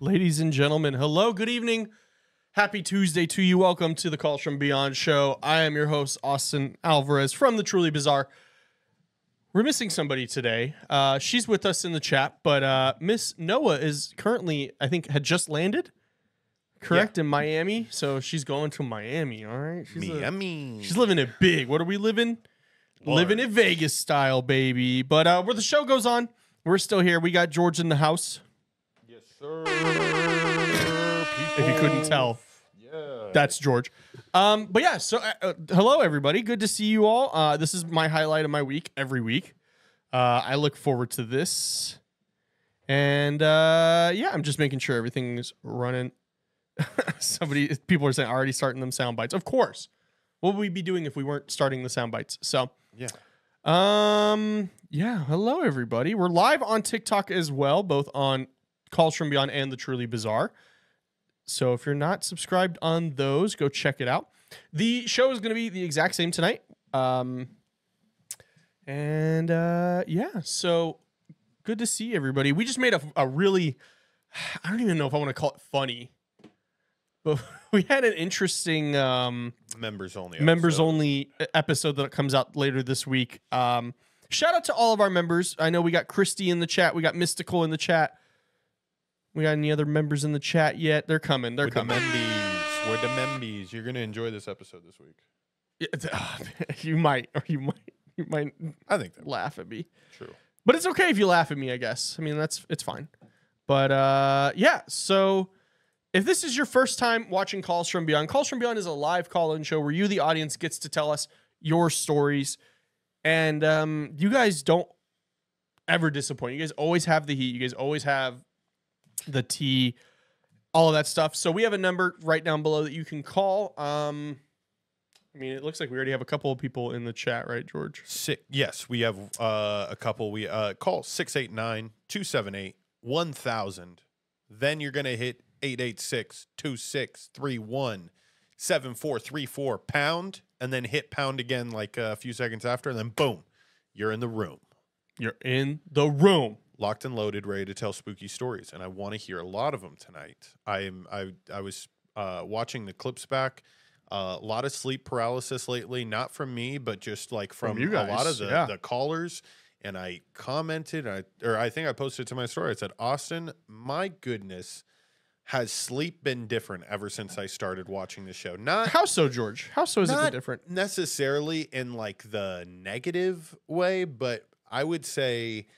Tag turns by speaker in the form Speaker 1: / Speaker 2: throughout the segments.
Speaker 1: Ladies and gentlemen, hello, good evening. Happy Tuesday to you. Welcome to the Calls from Beyond show. I am your host, Austin Alvarez from the Truly Bizarre. We're missing somebody today. She's with us in the chat, but Miss Noah is currently, I think, had just landed, correct, in Miami. So she's going to Miami, all right?
Speaker 2: Miami.
Speaker 1: She's living it big. What are we living? Living it Vegas style, baby. But where the show goes on, we're still here. We got George in the house.
Speaker 2: Yes, sir.
Speaker 1: If you couldn't tell, that's George. But yeah, so hello everybody. Good to see you all. This is my highlight of my week every week. I look forward to this. And yeah, I'm just making sure everything's running. People are saying already starting them sound bites. Of course. What would we be doing if we weren't starting the sound bites? So
Speaker 2: yeah.
Speaker 1: Yeah, hello everybody. We're live on TikTok as well, both on Calls from Beyond and the Truly Bizarre. So if you're not subscribed on those, go check it out. The show is going to be the exact same tonight. Yeah, so good to see everybody. We just made a really, I don't even know if I want to call it funny, but we had an interesting
Speaker 2: members only
Speaker 1: episode that comes out later this week. Shout out to all of our members. I know we got Christy in the chat. We got Mystical in the chat. We got any other members in the chat yet? They're coming. They're coming.
Speaker 2: We're the membies. You're gonna enjoy this episode this week.
Speaker 1: You might.
Speaker 2: I think that
Speaker 1: laugh at me.
Speaker 2: True.
Speaker 1: But it's okay if you laugh at me, I guess. I mean, it's fine. But yeah, so if this is your first time watching Calls from Beyond is a live call-in show where you, the audience, gets to tell us your stories. And you guys don't ever disappoint. You guys always have the heat. You guys always have the tea, all of that stuff. So we have a number right down below that you can call. I mean, it looks like we already have a couple of people in the chat, right, George?
Speaker 2: Yes, we have a couple. We call 689-278-1000. Then you're going to hit 886-2631-7434 pound, and then hit pound again like a few seconds after, and then boom, you're in the room.
Speaker 1: You're in the room.
Speaker 2: Locked and loaded, ready to tell spooky stories, and I want to hear a lot of them tonight. I was watching the clips back. A lot of sleep paralysis lately, not from me, but just like from
Speaker 1: you guys.
Speaker 2: A lot of the callers. And I commented, or I think I posted to my story. I said, Austin, my goodness, has sleep been different ever since I started watching the show? Not
Speaker 1: how so, George? How so is it been different?
Speaker 2: Necessarily in like the negative way, but I would say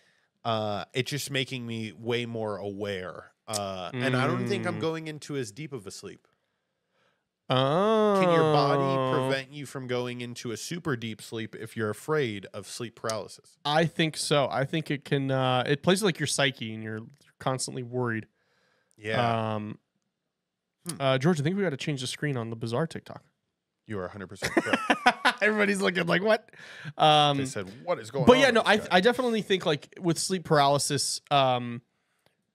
Speaker 2: it's just making me way more aware. And I don't think I'm going into as deep of a sleep.
Speaker 1: Oh.
Speaker 2: Can your body prevent you from going into a super deep sleep if you're afraid of sleep paralysis?
Speaker 1: I think so. I think it can. It plays like your psyche, and you're constantly worried.
Speaker 2: Yeah.
Speaker 1: George, I think we got to change the screen on the Bizarre TikTok.
Speaker 2: You are 100% correct.
Speaker 1: Everybody's looking like, what?
Speaker 2: They said, what is going on?
Speaker 1: But yeah, no, I definitely think like with sleep paralysis,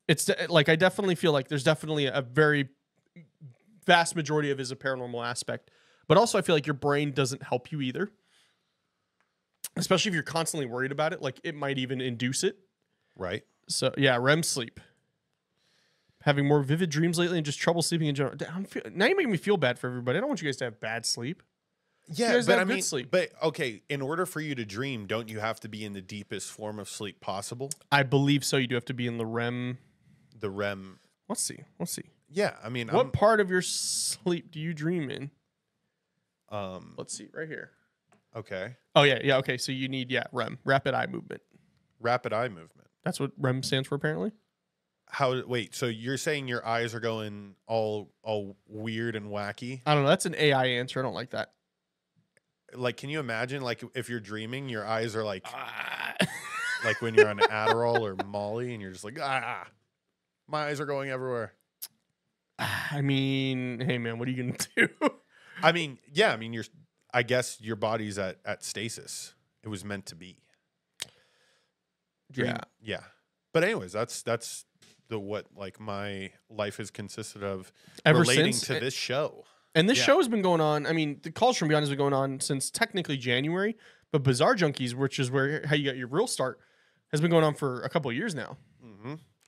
Speaker 1: it's like I definitely feel like there's definitely a very vast majority of it is a paranormal aspect. But also I feel like your brain doesn't help you either. Especially if you're constantly worried about it. Like it might even induce it.
Speaker 2: Right.
Speaker 1: So yeah, REM sleep. Having more vivid dreams lately and just trouble sleeping in general. Now you're making me feel bad for everybody. I don't want you guys to have bad sleep.
Speaker 2: Yeah, but I mean, but okay, in order for you to dream, don't you have to be in the deepest form of sleep possible?
Speaker 1: I believe so. You do have to be in the REM.
Speaker 2: The REM.
Speaker 1: Let's see.
Speaker 2: Yeah, I mean,
Speaker 1: what part of your sleep do you dream in? Let's see, right here.
Speaker 2: Okay.
Speaker 1: Oh yeah. Okay, so you need REM, rapid eye movement.
Speaker 2: Rapid eye movement.
Speaker 1: That's what REM stands for, apparently.
Speaker 2: Wait, so you're saying your eyes are going all weird and wacky?
Speaker 1: I don't know. That's an AI answer. I don't like that.
Speaker 2: Like, can you imagine, like, if you're dreaming, your eyes are like, like when you're on Adderall or Molly, and you're just like, my eyes are going everywhere.
Speaker 1: I mean, hey man, what are you gonna do?
Speaker 2: I mean, yeah, I guess your body's at stasis. It was meant to be. Yeah. But anyways, that's what like my life has consisted of
Speaker 1: ever
Speaker 2: relating
Speaker 1: since
Speaker 2: to this show.
Speaker 1: And this show has been going on. I mean, the Calls from Beyond has been going on since technically January, but Bizarre Junkies, which is how you got your real start, has been going on for a couple of years now,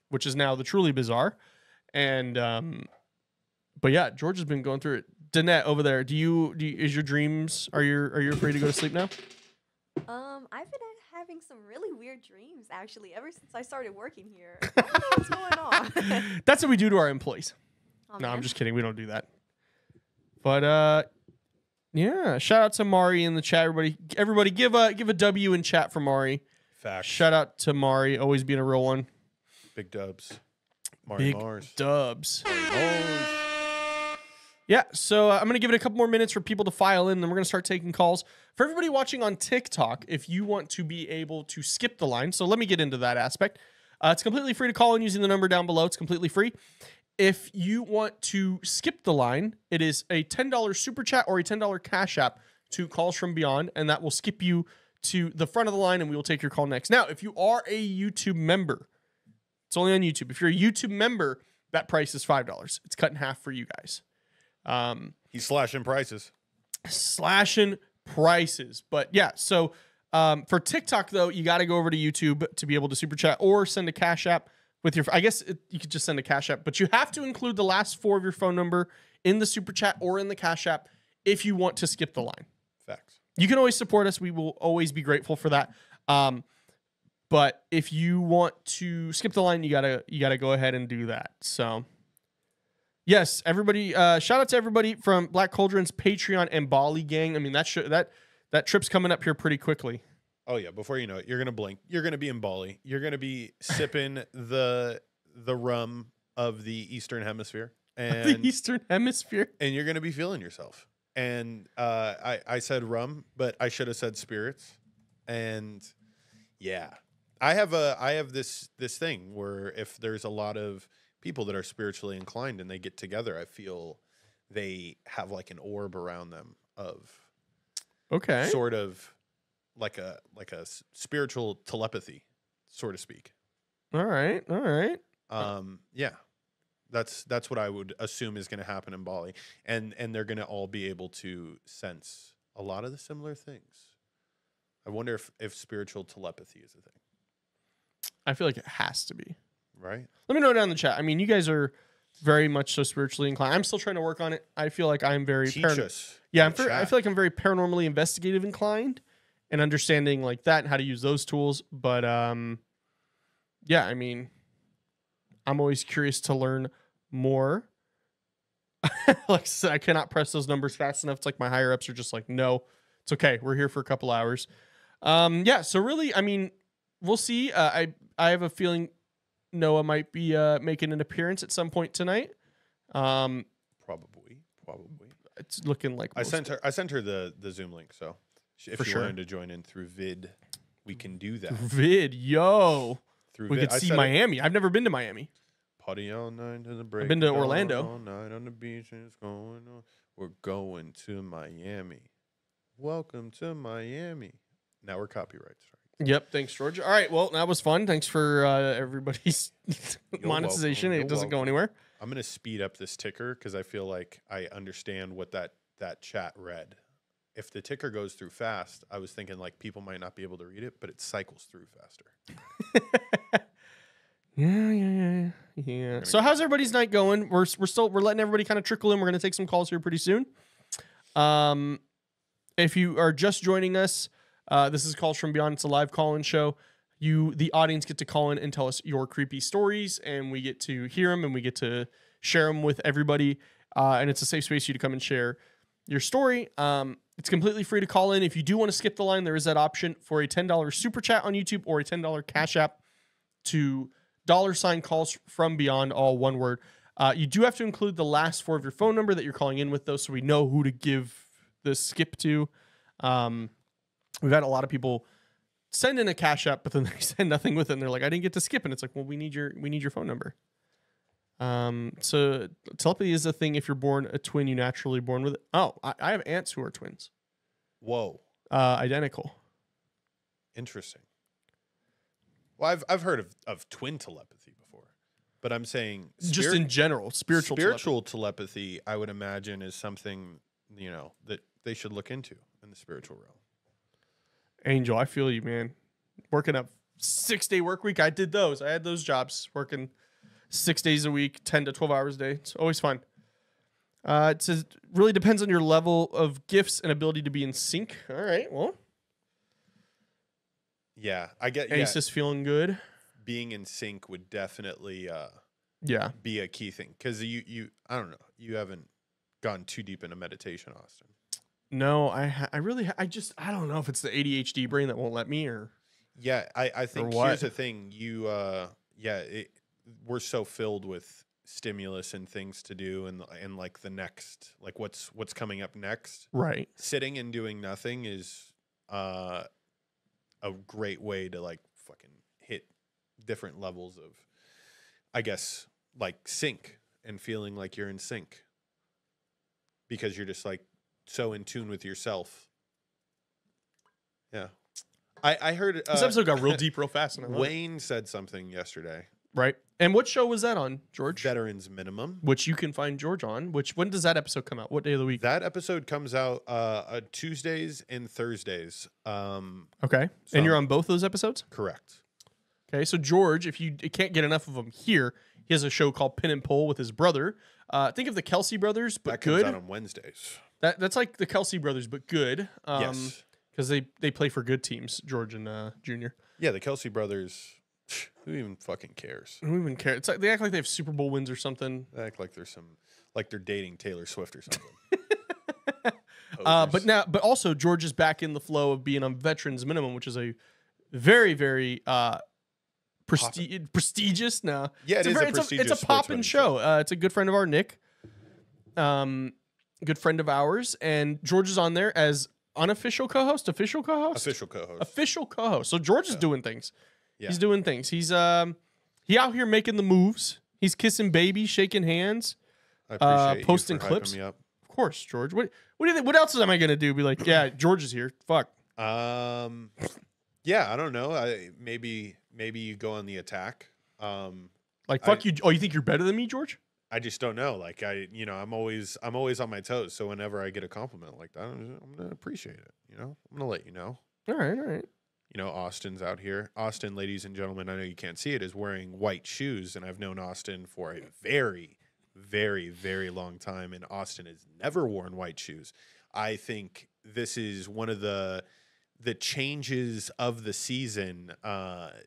Speaker 1: which is now the Truly Bizarre. And but yeah, George has been going through it. Danette over there, do you is your dreams, are you afraid to go to sleep now?
Speaker 3: I've been having some really weird dreams actually ever since I started working here. I don't know what's going on.
Speaker 1: That's what we do to our employees.
Speaker 3: Oh,
Speaker 1: No, I'm
Speaker 3: man.
Speaker 1: just kidding. We don't do that. But yeah, shout out to Mari in the chat. Everybody give a W in chat for Mari.
Speaker 2: Facts.
Speaker 1: Shout out to Mari, always being a real one.
Speaker 2: Big dubs. Mari
Speaker 1: Big
Speaker 2: Mars.
Speaker 1: dubs.
Speaker 2: Mars.
Speaker 1: Yeah, so I'm going to give it a couple more minutes for people to file in, and then we're going to start taking calls. For everybody watching on TikTok, if you want to be able to skip the line, so let me get into that aspect. It's completely free to call in using the number down below. It's completely free. If you want to skip the line, it is a $10 super chat or a $10 cash app to Calls from Beyond, and that will skip you to the front of the line, and we will take your call next. Now, if you are a YouTube member, it's only on YouTube. If you're a YouTube member, that price is $5. It's cut in half for you guys.
Speaker 2: He's slashing prices.
Speaker 1: Slashing prices. But yeah, so for TikTok, though, you got to go over to YouTube to be able to super chat or send a cash app with your, I guess you could just send a cash app, but you have to include the last 4 of your phone number in the super chat or in the cash app if you want to skip the line.
Speaker 2: Facts.
Speaker 1: You can always support us. We will always be grateful for that. But if you want to skip the line, you gotta go ahead and do that. So yes, everybody, shout out to everybody from Black Cauldron's Patreon and Bali gang. I mean, that trip's coming up here pretty quickly.
Speaker 2: Oh yeah, before you know it, you're gonna blink. You're gonna be in Bali. You're gonna be sipping the rum of the Eastern Hemisphere, and
Speaker 1: The Eastern Hemisphere.
Speaker 2: and you're gonna be feeling yourself. And I said rum, but I should have said spirits. And yeah, I have this thing where if there's a lot of people that are spiritually inclined and they get together, I feel they have like an orb around them of
Speaker 1: Okay.
Speaker 2: sort of like a spiritual telepathy, so to speak.
Speaker 1: All right.
Speaker 2: Yeah, that's what I would assume is going to happen in Bali, and they're going to all be able to sense a lot of the similar things. I wonder if spiritual telepathy is a thing,
Speaker 1: I feel like it has to be.
Speaker 2: right?
Speaker 1: Let me know down in the chat. I mean, you guys are very much so spiritually inclined. I'm still trying to work on it. I feel like I'm very
Speaker 2: Teach us.
Speaker 1: Yeah,
Speaker 2: in
Speaker 1: I
Speaker 2: chat.
Speaker 1: feel like I'm very paranormally investigative inclined and understanding like that and how to use those tools. But yeah, I mean, I'm always curious to learn more. Like I said, I cannot press those numbers fast enough. It's like my higher ups are just like, no, it's okay. We're here for a couple hours. Yeah, so really, I mean, we'll see. I have a feeling Noah might be making an appearance at some point tonight.
Speaker 2: Probably.
Speaker 1: It's looking like
Speaker 2: I sent her the Zoom link, so if
Speaker 1: For
Speaker 2: you
Speaker 1: sure.
Speaker 2: wanted to join in through vid, we can do that.
Speaker 1: vid. Yo,
Speaker 2: Through
Speaker 1: we
Speaker 2: vid.
Speaker 1: could
Speaker 2: I
Speaker 1: see
Speaker 2: said it.
Speaker 1: Miami. I've never been to Miami.
Speaker 2: Party all night to the break.
Speaker 1: been to
Speaker 2: of dawn,
Speaker 1: Orlando.
Speaker 2: All night on the beach and it's going on. We're going to Miami. Welcome to Miami. Now we're copyright strike.
Speaker 1: Yep. Thanks, George. All right. Well, that was fun. Thanks for everybody's monetization.
Speaker 2: welcome.
Speaker 1: It
Speaker 2: You're
Speaker 1: doesn't go
Speaker 2: welcome.
Speaker 1: anywhere.
Speaker 2: I'm gonna speed up this ticker because I feel like I understand what that chat read. If the ticker goes through fast, I was thinking like people might not be able to read it, but it cycles through faster.
Speaker 1: Yeah. So how's everybody's night going? We're letting everybody kind of trickle in. We're gonna take some calls here pretty soon. If you are just joining us, this is Calls from Beyond. It's a live call-in show. The audience, get to call in and tell us your creepy stories, and we get to hear them and we get to share them with everybody. And it's a safe space for you to come and share your story. It's completely free to call in. If you do want to skip the line, there is that option for a $10 super chat on YouTube or a $10 cash app to $ Calls from Beyond, all one word. You do have to include the last 4 of your phone number that you're calling in with, though, so we know who to give the skip to. We've had a lot of people send in a cash app, but then they send nothing with it, and they're like, I didn't get to skip. And it's like, well, we need your phone number. So telepathy is a thing. If you're born a twin, you naturally born with it. Oh, I have aunts who are twins.
Speaker 2: Whoa,
Speaker 1: Identical.
Speaker 2: interesting. Well, I've heard of twin telepathy before, but I'm saying
Speaker 1: Just in general, spiritual
Speaker 2: telepathy, I would imagine, is something that they should look into in the spiritual realm.
Speaker 1: Angel, I feel you, man. Working a 6-day work week, I did those. I had those jobs working 6 days a week, 10 to 12 hours a day. It's always fun. It says really depends on your level of gifts and ability to be in sync. All right, well,
Speaker 2: Yeah, I get.
Speaker 1: Ace is feeling good.
Speaker 2: Being in sync would definitely
Speaker 1: Yeah.
Speaker 2: be a key thing because you I don't know, you haven't gone too deep into meditation, Austin.
Speaker 1: No, I don't know if it's the ADHD brain that won't let me or.
Speaker 2: Yeah, I think
Speaker 1: what?
Speaker 2: here's the thing. We're so filled with stimulus and things to do and like the next, like what's coming up next.
Speaker 1: Right.
Speaker 2: Sitting and doing nothing is a great way to like fucking hit different levels of, I guess, like sync and feeling like you're in sync because you're just like so in tune with yourself. Yeah. I heard
Speaker 1: This episode got real deep real fast. And I love it.
Speaker 2: Wayne said something yesterday.
Speaker 1: Right. And what show was that on, George?
Speaker 2: Veterans Minimum.
Speaker 1: Which you can find George on. When does that episode come out? What day of the week?
Speaker 2: That episode comes out Tuesdays and Thursdays.
Speaker 1: Okay.
Speaker 2: So-
Speaker 1: And you're on both those episodes?
Speaker 2: Correct.
Speaker 1: Okay. So George, if you can't get enough of him here, he has a show called Pin and Pull with his brother. Think of the Kelsey brothers, but
Speaker 2: That comes
Speaker 1: good.
Speaker 2: out on Wednesdays.
Speaker 1: That's like the Kelsey brothers, but good.
Speaker 2: Yes.
Speaker 1: Because they play for good teams, George and Junior.
Speaker 2: Yeah, the Kelsey brothers. Who even fucking cares?
Speaker 1: Who even care? It's like they act like they have Super Bowl wins or something.
Speaker 2: They act like they're dating Taylor Swift or something.
Speaker 1: But also George is back in the flow of being on Veterans Minimum, which is a very, very prestigious. No,
Speaker 2: Yeah,
Speaker 1: it's
Speaker 2: it is
Speaker 1: very-
Speaker 2: a prestigious
Speaker 1: It's a
Speaker 2: sports
Speaker 1: poppin'
Speaker 2: betting
Speaker 1: show. It's a good friend of our Nick, good friend of ours, and George is on there as unofficial co-host, official co-host,
Speaker 2: official co-host.
Speaker 1: official co-host. So George is doing things.
Speaker 2: Yeah.
Speaker 1: He's doing things. He's he out here making the moves. He's kissing babies, shaking hands.
Speaker 2: I appreciate
Speaker 1: posting
Speaker 2: you for
Speaker 1: clips.
Speaker 2: hyping me up.
Speaker 1: Of course, George. What do you think? What else am I gonna do? Be like, yeah, George is here. Fuck.
Speaker 2: Yeah, I don't know. Maybe you go on the attack.
Speaker 1: Like fuck you. Oh, you think you're better than me, George?
Speaker 2: I just don't know. Like I'm always on my toes. So whenever I get a compliment like that, I'm gonna appreciate it. I'm gonna let you know.
Speaker 1: All right.
Speaker 2: Austin's out here. Austin, ladies and gentlemen, I know you can't see it, is wearing white shoes, and I've known Austin for a very, very, very long time, and Austin has never worn white shoes. I think this is one of the changes of the season,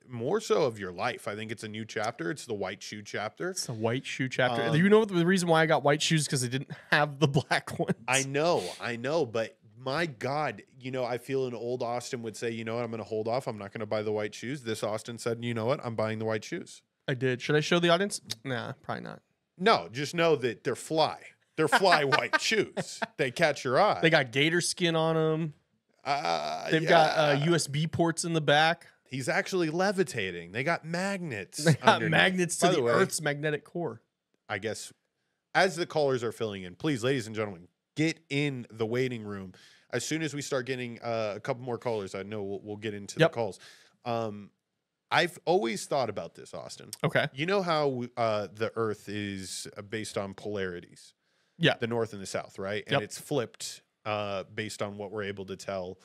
Speaker 2: more so of your life. I think it's a new chapter. It's the white shoe chapter.
Speaker 1: It's a white shoe chapter. You know the reason why I got white shoes because they didn't have the black ones.
Speaker 2: I know, but my God, I feel an old Austin would say, you know what, I'm going to hold off. I'm not going to buy the white shoes. This Austin said, you know what, I'm buying the white shoes.
Speaker 1: I did. Should I show the audience? Nah, probably not.
Speaker 2: No, just know that they're fly. They're fly white shoes. They catch your eye.
Speaker 1: They got gator skin on them. They've got USB ports in the back.
Speaker 2: He's actually levitating. They got magnets.
Speaker 1: They got
Speaker 2: underneath.
Speaker 1: magnets to
Speaker 2: By
Speaker 1: the
Speaker 2: way,
Speaker 1: Earth's magnetic core.
Speaker 2: I guess as the callers are filling in, please, ladies and gentlemen, get in the waiting room. As soon as we start getting a couple more callers, I know we'll get into the calls. I've always thought about this, Austin.
Speaker 1: Okay.
Speaker 2: You know how the Earth is based on polarities?
Speaker 1: Yeah.
Speaker 2: The North and the South, right? And it's flipped based on what we're able to tell.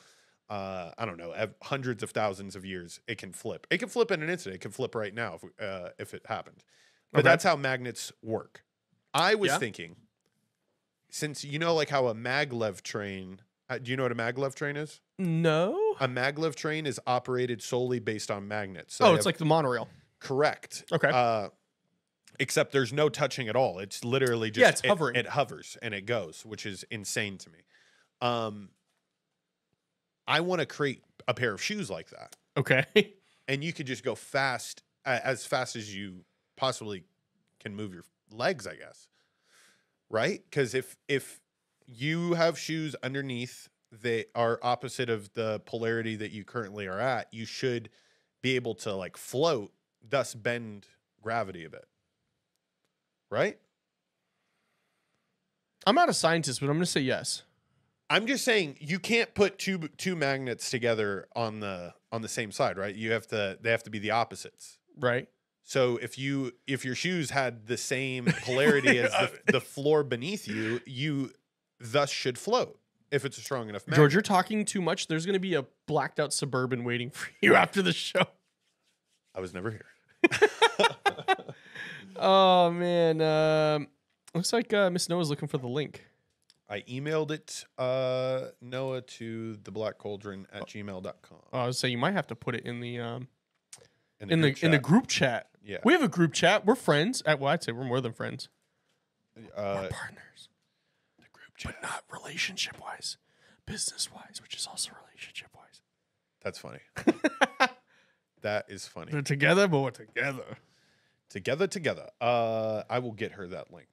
Speaker 2: I don't know, hundreds of thousands of years, it can flip. It can flip in an instant. It can flip right now if it happened. But that's how magnets work. I was thinking, since like how a maglev train, do you know what a maglev train is?
Speaker 1: No.
Speaker 2: A maglev train is operated solely based on magnets. So
Speaker 1: It's like the monorail.
Speaker 2: correct.
Speaker 1: Okay.
Speaker 2: Except there's no touching at all. It's literally just
Speaker 1: it's hovering.
Speaker 2: It hovers and it goes, which is insane to me. I want to create a pair of shoes like that.
Speaker 1: Okay.
Speaker 2: And you could just go fast, as fast as you possibly can move your legs, I guess. Right? Because if you have shoes underneath that are opposite of the polarity that you currently are at, you should be able to like float, thus bend gravity a bit. Right?
Speaker 1: I'm not a scientist, but I'm going to say yes.
Speaker 2: I'm just saying you can't put two magnets together on the same side, right? They have to be the opposites.
Speaker 1: Right.
Speaker 2: So if your shoes had the same polarity as the floor beneath you, you thus should float if it's a strong enough magnet.
Speaker 1: George, you're talking too much. There's going to be a blacked out Suburban waiting for you after the show.
Speaker 2: I was never here.
Speaker 1: Oh man. Looks like Miss Noah's looking for the link.
Speaker 2: I emailed it, Noah, to theblackcauldron@gmail.com.
Speaker 1: I was saying you might have to put it in the
Speaker 2: In
Speaker 1: in the group chat.
Speaker 2: Yeah.
Speaker 1: We have a group chat. We're friends. Well, I'd say we're more than friends. We're partners.
Speaker 2: The group chat.
Speaker 1: But not relationship wise. Business wise, which is also relationship wise.
Speaker 2: That's funny. That is funny.
Speaker 1: They're together, but we're together.
Speaker 2: Together. I will get her that link.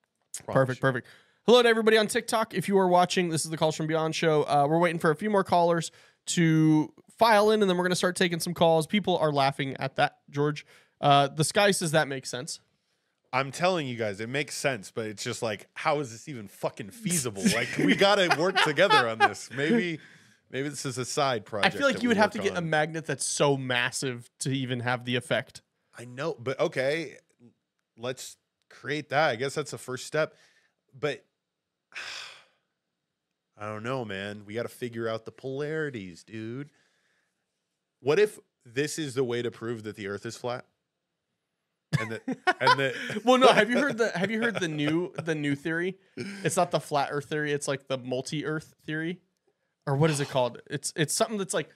Speaker 2: Promise
Speaker 1: Perfect.
Speaker 2: you.
Speaker 1: Hello to everybody on TikTok. If you are watching, this is the Calls from Beyond show. We're waiting for a few more callers to file in, and then we're going to start taking some calls. People are laughing at that, George. The Sky says that makes sense.
Speaker 2: I'm telling you guys, it makes sense, but it's just like, how is this even fucking feasible? Like, we got to work together on this. Maybe this is a side
Speaker 1: I
Speaker 2: project.
Speaker 1: feel like
Speaker 2: that
Speaker 1: you
Speaker 2: we
Speaker 1: would have
Speaker 2: work
Speaker 1: to get a
Speaker 2: on.
Speaker 1: magnet that's so massive to even have the effect.
Speaker 2: I know, but okay, let's create that. I guess that's the first step. But I don't know, man. We got to figure out the polarities, dude. What if this is the way to prove that the Earth is flat? And that
Speaker 1: Well, no. Have you heard the new theory? It's not the flat Earth theory. It's like the multi-Earth theory, or what is it called? It's something that's like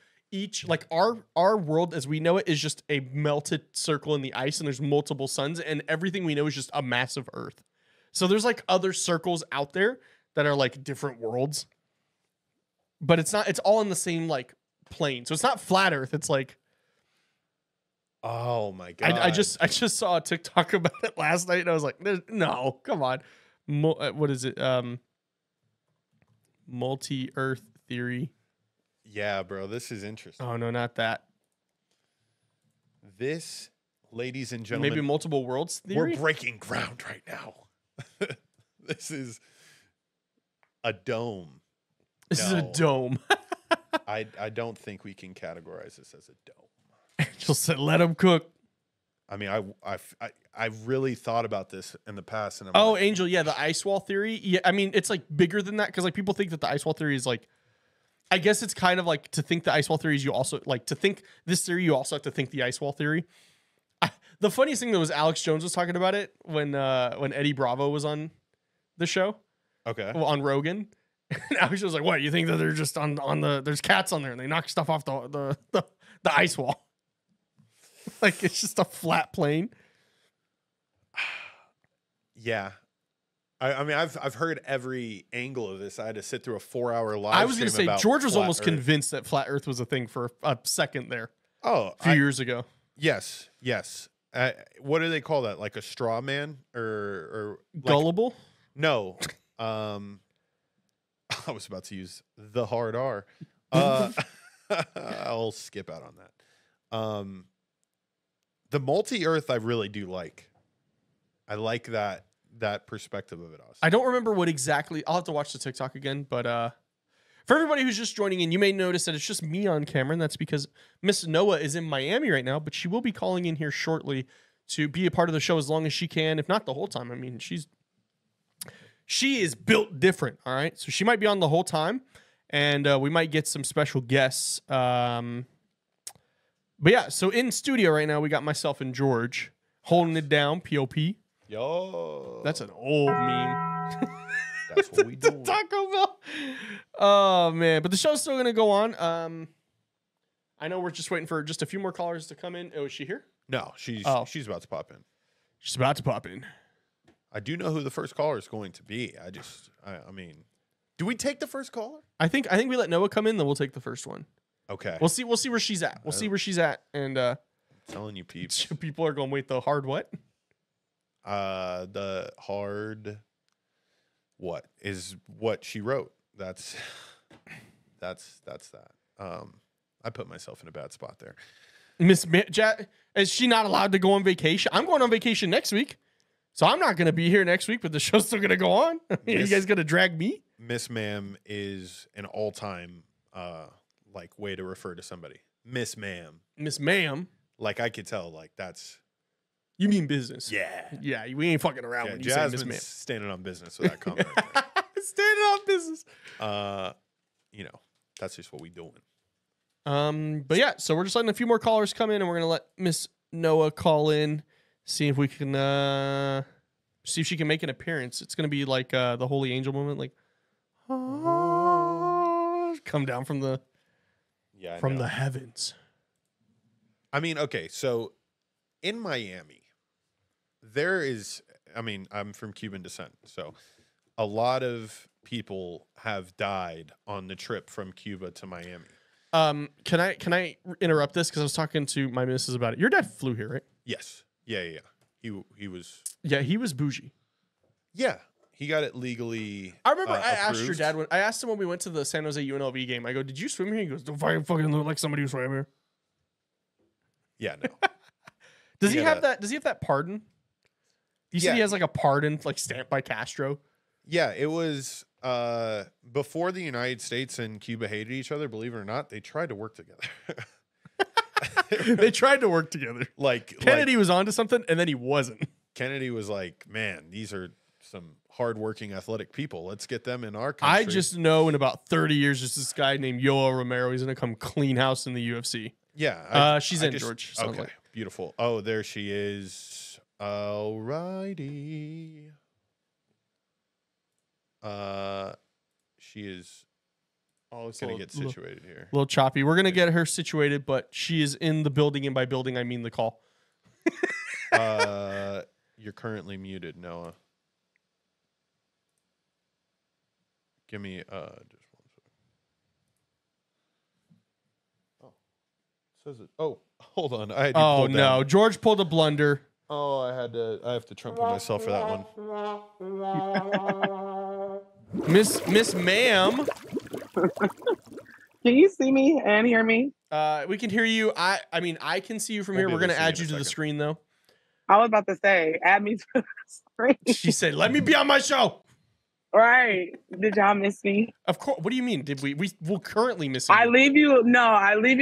Speaker 1: our world as we know it is just a melted circle in the ice, and there's multiple suns, and everything we know is just a massive Earth. So there's like other circles out there that are like different worlds, but it's not. It's all in the same like plane. So it's not flat Earth. It's like.
Speaker 2: oh my god!
Speaker 1: I just saw a TikTok about it last night, and I was like, "No, come on, what is it? Multi-Earth theory?
Speaker 2: Yeah, bro, this is interesting.
Speaker 1: Oh no, not that.
Speaker 2: This, ladies and gentlemen,
Speaker 1: Maybe multiple worlds theory.
Speaker 2: we're breaking ground right now. This is a dome.
Speaker 1: This is a
Speaker 2: No.
Speaker 1: dome.
Speaker 2: I don't think we can categorize this as a dome.
Speaker 1: Angel said, "Let them cook."
Speaker 2: I mean, I really thought about this in the past, and I'm
Speaker 1: Oh,
Speaker 2: like,
Speaker 1: Angel, yeah, the ice wall theory. Yeah, I mean, it's like bigger than that because like people think that the ice wall theory is like. I guess it's kind of like to think the ice wall theory is you also like to think this theory. You also have to think the ice wall theory. The funniest thing though was Alex Jones was talking about it when Eddie Bravo was on the show.
Speaker 2: okay,
Speaker 1: Well, on Rogan. And Alex was like, "What? You think that they're just on the? There's cats on there and they knock stuff off the ice wall? Like it's just a flat plane."
Speaker 2: yeah. I mean, I've heard every angle of this. I had to sit through a 4-hour live.
Speaker 1: I was going to
Speaker 2: stream
Speaker 1: say
Speaker 2: about
Speaker 1: George was
Speaker 2: flat
Speaker 1: almost
Speaker 2: Earth.
Speaker 1: convinced that flat Earth was a thing for a second there,
Speaker 2: Oh,
Speaker 1: a few years ago.
Speaker 2: yes. What do they call that? Like a straw man or like,
Speaker 1: Gullible.
Speaker 2: no. I was about to use the hard R. I'll skip out on that. The multi-Earth I really do like. I like that perspective of it. Also.
Speaker 1: I don't remember what exactly. I'll have to watch the TikTok again, but for everybody who's just joining in, you may notice that it's just me on camera, and that's because Miss Noah is in Miami right now, but she will be calling in here shortly to be a part of the show as long as she can, if not the whole time. I mean, she is built different, all right? So she might be on the whole time, and we might get some special guests. But yeah, so in studio right now, we got myself and George holding it down, POP.
Speaker 2: Yo,
Speaker 1: That's an old meme.
Speaker 2: that's what we do.
Speaker 1: Taco Bell. Oh man, but the show's still gonna go on. I know we're just waiting for just a few more callers to come in. Oh, is she here?
Speaker 2: No, she's
Speaker 1: Oh.
Speaker 2: she's about to pop in.
Speaker 1: She's about to pop in.
Speaker 2: I do know who the first caller is going to be. I mean, do we take the first caller?
Speaker 1: I think we let Noah come in, then we'll take the first one.
Speaker 2: Okay,
Speaker 1: We'll see where she's at. We'll see where she's at, and
Speaker 2: I'm telling you, peeps.
Speaker 1: people are going, wait, the hard what?
Speaker 2: The hard what is what she wrote. That's that. I put myself in a bad spot there.
Speaker 1: Miss is she not allowed to go on vacation? I'm going on vacation next week, so I'm not going to be here next week. But the show's still going to go on. Are you guys going to drag me?
Speaker 2: Miss Ma'am is an all-time like way to refer to somebody. Miss Ma'am.
Speaker 1: Miss Ma'am.
Speaker 2: Like I could tell. Like that's
Speaker 1: You mean business?
Speaker 2: yeah.
Speaker 1: Yeah, we ain't fucking around
Speaker 2: Yeah,
Speaker 1: when you say Miss
Speaker 2: Jasmine's
Speaker 1: Ma'am.
Speaker 2: standing on business with that comment. Right
Speaker 1: Standing on business.
Speaker 2: there. You know, that's just what we doing.
Speaker 1: But yeah, so we're just letting a few more callers come in, and we're gonna let Miss Noah call in See if we can see if she can make an appearance. It's gonna be like the Holy Angel moment, like come down from the
Speaker 2: Yeah, I
Speaker 1: from
Speaker 2: know.
Speaker 1: the heavens.
Speaker 2: I mean, okay, so in Miami, there is, I mean, I'm from Cuban descent, so a lot of people have died on the trip from Cuba to Miami.
Speaker 1: Can I interrupt this because I was talking to my missus about it. Your dad flew here, right?
Speaker 2: Yes. Yeah. He was,
Speaker 1: Yeah, he was bougie.
Speaker 2: yeah, he got it legally.
Speaker 1: I remember I asked your
Speaker 2: approved.
Speaker 1: dad when I asked him when we went to the San Jose UNLV game. I go, "Did you swim here?" He goes, "Don't fucking look like somebody who swam here."
Speaker 2: Yeah, no.
Speaker 1: Does he
Speaker 2: He
Speaker 1: have
Speaker 2: had
Speaker 1: that? Does he have that pardon? You said he
Speaker 2: Yeah.
Speaker 1: has like a pardon, like stamped by Castro.
Speaker 2: Yeah, it was before the United States and Cuba hated each other, believe it or not, they tried to work together.
Speaker 1: They tried to work together.
Speaker 2: like
Speaker 1: Kennedy was onto something, and then he wasn't.
Speaker 2: Kennedy was like, man, these are some hardworking athletic people. Let's get them in our country.
Speaker 1: I just know in about 30 years, there's this guy named Yoel Romero. He's gonna come clean house in the UFC.
Speaker 2: Yeah.
Speaker 1: She's in, George. Sounds
Speaker 2: Okay.
Speaker 1: like.
Speaker 2: Beautiful. Oh, there she is. Alrighty. She is
Speaker 1: Oh, it's
Speaker 2: gonna get situated here.
Speaker 1: little choppy. We're gonna get her situated, but she is in the building, and by building I mean the call.
Speaker 2: You're currently muted, Noah. Give me just 1 second. Oh, it says it. Oh, hold on. I had you
Speaker 1: Oh
Speaker 2: pulled
Speaker 1: no,
Speaker 2: down.
Speaker 1: George pulled a blunder.
Speaker 2: Oh, I have to trumpet myself for that one.
Speaker 1: Miss Ma'am.
Speaker 4: Can you see me and hear me?
Speaker 1: We can hear you. I mean, I can see you from
Speaker 2: We'll
Speaker 1: here.
Speaker 2: do
Speaker 1: We're gonna
Speaker 2: this in
Speaker 1: add
Speaker 2: a
Speaker 1: you to the
Speaker 2: second.
Speaker 1: screen though.
Speaker 4: I was about to say, add me to the screen.
Speaker 1: She said, "Let me be on my show."
Speaker 4: Right. Did y'all miss me?
Speaker 1: Of course. What do you mean? Did we will currently miss
Speaker 4: I
Speaker 1: you.
Speaker 4: leave you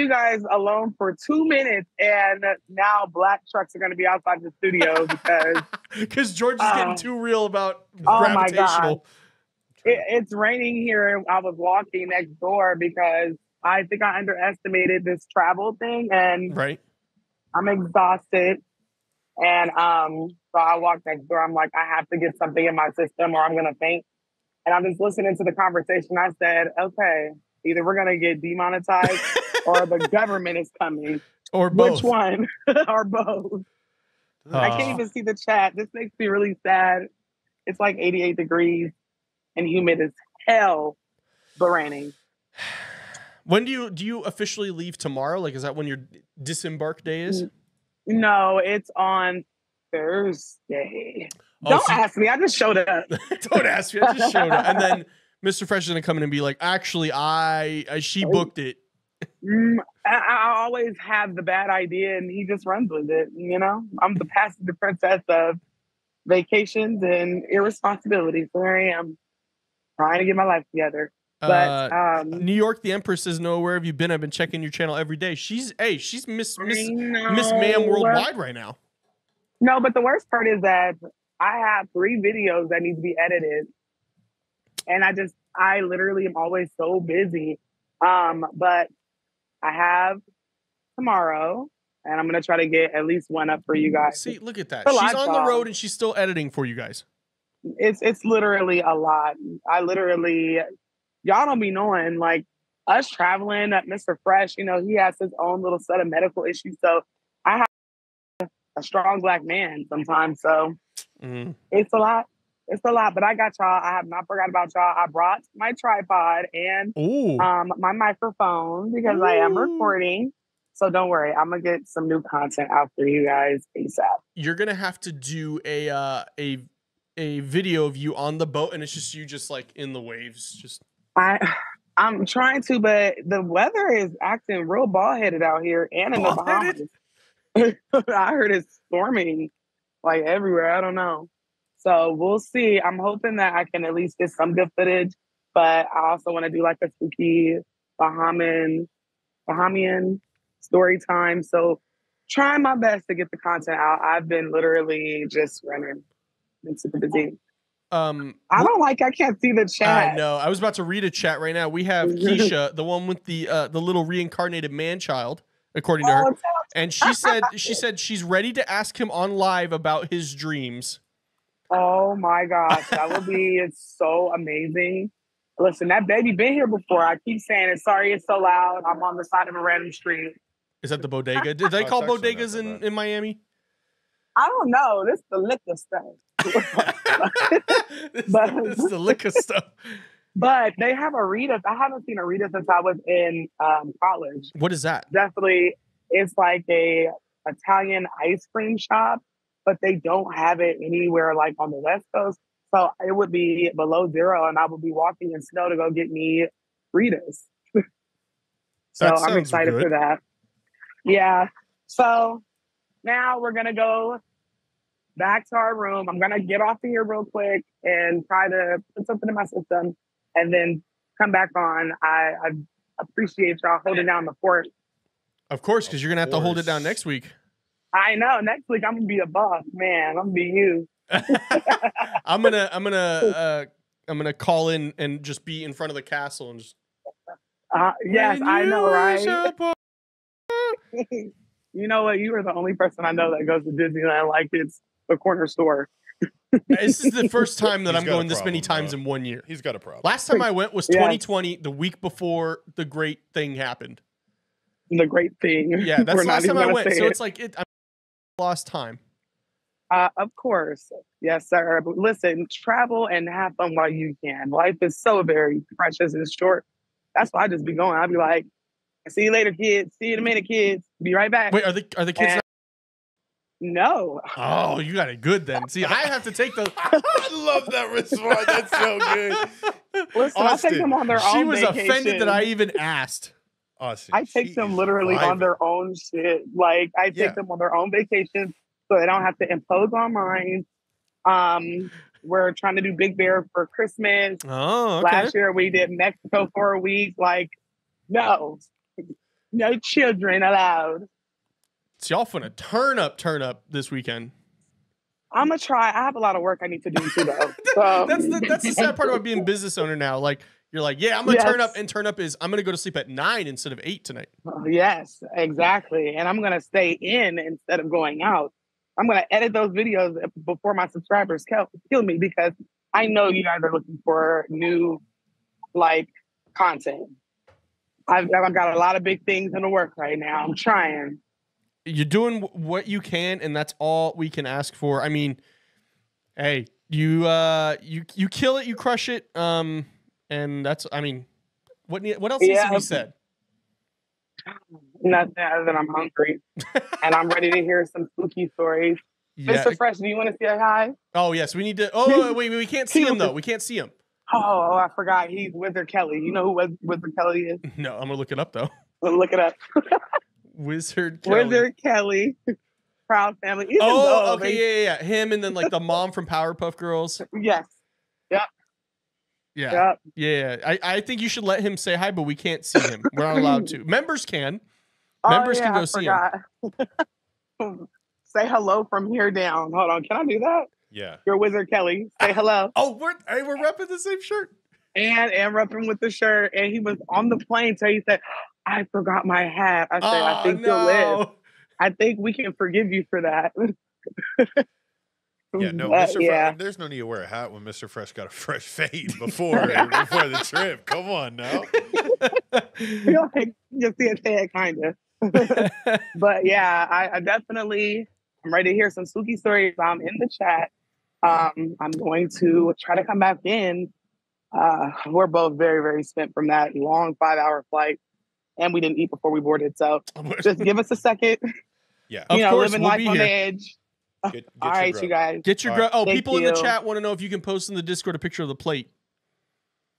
Speaker 4: guys alone for 2 minutes, and now black trucks are gonna be outside the studio because
Speaker 1: Because George is getting too real about
Speaker 4: oh my
Speaker 1: gravitational.
Speaker 4: it's raining here. I was walking next door because I think I underestimated this travel thing, and
Speaker 1: Right.
Speaker 4: I'm exhausted. And so I walked next door. I'm like, I have to get something in my system or I'm gonna faint. And I'm just listening to the conversation. I said, okay, either we're gonna get demonetized or the government is coming.
Speaker 1: Or both.
Speaker 4: Which one? Or both. I can't even see the chat. This makes me really sad. It's like 88 degrees and humid as hell, but raining.
Speaker 1: When do you officially leave tomorrow? Like, is that when your disembark day is?
Speaker 4: No, it's on Thursday.
Speaker 1: Oh,
Speaker 4: Don't
Speaker 1: so-
Speaker 4: ask me. I just showed up.
Speaker 1: Don't ask me. I just showed up, and then Mr. Fresh is gonna come in and be like, "Actually, she booked it."
Speaker 4: I always have the bad idea, and he just runs with it. You know, I'm the passenger princess of vacations and irresponsibility. So here I am, trying to get my life together. But
Speaker 1: New York, the Empress says, "No, where have you been? I've been checking your channel every day." She's Miss Ma'am worldwide right now.
Speaker 4: No, but the worst part is that I have 3 videos that need to be edited, and I literally am always so busy. But I have tomorrow, and I'm gonna try to get at least one up for you guys.
Speaker 1: See, look at that.
Speaker 4: It's a
Speaker 1: She's
Speaker 4: lot,
Speaker 1: on the
Speaker 4: y'all.
Speaker 1: road and she's still editing for you guys.
Speaker 4: It's literally a lot. Y'all don't be knowing, like, us traveling, Mr. Fresh, you know, he has his own little set of medical issues. So I have a strong black man sometimes. So it's a lot. It's a lot, but I got y'all. I have not forgot about y'all. I brought my tripod and my microphone because I am recording. So don't worry, I'm gonna get some new content out for you guys ASAP.
Speaker 1: You're gonna have to do a video of you on the boat, and it's just you, just like in the waves, just.
Speaker 4: I'm trying to, but the weather is acting real ball-headed out here and in the Bahamas. I heard it's storming like everywhere. I don't know. So we'll see. I'm hoping that I can at least get some good footage, but I also want to do like a spooky Bahamian story time. So trying my best to get the content out. I've been literally just running. Been super busy. I can't see the chat.
Speaker 1: I know. I was about to read a chat right now. We have Keisha, the one with the little reincarnated man child, according to her. And she said she's ready to ask him on live about his dreams.
Speaker 4: Oh my gosh, that would be so amazing. Listen, that baby been here before. I keep saying it. Sorry, it's so loud. I'm on the side of a random street.
Speaker 1: Is that the bodega? Did they
Speaker 2: Oh,
Speaker 1: call
Speaker 2: it's actually
Speaker 1: bodegas
Speaker 2: not that bad.
Speaker 1: in Miami?
Speaker 4: I don't know. This is the liquor stuff.
Speaker 1: This is the liquor stuff.
Speaker 4: But they have Aritas. I haven't seen Aritas since I was in college.
Speaker 1: What is that?
Speaker 4: Definitely, it's like a Italian ice cream shop, but they don't have it anywhere like on the West Coast. So it would be below zero, and I would be walking in snow to go get me Ritas. So
Speaker 1: That
Speaker 4: I'm
Speaker 1: sounds
Speaker 4: excited
Speaker 1: good.
Speaker 4: for that. Yeah. So now we're gonna go back to our room. I'm gonna get off of here real quick and try to put something in my system, and then come back on. I appreciate y'all holding down the fort.
Speaker 1: Of course, because you're gonna have to hold it down
Speaker 2: course.
Speaker 1: next week.
Speaker 4: I know. Next week I'm gonna be the boss, man. I'm gonna be you.
Speaker 1: I'm gonna call in and just be in front of the castle and just.
Speaker 4: Yes, I know, right?
Speaker 1: right?
Speaker 4: You know what? You are the only person I know that goes to Disneyland like it's the corner store.
Speaker 1: This is the first time that
Speaker 2: He's
Speaker 1: I'm
Speaker 2: got a
Speaker 1: going this many
Speaker 2: problem,
Speaker 1: times
Speaker 2: bro.
Speaker 1: in 1 year.
Speaker 2: He's got a problem.
Speaker 1: Last time I went was
Speaker 4: Yes.
Speaker 1: 2020, the week before the great thing happened.
Speaker 4: The great thing.
Speaker 1: Yeah, that's
Speaker 4: We're
Speaker 1: the
Speaker 4: not
Speaker 1: last
Speaker 4: even
Speaker 1: time I
Speaker 4: gonna
Speaker 1: went.
Speaker 4: say
Speaker 1: So
Speaker 4: it.
Speaker 1: it's like I lost time.
Speaker 4: Of course. Yes, sir. But listen, travel and have fun while you can. Life is so very precious and short. That's why I just be going. I'll be like, see you later, kids. See you in a minute, kids. Be right back.
Speaker 1: Wait, are the kids?
Speaker 4: And- No.
Speaker 1: Oh, you got it good then. See, I have to take the.
Speaker 2: I love that response. That's so good.
Speaker 4: Listen, I take
Speaker 2: Austin,
Speaker 4: them on their
Speaker 1: She
Speaker 4: own
Speaker 1: was
Speaker 4: vacation.
Speaker 1: offended that I even asked.
Speaker 2: Austin,
Speaker 4: I take
Speaker 2: she
Speaker 4: them
Speaker 2: is
Speaker 4: literally on
Speaker 2: vibing.
Speaker 4: their own shit. Like I take
Speaker 2: Yeah.
Speaker 4: them on their own vacations so they don't have to impose on mine. We're trying to do Big Bear for Christmas.
Speaker 1: Oh, okay.
Speaker 4: Last year we did Mexico for a week. Like, no children allowed.
Speaker 1: So y'all finna turn up this weekend.
Speaker 4: I'm gonna try. I have a lot of work I need to do too, though. So
Speaker 1: That's the sad part about being a business owner now. Like you're like, yeah, I'm gonna turn
Speaker 4: Yes.
Speaker 1: up, and turn up is I'm gonna go to sleep at 9 instead of 8 tonight.
Speaker 4: Yes, exactly. And I'm gonna stay in instead of going out. I'm gonna edit those videos before my subscribers kill me because I know you guys are looking for new like content. I've got a lot of big things in the work right now. I'm trying.
Speaker 1: You're doing what you can, and that's all we can ask for. I mean, hey, you kill it, you crush it, and that's. I mean, what else needs to
Speaker 4: Yeah.
Speaker 1: be said?
Speaker 4: Nothing other than I'm hungry and I'm ready to hear some spooky stories.
Speaker 1: Yeah.
Speaker 4: Mr. Fresh, do you want to say hi?
Speaker 1: Oh yes, we need to. Oh wait, we can't see him though. We can't see him.
Speaker 4: Oh, I forgot. He's Wizard Kelly. You know who Wizard Kelly is?
Speaker 1: No, I'm gonna look it up though.
Speaker 4: Look it up.
Speaker 1: Wizard Kelly.
Speaker 4: Wizard Kelly. Proud family. Even
Speaker 1: Oh,
Speaker 4: though
Speaker 1: okay,
Speaker 4: they-
Speaker 1: yeah. Him and then like the mom from Powerpuff Girls.
Speaker 4: Yes.
Speaker 1: Yeah.
Speaker 4: Yep.
Speaker 1: Yeah. I think you should let him say hi, but we can't see him. We're not allowed to. Members can. Members can go see him.
Speaker 4: him. Say hello from here down. Hold on. Can I do that?
Speaker 2: Yeah.
Speaker 4: You're Wizard Kelly. Say hello.
Speaker 1: Oh, we're repping the same shirt.
Speaker 4: And repping with the shirt. And he was on the plane. So he said, I forgot my hat. I said, I think you'll live. I think we can forgive you for that.
Speaker 2: Yeah, no,
Speaker 4: But,
Speaker 2: Mr.
Speaker 4: yeah.
Speaker 2: Fresh, there's no need to wear a hat when Mr. Fresh got a fresh fade before the trip. Come on now.
Speaker 4: Like, you see his head, kind of. But yeah, I definitely, I'm ready to hear some spooky stories. I'm in the chat. I'm going to try to come back in. We're both very, very spent from that long 5-hour flight, and we didn't eat before we boarded. So just give us a second.
Speaker 2: Yeah.
Speaker 1: Of course,
Speaker 4: living
Speaker 1: we'll
Speaker 4: life
Speaker 1: be
Speaker 4: on the
Speaker 1: here.
Speaker 4: edge.
Speaker 2: Get
Speaker 4: All
Speaker 2: your
Speaker 4: right,
Speaker 2: grub.
Speaker 4: you guys.
Speaker 1: Get your
Speaker 2: All right.
Speaker 1: oh,
Speaker 4: Thank
Speaker 1: people in the
Speaker 4: you.
Speaker 1: chat want to know if you can post in the Discord a picture of the plate.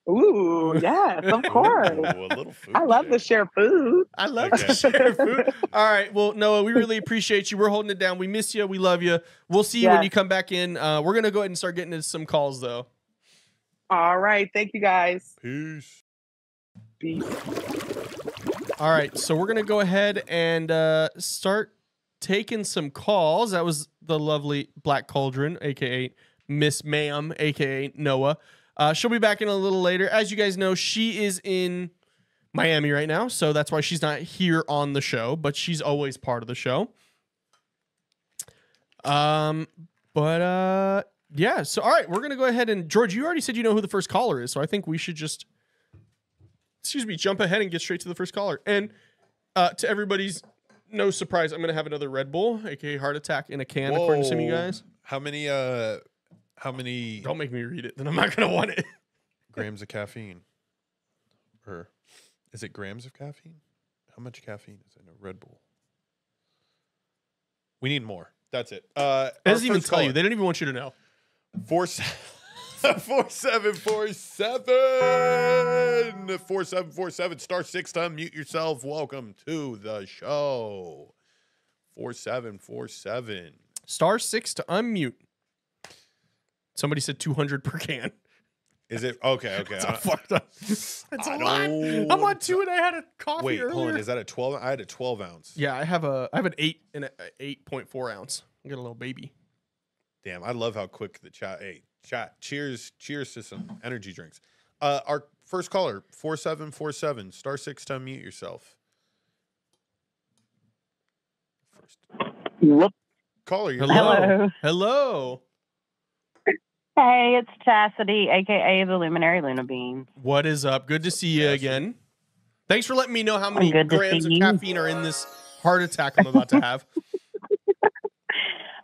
Speaker 4: Ooh, yes, of course.
Speaker 2: Ooh, a little food
Speaker 4: I love to
Speaker 2: share.
Speaker 4: share food.
Speaker 1: I love
Speaker 2: Okay.
Speaker 1: to share food. All right. Well, Noah, we really appreciate you. We're holding it down. We miss you. We love you. We'll see you when
Speaker 4: Yes.
Speaker 1: you come back in. We're going to go ahead and start getting into some calls, though.
Speaker 4: All right, thank you guys.
Speaker 2: Peace.
Speaker 4: Peace.
Speaker 1: All right. So we're going to go ahead and start taking some calls. That was the lovely Black Cauldron, a.k.a. Miss Ma'am, a.k.a. Noah. She'll be back in a little later. As you guys know, she is in Miami right now, so that's why she's not here on the show, but she's always part of the show. Yeah, so all right, we're gonna go ahead and George, you already said you know who the first caller is, so I think we should just jump ahead and get straight to the first caller. And to everybody's no surprise, I'm gonna have another Red Bull, aka heart attack, in a can, according to some of you guys.
Speaker 2: How many
Speaker 1: Don't make me read it, then I'm not gonna want it.
Speaker 2: grams of caffeine? Or is it grams of caffeine? How much caffeine is in a Red Bull? We need more. That's it.
Speaker 1: It doesn't even tell you. They don't even want you to know.
Speaker 2: 4747 star 6 to unmute yourself. Welcome to the show. 4747
Speaker 1: star 6 to unmute. Somebody said 200 per can.
Speaker 2: Is it okay?
Speaker 1: That's fucked up. That's a lot. I'm on 2 and I had a coffee.
Speaker 2: Wait,
Speaker 1: earlier.
Speaker 2: hold on. Is that a 12? I had a 12 ounce.
Speaker 1: Yeah, I have an 8 and a 8.4 ounce. I got a little baby.
Speaker 2: Damn, I love how quick the chat. Hey, chat. Cheers to some energy drinks. Our first caller, 4747 star 6 to unmute yourself. First caller, you're
Speaker 5: Hello.
Speaker 1: Hello.
Speaker 5: Hey, it's Chastity, aka the Luminary Luna Bean.
Speaker 1: What is up? Good to see you again. Thanks for letting me know how many grams of caffeine are in this heart attack I'm about to have.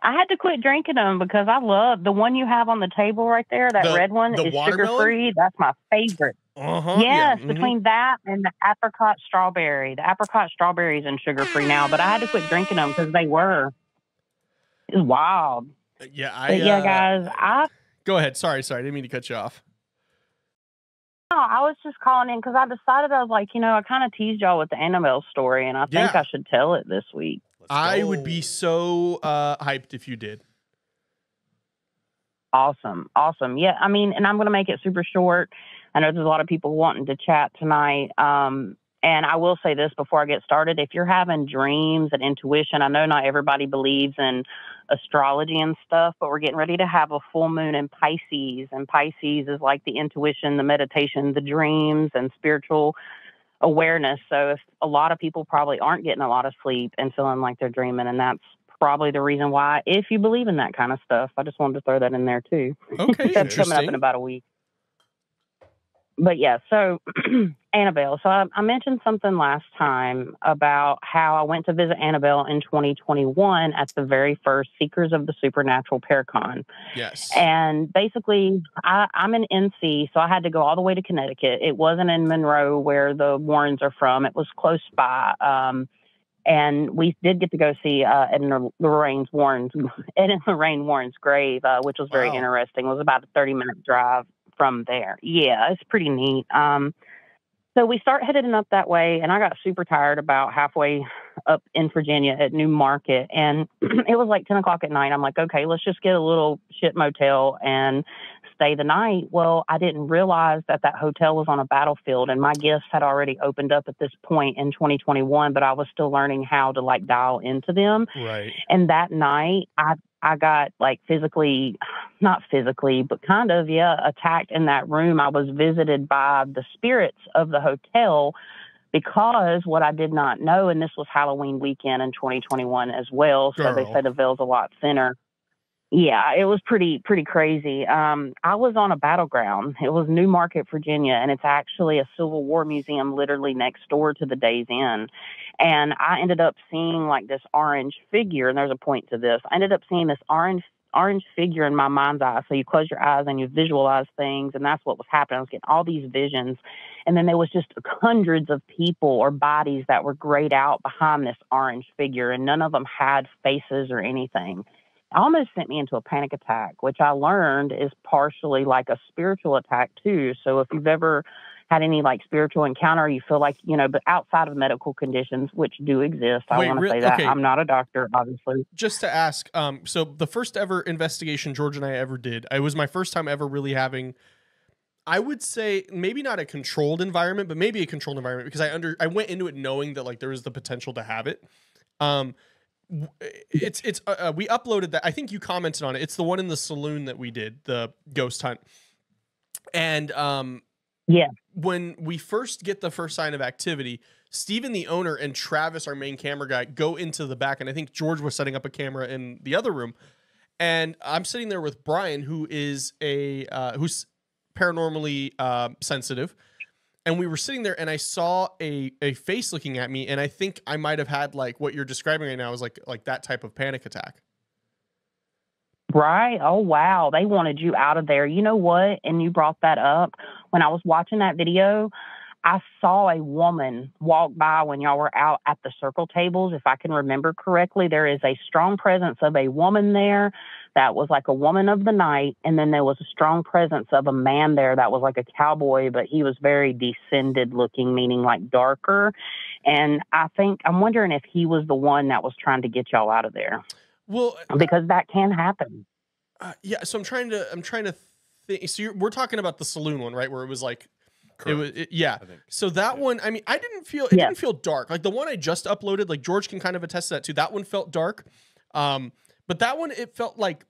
Speaker 5: I had to quit drinking them because I love the one you have on the table right there. That red one is sugar-free. That's my favorite.
Speaker 1: Uh-huh.
Speaker 5: Yes, between that and the apricot strawberry. The apricot strawberry is in sugar-free now, but I had to quit drinking them because it was wild.
Speaker 1: Yeah,
Speaker 5: guys,
Speaker 1: Go ahead. Sorry. I didn't mean to cut you off.
Speaker 5: No, I was just calling in because I decided I was like, I kind of teased y'all with the Annabelle story, and I think I should tell it this week.
Speaker 1: I would be so hyped if you did.
Speaker 5: Awesome. Yeah, I mean, and I'm going to make it super short. I know there's a lot of people wanting to chat tonight. And I will say this before I get started. If you're having dreams and intuition, I know not everybody believes in astrology and stuff, but we're getting ready to have a full moon in Pisces. And Pisces is like the intuition, the meditation, the dreams, and spiritual awareness. So if a lot of people probably aren't getting a lot of sleep and feeling like they're dreaming, and that's probably the reason why, if you believe in that kind of stuff. I just wanted to throw that in there too.
Speaker 1: Okay,
Speaker 5: that's coming up in about a week. But yeah, so Annabelle. So I mentioned something last time about how I went to visit Annabelle in 2021 at the very first Seekers of the Supernatural Paracon.
Speaker 1: Yes.
Speaker 5: And basically, I'm in NC, so I had to go all the way to Connecticut. It wasn't in Monroe where the Warrens are from. It was close by. And we did get to go see Ed and Lorraine Warren's grave, which was very interesting. It was about a 30-minute drive from there. Yeah, it's pretty neat. So we start heading up that way, and I got super tired about halfway up in Virginia at New Market, and it was like 10 o'clock at night. I'm like, okay, let's just get a little shit motel and stay the night. Well, I didn't realize that hotel was on a battlefield, and my gifts had already opened up at this point in 2021, but I was still learning how to like dial into them.
Speaker 1: Right.
Speaker 5: And that night, I got like not physically, but kind of, attacked in that room. I was visited by the spirits of the hotel because what I did not know, and this was Halloween weekend in 2021 as well. So they say the veil's a lot thinner. Yeah, it was pretty crazy. I was on a battleground. It was New Market, Virginia, and it's actually a Civil War museum literally next door to the Days Inn. And I ended up seeing like this orange figure, and there's a point to this. I ended up seeing this orange figure in my mind's eye. So you close your eyes and you visualize things, and that's what was happening. I was getting all these visions. And then there was just hundreds of people or bodies that were grayed out behind this orange figure, and none of them had faces or anything. It almost sent me into a panic attack, which I learned is partially like a spiritual attack too. So if you've ever had any like spiritual encounter, you feel like, but outside of medical conditions, which do exist, I want to say that. I'm not a doctor, obviously.
Speaker 1: Just to ask, so the first ever investigation George and I ever did, it was my first time ever really having, I would say maybe not a controlled environment, but maybe a controlled environment, because I went into it knowing that like there was the potential to have it. It's we uploaded that. I think you commented on it. It's the one in the saloon that we did, the ghost hunt. And when we first get the first sign of activity, Steven, the owner, and Travis, our main camera guy, go into the back. And I think George was setting up a camera in the other room. And I'm sitting there with Brian, who is who's paranormally sensitive. And we were sitting there and I saw a face looking at me. And I think I might have had like what you're describing right now is like that type of panic attack.
Speaker 5: Right. Oh, wow. They wanted you out of there. You know what? And you brought that up. When I was watching that video, I saw a woman walk by when y'all were out at the circle tables. If I can remember correctly, there is a strong presence of a woman there that was like a woman of the night. And then there was a strong presence of a man there that was like a cowboy, but he was very descended looking, meaning like darker. And I'm wondering if he was the one that was trying to get y'all out of there.
Speaker 1: Well,
Speaker 5: because that can happen.
Speaker 1: Yeah. So I'm trying to think. So we're talking about the saloon one, right? Where it was like, yeah. So that one, I mean, it didn't feel dark. Like the one I just uploaded, like George can kind of attest to that too. That one felt dark. But that one, it felt like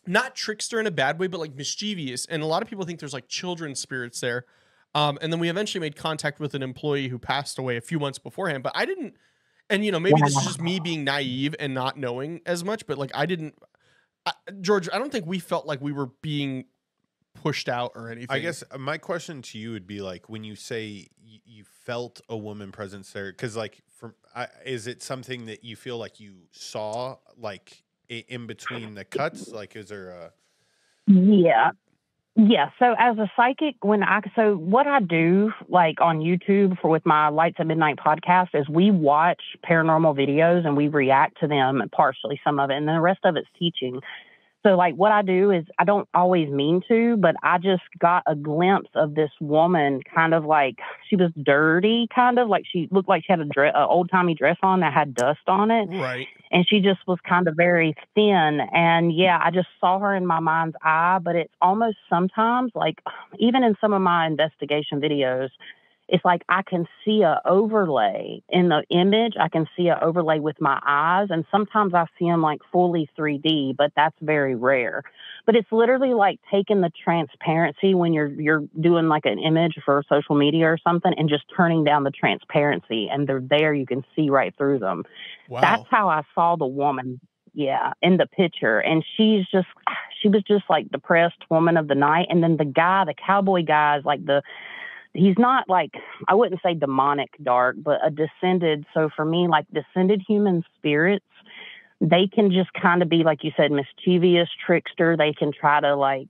Speaker 1: not trickster in a bad way, but like mischievous. And a lot of people think there's like children's spirits there. And then we eventually made contact with an employee who passed away a few months beforehand, but I didn't. And, you know, maybe this is just me being naive and not knowing as much, but like George, I don't think we felt like we were being pushed out or anything.
Speaker 2: I guess my question to you would be like, when you say you felt a woman presence there, because like, is it something that you feel like you saw like in between the cuts? Like, is there a...
Speaker 5: Yeah. Yeah. So as a psychic, what I do like on YouTube with my Lights at Midnight podcast is we watch paranormal videos and we react to them, partially some of it, and then the rest of it's teaching. So like what I do is I don't always mean to, but I just got a glimpse of this woman kind of like she was dirty, kind of like she looked like she had a old timey dress on that had dust on it.
Speaker 1: Right.
Speaker 5: And she just was kind of very thin. And yeah, I just saw her in my mind's eye, but it's almost sometimes like even in some of my investigation videos, it's like I can see a overlay in the image. I can see a overlay with my eyes. And sometimes I see them like fully 3D, but that's very rare. But it's literally like taking the transparency when you're doing like an image for social media or something and just turning down the transparency. And they're there. You can see right through them.
Speaker 1: Wow.
Speaker 5: That's how I saw the woman. Yeah, in the picture. And she was just like depressed woman of the night. And then the cowboy guy is like he's not like, I wouldn't say demonic dark, but a descended. So for me, like descended human spirits, they can just kind of be, like you said, mischievous, trickster. They can try to like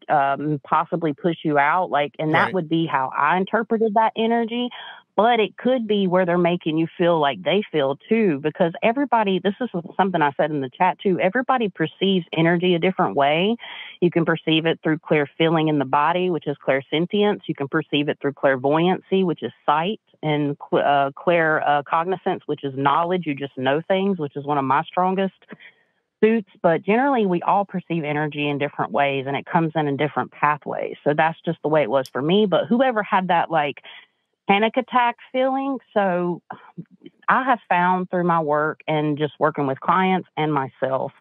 Speaker 5: possibly push you out. Like, and that would be how I interpreted that energy. But it could be where they're making you feel like they feel too, because this is something I said in the chat too, everybody perceives energy a different way. You can perceive it through clear feeling in the body, which is clairsentience. You can perceive it through clairvoyancy, which is sight, and claircognizance, which is knowledge. You just know things, which is one of my strongest suits. But generally, we all perceive energy in different ways, and it comes in different pathways. So that's just the way it was for me. But whoever had that like panic attack feeling. So I have found through my work and just working with clients and myself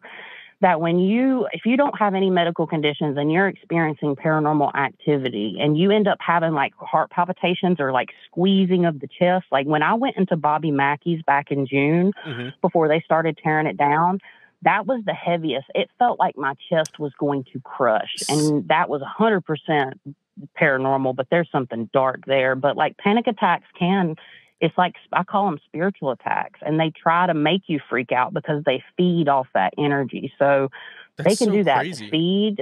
Speaker 5: that if you don't have any medical conditions and you're experiencing paranormal activity and you end up having like heart palpitations or like squeezing of the chest, like when I went into Bobby Mackey's back in June before they started tearing it down, that was the heaviest. It felt like my chest was going to crush. And that was 100% paranormal, but there's something dark there. But like panic attacks it's like, I call them spiritual attacks, and they try to make you freak out because they feed off that energy. So they can do that to feed.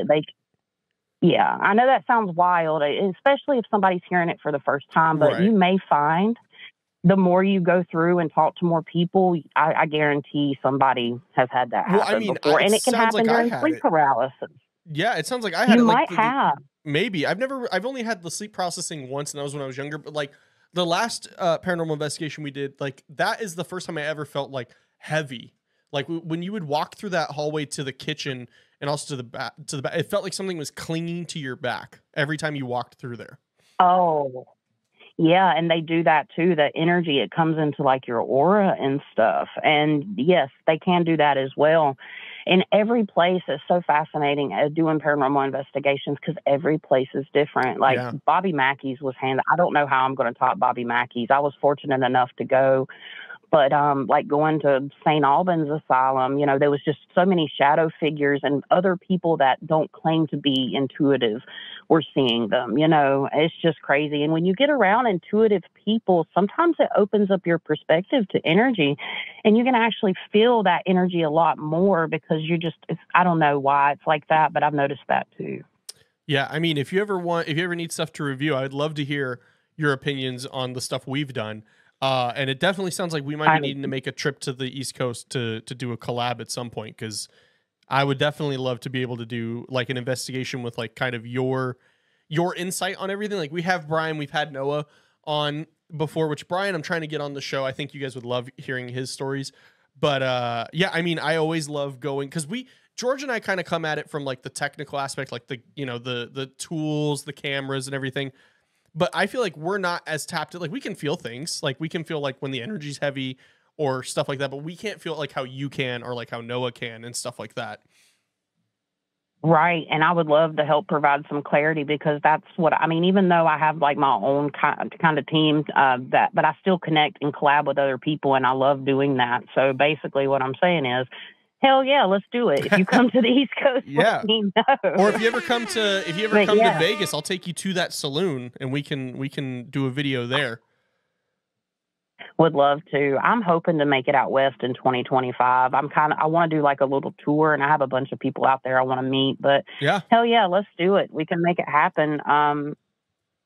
Speaker 5: Yeah, I know that sounds wild, especially if somebody's hearing it for the first time, but you may find the more you go through and talk to more people, I guarantee somebody has had that happen before. And it can happen during sleep paralysis.
Speaker 1: Yeah, it sounds like I had it.
Speaker 5: You might have.
Speaker 1: Maybe. I've only had the sleep processing once, and that was when I was younger. But like the last paranormal investigation we did, like that is the first time I ever felt like heavy. Like when you would walk through that hallway to the kitchen and also to the back, it felt like something was clinging to your back every time you walked through there.
Speaker 5: Oh, yeah. And they do that too. The energy, it comes into like your aura and stuff. And yes, they can do that as well. And every place is so fascinating doing paranormal investigations because every place is different. Like
Speaker 1: Yeah.
Speaker 5: Bobby Mackey's was handled. I don't know how I'm going to top Bobby Mackey's. I was fortunate enough to go. But like going to St. Albans Asylum, you know, there was just so many shadow figures and other people that don't claim to be intuitive were seeing them. You know, it's just crazy. And when you get around intuitive people, sometimes it opens up your perspective to energy, and you can actually feel that energy a lot more because I don't know why it's like that, but I've noticed that too.
Speaker 1: Yeah, I mean, if you ever need stuff to review, I'd love to hear your opinions on the stuff we've done. And it definitely sounds like we might be needing to make a trip to the East Coast to do a collab at some point, because I would definitely love to be able to do like an investigation with like kind of your insight on everything. Like we have Brian, we've had Noah on before, which Brian, I'm trying to get on the show. I think you guys would love hearing his stories. But yeah, I mean, I always love going because George and I kind of come at it from like the technical aspect, like the tools, the cameras and everything. But I feel like we're not as tapped. Like we can feel things, like we can feel like when the energy's heavy or stuff like that, but we can't feel like how you can or like how Noah can and stuff like that.
Speaker 5: Right. And I would love to help provide some clarity because that's what I mean, even though I have like my own kind of team but I still connect and collab with other people, and I love doing that. So basically what I'm saying is, hell yeah, let's do it. If you come to the East Coast,
Speaker 1: yeah.
Speaker 5: let me know.
Speaker 1: Or if you ever come to to Vegas, I'll take you to that saloon and we can do a video there.
Speaker 5: Would love to. I'm hoping to make it out west in 2025. I want to do like a little tour, and I have a bunch of people out there I want to meet, but
Speaker 1: yeah,
Speaker 5: hell yeah, let's do it. We can make it happen.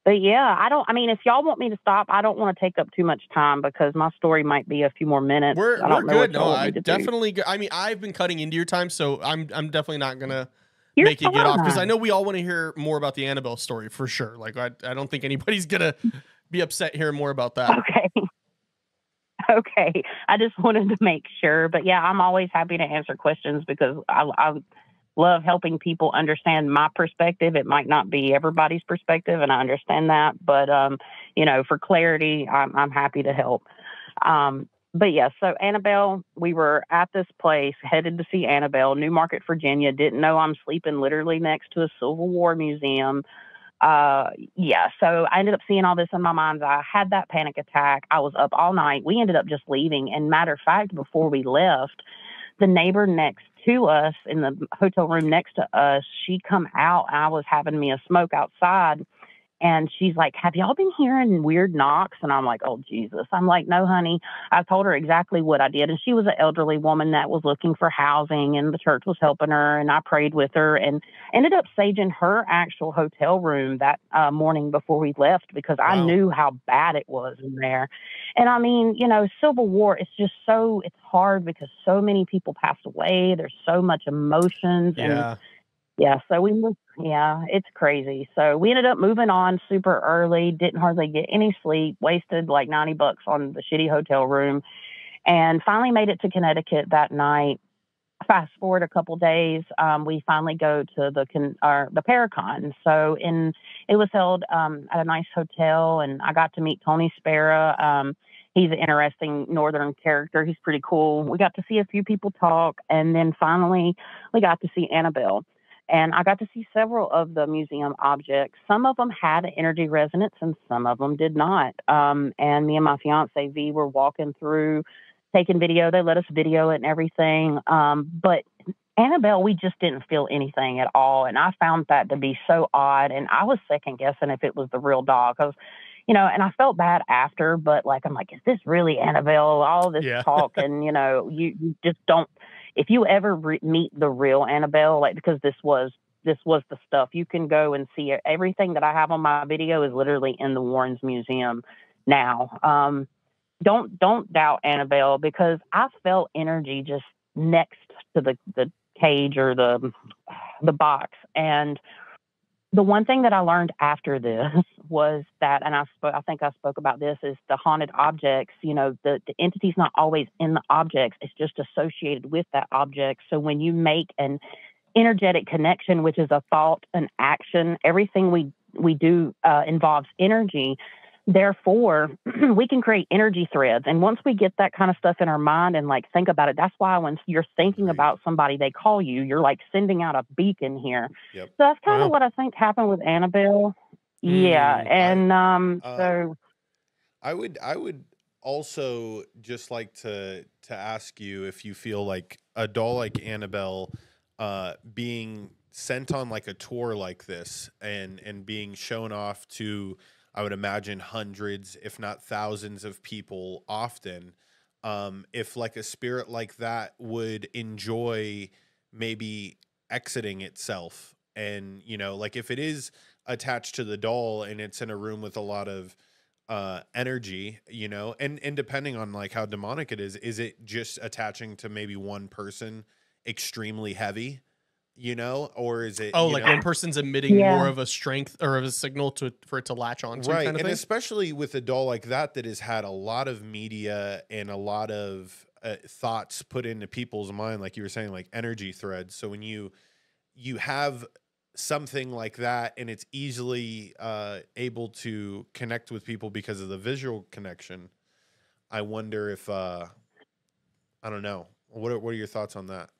Speaker 5: But yeah, if y'all want me to stop, I don't want to take up too much time because my story might be a few more minutes.
Speaker 1: We're good. No, I definitely. I mean, I've been cutting into your time, so I'm definitely not gonna make you get off because I know we all want to hear more about the Annabelle story for sure. Like I don't think anybody's gonna be upset hearing more about that.
Speaker 5: Okay. I just wanted to make sure, but yeah, I'm always happy to answer questions because I love helping people understand my perspective. It might not be everybody's perspective, and I understand that, but for clarity, I'm happy to help. But yeah, so Annabelle, we were at this place, headed to see Annabelle, New Market, Virginia. Didn't know I'm sleeping literally next to a Civil War museum. So I ended up seeing all this in my mind's eye. I had that panic attack. I was up all night. We ended up just leaving. And matter of fact, before we left, the neighbor next to us in the hotel room next to us, she come out and I was having me a smoke outside. And she's like, have y'all been hearing weird knocks? And I'm like, oh, Jesus. I'm like, no, honey. I told her exactly what I did. And she was an elderly woman that was looking for housing, and the church was helping her. And I prayed with her and ended up saging her actual hotel room that morning before we left because I knew how bad it was in there. And I mean, Civil War, it's hard because so many people passed away. There's so much emotions.
Speaker 1: Yeah.
Speaker 5: Yeah, so it's crazy. So we ended up moving on super early, didn't hardly get any sleep, wasted like $90 on the shitty hotel room, and finally made it to Connecticut that night. Fast forward a couple days, we finally go to the Paracon. So it was held at a nice hotel, and I got to meet Tony Spera. He's an interesting northern character. He's pretty cool. We got to see a few people talk, and then finally we got to see Annabelle. And I got to see several of the museum objects. Some of them had an energy resonance and some of them did not. And me and my fiance, V, were walking through, taking video. They let us video it and everything. But Annabelle, we just didn't feel anything at all. And I found that to be so odd. And I was second guessing if it was the real dog. And I felt bad after, but I'm like, is this really Annabelle? All this talk and, you just don't. If you ever meet the real Annabelle, because this was the stuff, you can go and see it. Everything that I have on my video is literally in the Warrens Museum now. Don't doubt Annabelle because I felt energy just next to the cage or the box. And the one thing that I learned after this was that, and I think I spoke about this, is the haunted objects, the entity's not always in the objects. It's just associated with that object. So when you make an energetic connection, which is a thought, an action, everything we do involves energy. Therefore, we can create energy threads. And once we get that kind of stuff in our mind and like think about it, that's why when you're thinking about somebody, they call you, you're like sending out a beacon here.
Speaker 2: Yep.
Speaker 5: So that's kind of what I think happened with Annabelle. Yeah. And so
Speaker 2: I would also just like to ask you if you feel like a doll like Annabelle being sent on like a tour like this and being shown off to, I would imagine, hundreds, if not thousands of people often, if like a spirit like that would enjoy maybe exiting itself. And, you know, like if it is attached to the doll and it's in a room with a lot of energy, you know, and depending on like how demonic it is it just attaching to maybe one person extremely heavy, you know, or is it
Speaker 1: like one person's emitting more of a strength or of a signal for it to latch on to,
Speaker 2: right?
Speaker 1: Kind of
Speaker 2: and
Speaker 1: thing?
Speaker 2: Especially with a doll like that has had a lot of media and a lot of thoughts put into people's mind, like you were saying, like energy threads. So when you have something like that and it's easily able to connect with people because of the visual connection, I wonder if I don't know, what are your thoughts on that?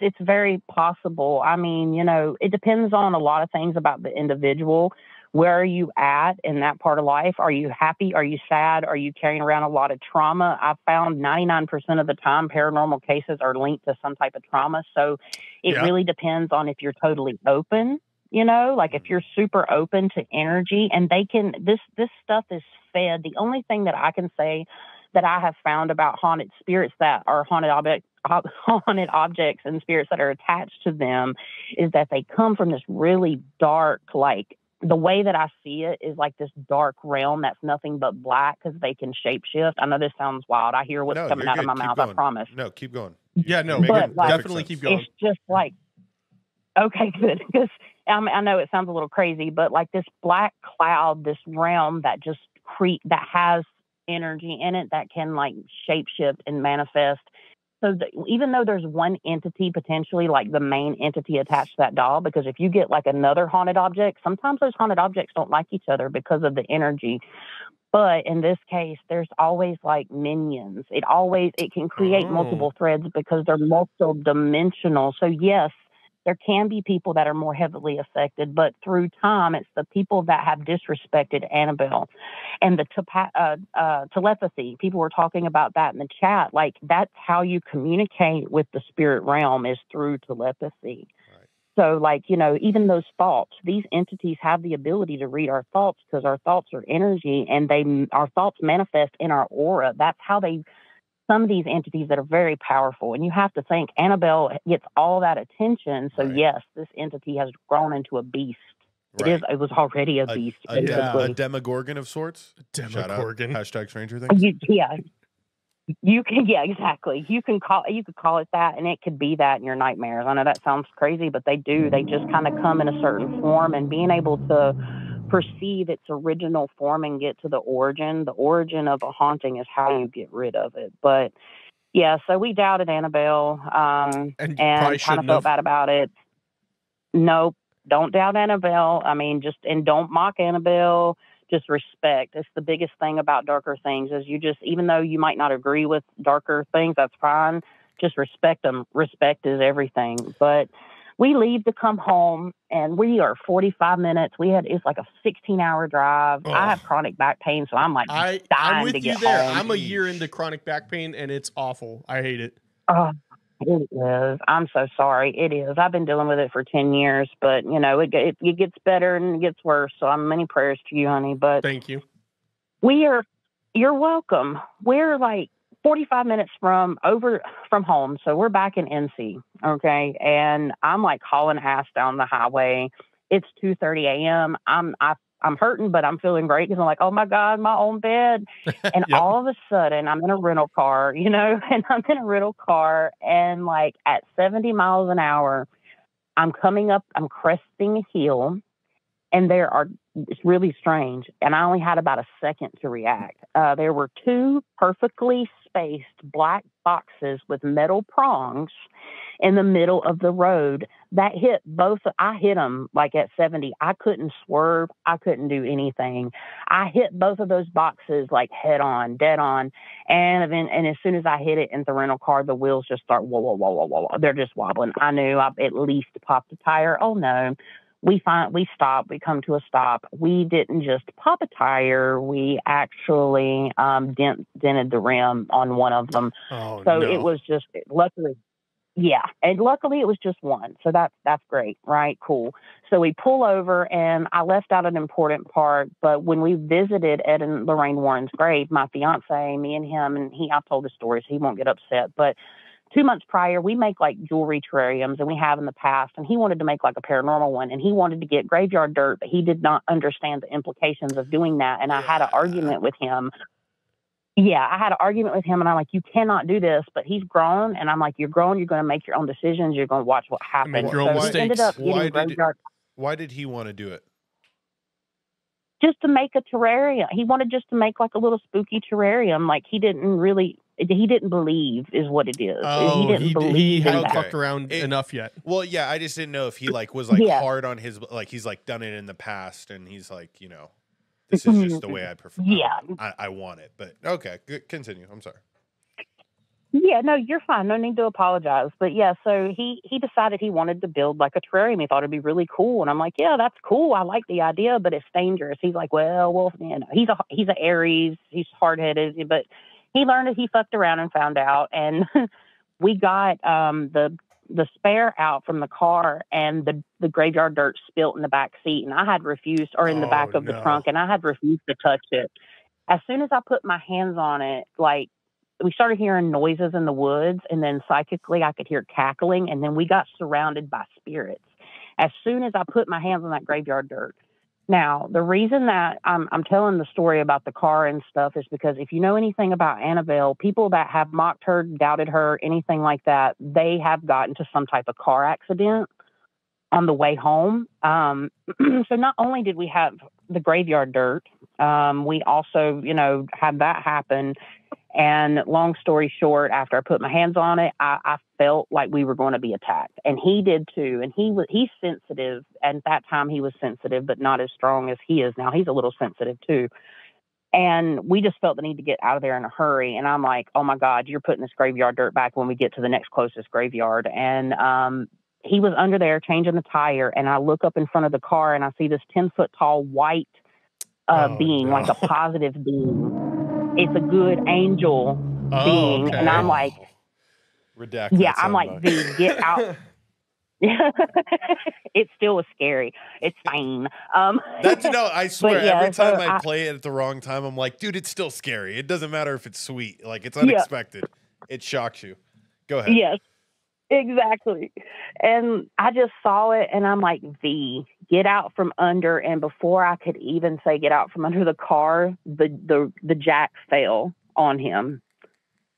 Speaker 5: It's very possible. I mean, you know, it depends on a lot of things about the individual. Where are you at in that part of life? Are you happy? Are you sad? Are you carrying around a lot of trauma? I've found 99% of the time paranormal cases are linked to some type of trauma. So it really depends on if you're totally open, you know, like if you're super open to energy and this stuff is fed. The only thing that I can say that I have found about haunted spirits that are haunted objects and spirits that are attached to them is that they come from this really dark, like the way that I see it is like this dark realm that's nothing but black because they can shapeshift. I know this sounds wild. I hear what's coming out of my mouth. I promise.
Speaker 2: No, keep going.
Speaker 1: Yeah, no,
Speaker 5: but like,
Speaker 1: definitely keep going.
Speaker 5: It's just like, okay, good. Because I know it sounds a little crazy, but like this black cloud, this realm that just that has energy in it that can like shapeshift and manifest. So even though there's one entity potentially like the main entity attached to that doll, because if you get like another haunted object, sometimes those haunted objects don't like each other because of the energy. But in this case, there's always like minions. It can create multiple threads because they're multiple dimensional. So yes, there can be people that are more heavily affected, but through time, it's the people that have disrespected Annabelle. And the telepathy, people were talking about that in the chat. Like, that's how you communicate with the spirit realm, is through telepathy. Right. So, like, you know, even those thoughts, these entities have the ability to read our thoughts because our thoughts are energy and our thoughts manifest in our aura. That's how some of these entities that are very powerful. And you have to think Annabelle gets all that attention. So yes, this entity has grown into a beast. Right. It was already a beast.
Speaker 2: A Demogorgon of sorts.
Speaker 1: Demogorgon.
Speaker 2: Hashtag Stranger Things.
Speaker 5: You can, exactly. You could call it that, and it could be that in your nightmares. I know that sounds crazy, but they do. They just kind of come in a certain form, and being able to perceive its original form and get to the origin of a haunting is how you get rid of it. But yeah, so we doubted Annabelle, and kind of felt bad about it. Nope, don't doubt Annabelle. I mean, and don't mock Annabelle. Just respect. It's the biggest thing about darker things is even though you might not agree with darker things, that's fine. Just respect them. Respect is everything. But we leave to come home, and we are 45 minutes. It's like a 16-hour drive. I have chronic back pain, so I'm like dying to get home.
Speaker 1: I'm a year into chronic back pain, and it's awful. I hate it.
Speaker 5: It is. I'm so sorry. It is. I've been dealing with it for 10 years, but, you know, it gets better and it gets worse. So many prayers to you, honey. But
Speaker 1: thank you.
Speaker 5: You're welcome. We're like 45 minutes from home. So we're back in NC. Okay. And I'm like hauling ass down the highway. It's 2:30 a.m. I'm hurting, but I'm feeling great because I'm like, oh my God, my own bed. And all of a sudden I'm in a rental car, you know, and like at 70 miles an hour, I'm cresting a hill, and it's really strange. And I only had about a second to react. There were two perfectly spaced black boxes with metal prongs in the middle of the road that hit both. I hit them like at 70. I couldn't swerve. I couldn't do anything. I hit both of those boxes like head on, dead on. And as soon as I hit it in the rental car, the wheels just start whoa, whoa, whoa, whoa, whoa. They're just wobbling. I knew I at least popped a tire. Oh no. We stop. We come to a stop. We didn't just pop a tire. We actually dented the rim on one of them.
Speaker 1: Oh,
Speaker 5: so
Speaker 1: no.
Speaker 5: It was just luckily. Yeah, and luckily it was just one. So that's great, right? Cool. So we pull over, and I left out an important part, but when we visited Ed and Lorraine Warren's grave, my fiance, me and him, and I've told the story, so he won't get upset, but 2 months prior, we make like jewelry terrariums, and we have in the past, and he wanted to make like a paranormal one, and he wanted to get graveyard dirt, but he did not understand the implications of doing that, and I had an argument with him. Yeah, I had an argument with him, and I'm like, you cannot do this, but he's grown, and I'm like, you're grown, you're going to make your own decisions, you're going to watch what happens.
Speaker 1: Make your own
Speaker 5: so he ended
Speaker 1: mistakes.
Speaker 5: up getting graveyard
Speaker 2: Why did he want to do it?
Speaker 5: just to make a terrarium. He wanted just to make like a little spooky terrarium. Like he didn't believe is what it is.
Speaker 1: Oh,
Speaker 5: he didn't believe in
Speaker 1: hadn't
Speaker 5: that.
Speaker 1: fucked around enough yet.
Speaker 2: Well, yeah, I just didn't know if he like was like
Speaker 5: Yeah.
Speaker 2: hard on his, like he's like done it in the past, and he's like, you know, this is just the way I prefer.
Speaker 5: Yeah.
Speaker 2: I want it, but okay, good, continue. I'm sorry.
Speaker 5: Yeah, no, you're fine. No need to apologize. But yeah, so he decided he wanted to build like a terrarium. He thought it'd be really cool. And I'm like, yeah, that's cool. I like the idea, but it's dangerous. He's like, well, you know, he's a Aries. He's hard headed, but he learned that he fucked around and found out. And we got the spare out from the car, and the graveyard dirt spilt in the back seat, and I had refused, or in the back of the trunk, and I had refused to touch it. As soon as I put my hands on it, like, we started hearing noises in the woods, and then psychically I could hear cackling, and then we got surrounded by spirits as soon as I put my hands on that graveyard dirt. Now, the reason that I'm telling the story about the car and stuff is because if you know anything about Annabelle, people that have mocked her, doubted her, anything like that, they have gotten to some type of car accident on the way home. So not only did we have the graveyard dirt, we also, you know, had that happen. And long story short, after I put my hands on it, I felt like we were going to be attacked, and he did too. And he's sensitive. And at that time he was sensitive, but not as strong as he is now. He's a little sensitive too. And we just felt the need to get out of there in a hurry. And I'm like, oh my God, you're putting this graveyard dirt back when we get to the next closest graveyard. And he was under there changing the tire. And I look up in front of the car, and I see this 10-foot tall white being, like a positive being. It's a good angel being.
Speaker 1: Okay.
Speaker 5: And I'm like,
Speaker 2: redacted.
Speaker 5: yeah, I'm like, dude, get out. It still was scary. It's fine.
Speaker 2: That's no, I swear,
Speaker 5: yeah,
Speaker 2: every time
Speaker 5: so
Speaker 2: I play it at the wrong time, I'm like, dude, it's still scary. It doesn't matter if it's sweet. Like, it's unexpected. It shocks you. Go ahead.
Speaker 5: Yes, exactly. And I just saw it, and I'm like, get out from under. And before I could even say get out from under the car, the jack fell on him.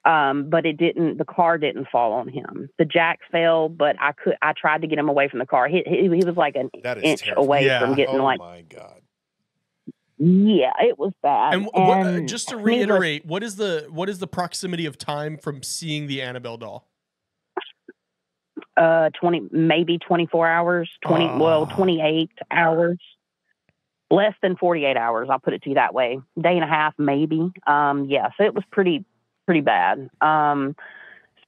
Speaker 5: But the car didn't fall on him. The jack fell, but I tried to get him away from the car. He was like an inch away from getting
Speaker 2: oh
Speaker 5: like,
Speaker 2: my God.
Speaker 5: Yeah, it was bad.
Speaker 1: And what, just to reiterate, what is the proximity of time from seeing the Annabelle doll?
Speaker 5: maybe 24 hours, 28 hours, less than 48 hours. I'll put it to you that way. Day and a half, maybe. Yeah, so it was pretty bad.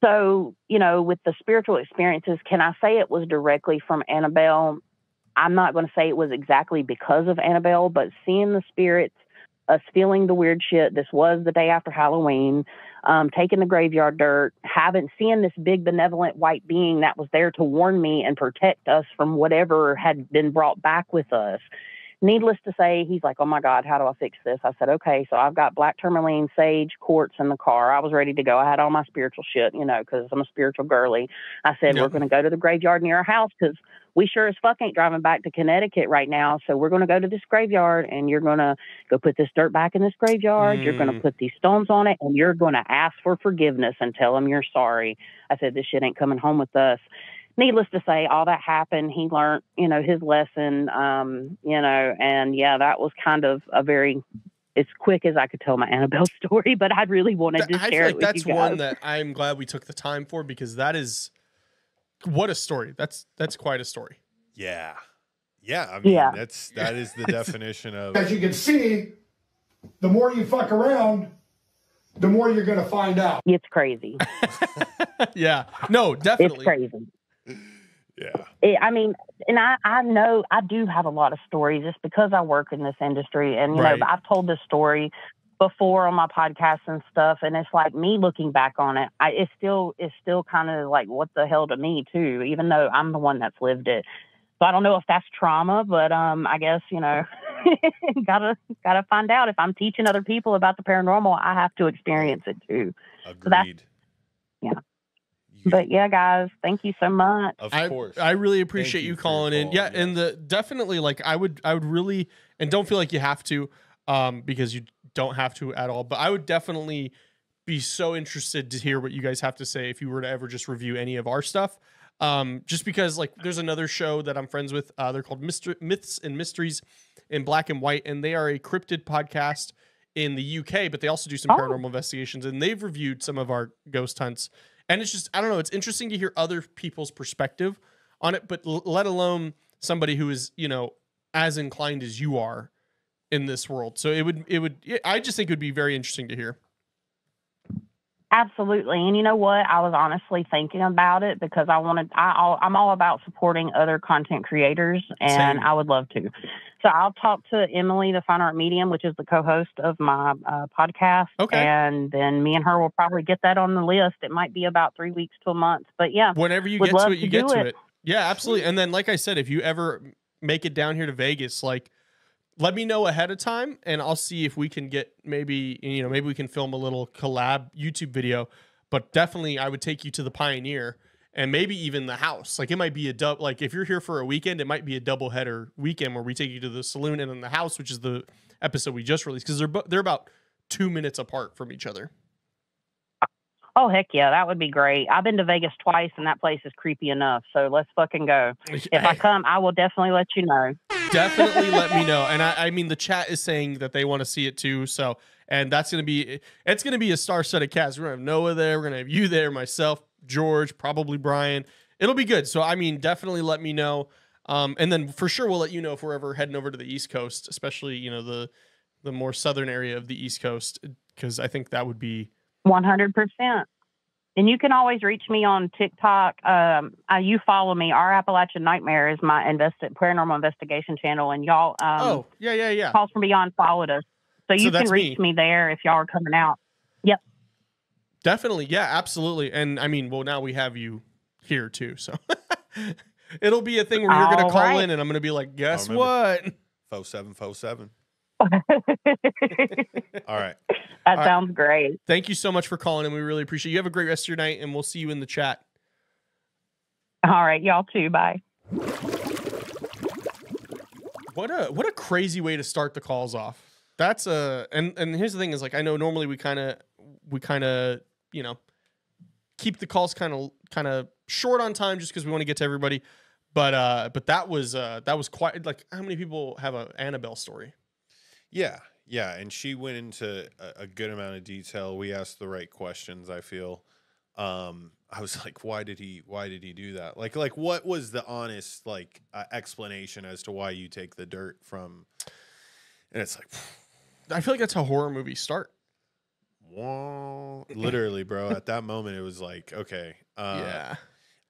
Speaker 5: So, you know, with the spiritual experiences, can I say it was directly from Annabelle? I'm not going to say it was exactly because of Annabelle, but seeing the spirits, us feeling the weird shit. This was the day after Halloween, taking the graveyard dirt, seeing this big benevolent white being that was there to warn me and protect us from whatever had been brought back with us. Needless to say, he's like, oh my God, how do I fix this? I said, okay, so I've got black tourmaline, sage, quartz in the car. I was ready to go. I had all my spiritual shit, you know, because I'm a spiritual girly. I said, we're going to go to the graveyard near our house because we sure as fuck ain't driving back to Connecticut right now. So we're going to go to this graveyard, and you're going to go put this dirt back in this graveyard. You're going to put these stones on it, and you're going to ask for forgiveness and tell them you're sorry. I said, this shit ain't coming home with us. Needless to say, all that happened. He learned, you know, his lesson, you know, and yeah, that was kind of as quick as I could tell my Annabelle story, but I really wanted to share it with you guys.
Speaker 1: That's one that I'm glad we took the time for, because that is What a story. That's quite a story.
Speaker 2: Yeah. Yeah. I mean,
Speaker 5: Yeah.
Speaker 2: that is the definition of.
Speaker 6: As you can see, the more you fuck around, the more you're going to find out.
Speaker 5: It's crazy.
Speaker 1: Yeah. No,
Speaker 5: It's
Speaker 1: definitely.
Speaker 5: crazy.
Speaker 2: Yeah.
Speaker 5: I mean, and I know I do have a lot of stories just because I work in this industry. And, you
Speaker 1: Right.
Speaker 5: know, I've told this story before on my podcast and stuff. And it's like me looking back on it, it's still kind of like, what the hell to me too, even though I'm the one that's lived it. So I don't know if that's trauma, but I guess, you know, gotta find out. If I'm teaching other people about the paranormal, I have to experience it too.
Speaker 2: Agreed.
Speaker 5: Yeah. But yeah, guys, thank you so much.
Speaker 2: Of course.
Speaker 1: I really appreciate
Speaker 2: Thank
Speaker 1: you
Speaker 2: you for
Speaker 1: calling in.
Speaker 2: your
Speaker 1: Yeah,
Speaker 2: call,
Speaker 1: and the definitely like I would really, and don't feel like you have to, because you don't have to at all. But I would definitely be so interested to hear what you guys have to say if you were to ever just review any of our stuff. Just because like there's another show that I'm friends with. They're called Myths and Mysteries in Black and White, and they are a cryptid podcast in the UK, but they also do some paranormal investigations, and they've reviewed some of our ghost hunts. And it's just, I don't know, it's interesting to hear other people's perspective on it, but let alone somebody who is, you know, as inclined as you are in this world. So I just think it would be very interesting to hear.
Speaker 5: Absolutely. And you know what? I was honestly thinking about it because I'm all about supporting other content creators, and
Speaker 1: Same.
Speaker 5: I would love to. So I'll talk to Emily, the Fine Art Medium, which is the co-host of my podcast.
Speaker 1: Okay.
Speaker 5: And then me and her will probably get that on the list. It might be about 3 weeks to a month, but yeah.
Speaker 1: Whenever you
Speaker 5: would
Speaker 1: get to
Speaker 5: love
Speaker 1: it, you
Speaker 5: to
Speaker 1: get
Speaker 5: do
Speaker 1: to
Speaker 5: it.
Speaker 1: it. Yeah, absolutely. And then, like I said, if you ever make it down here to Vegas, like, let me know ahead of time, and I'll see if we can get maybe we can film a little collab YouTube video. But definitely, I would take you to the Pioneer and maybe even the house. Like, it might be a double. Like, if you're here for a weekend, it might be a double header weekend where we take you to the saloon and then the house, which is the episode we just released, because they're about 2 minutes apart from each other.
Speaker 5: Oh, heck yeah. That would be great. I've been to Vegas twice, and that place is creepy enough. So let's fucking go. If I come, I will definitely let you know.
Speaker 1: Definitely let me know. And I mean, the chat is saying that they want to see it too. So, and it's going to be a star-studded cast. We're going to have Noah there. We're going to have you there, myself, George, probably Brian. It'll be good. So, I mean, definitely let me know. And then for sure, we'll let you know if we're ever heading over to the East Coast, especially, you know, the more southern area of the East Coast, because I think that would be
Speaker 5: 100%. And you can always reach me on TikTok. You follow me. Our Appalachian Nightmare is my paranormal investigation channel. And y'all,
Speaker 1: yeah.
Speaker 5: Calls from Beyond followed us. So you can reach me there if y'all are coming out. Yep.
Speaker 1: Definitely. Yeah, absolutely. And I mean, well, now we have you here too. So it'll be a thing where you're going to call in and I'm going to be like, guess what?
Speaker 2: 4747. All right.
Speaker 5: That sounds great.
Speaker 1: Thank you so much for calling, and we really appreciate it. You have a great rest of your night, and we'll see you in the chat.
Speaker 5: All right, y'all too. Bye.
Speaker 1: What a crazy way to start the calls off. That's and here's the thing is, like, I know normally we kind of you know, keep the calls kind of short on time just because we want to get to everybody. But that was quite, like, how many people have a Annabelle story?
Speaker 2: Yeah, and she went into a good amount of detail. We asked the right questions, I feel. I was like, why did he do that? Like what was the honest explanation as to why you take the dirt from? And it's like,
Speaker 1: I feel like that's how horror movies start.
Speaker 2: Whoa. Literally, bro. At that moment, it was like, okay.
Speaker 1: Yeah.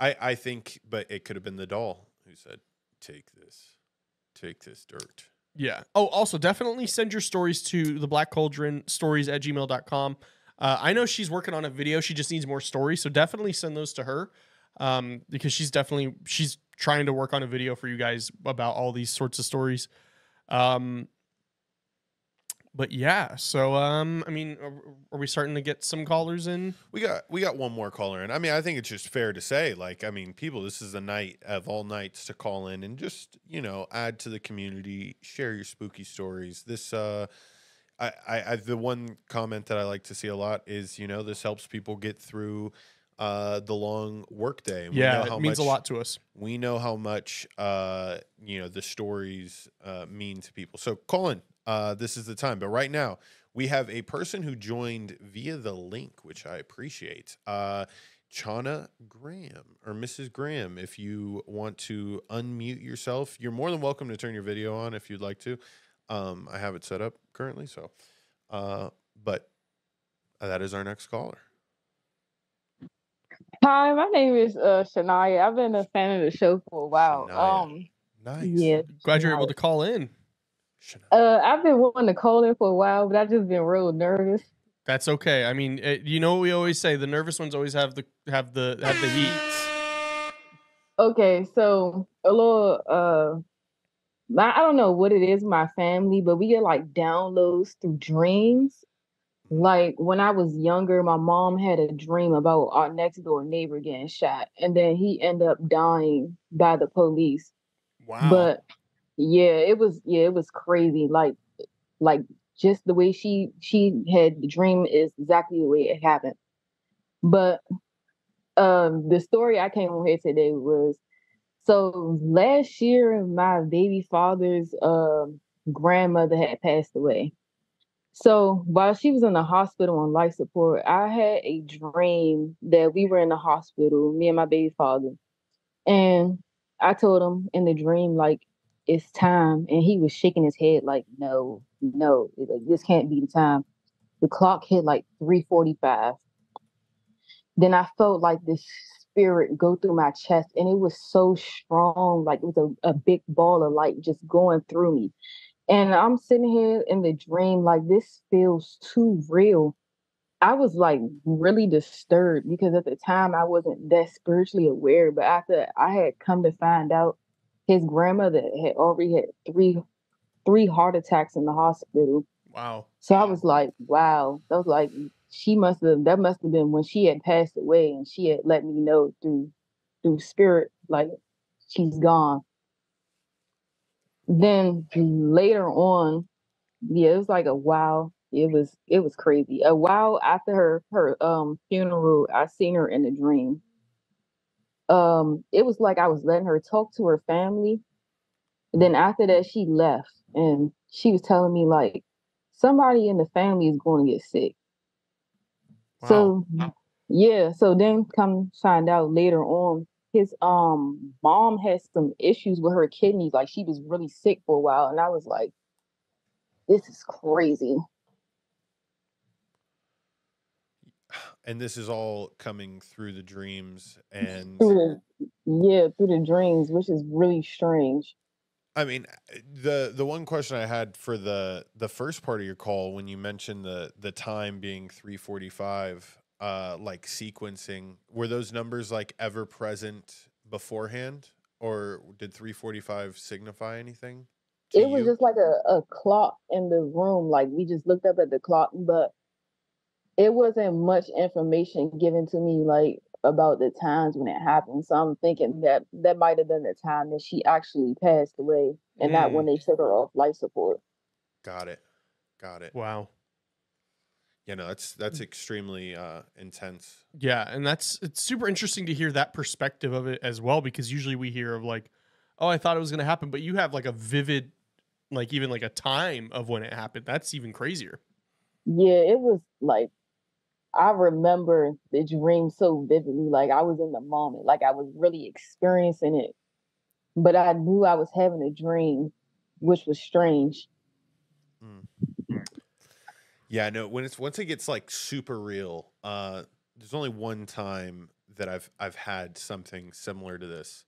Speaker 2: I think, but it could have been the doll who said, take this dirt.
Speaker 1: Yeah. Oh, also definitely send your stories to the Black Cauldron stories@gmail.com. I know she's working on a video. She just needs more stories. So definitely send those to her. Because she's trying to work on a video for you guys about all these sorts of stories. But yeah, so I mean, are we starting to get some callers in?
Speaker 2: We got one more caller in. I mean, I think it's just fair to say, like, I mean, people, this is a night of all nights to call in and just, you know, add to the community, share your spooky stories. This, the one comment that I like to see a lot is, you know, this helps people get through the long workday.
Speaker 1: Yeah, it means a lot to us.
Speaker 2: We know how much, you know, the stories mean to people. So call in. This is the time. But right now, we have a person who joined via the link, which I appreciate. Chana Graham or Mrs. Graham. If you want to unmute yourself, you're more than welcome to turn your video on if you'd like to. I have it set up currently, so but that is our next caller.
Speaker 7: Hi, my name is Shania. I've been a fan of the show for a while.
Speaker 2: Shania. Nice.
Speaker 7: Yeah.
Speaker 1: Glad you're able to call in.
Speaker 7: I've been wanting to call in for a while, but I've just been real nervous.
Speaker 1: That's okay. I mean, you know what we always say: the nervous ones always have the heat.
Speaker 7: Okay, so a little I don't know what it is, my family, but we get like downloads through dreams. Like when I was younger, my mom had a dream about our next door neighbor getting shot, and then he ended up dying by the police.
Speaker 1: Wow.
Speaker 7: But it was crazy. Like just the way she had the dream is exactly the way it happened. But the story I came on here today was, so last year my baby father's grandmother had passed away. So while she was in the hospital on life support, I had a dream that we were in the hospital, me and my baby father. And I told him in the dream, like, it's time. And he was shaking his head like, no, like, this can't be the time. The clock hit like 3:45. Then I felt like this spirit go through my chest, and it was so strong, like it was a big ball of light just going through me. And I'm sitting here in the dream, like, this feels too real. I was like really disturbed because at the time I wasn't that spiritually aware. But after I had come to find out, his grandmother had already had three heart attacks in the hospital.
Speaker 1: Wow.
Speaker 7: So I was like, wow. That was like, that must have been when she had passed away, and she had let me know through spirit, like, she's gone. Then later on, it was like a wow. It was crazy. A while after her funeral, I seen her in a dream. It was like I was letting her talk to her family. And then after that, she left, and she was telling me like somebody in the family is going to get sick.
Speaker 1: Wow.
Speaker 7: So yeah, so then come find out later on, his mom had some issues with her kidneys. Like, she was really sick for a while, and I was like, this is crazy.
Speaker 2: And this is all coming through the dreams and
Speaker 7: through the dreams, which is really strange.
Speaker 2: I mean, the one question I had for the first part of your call, when you mentioned the time being 3:45, like sequencing, were those numbers like ever present beforehand, or did 3:45 signify anything?
Speaker 7: It was just like a clock in the room. Like, we just looked up at the clock, but it wasn't much information given to me, like, about the times when it happened. So I'm thinking that might have been the time that she actually passed away, and not when they took her off life support.
Speaker 2: Got it.
Speaker 1: Wow.
Speaker 2: Yeah, no, that's extremely intense.
Speaker 1: Yeah, and it's super interesting to hear that perspective of it as well, because usually we hear of like, oh, I thought it was going to happen, but you have like a vivid, like, even like a time of when it happened. That's even crazier.
Speaker 7: Yeah, it was like, I remember the dream so vividly. Like, I was in the moment, like I was really experiencing it, but I knew I was having a dream, which was strange.
Speaker 2: Yeah, no, once it gets like super real, there's only one time that I've had something similar to this,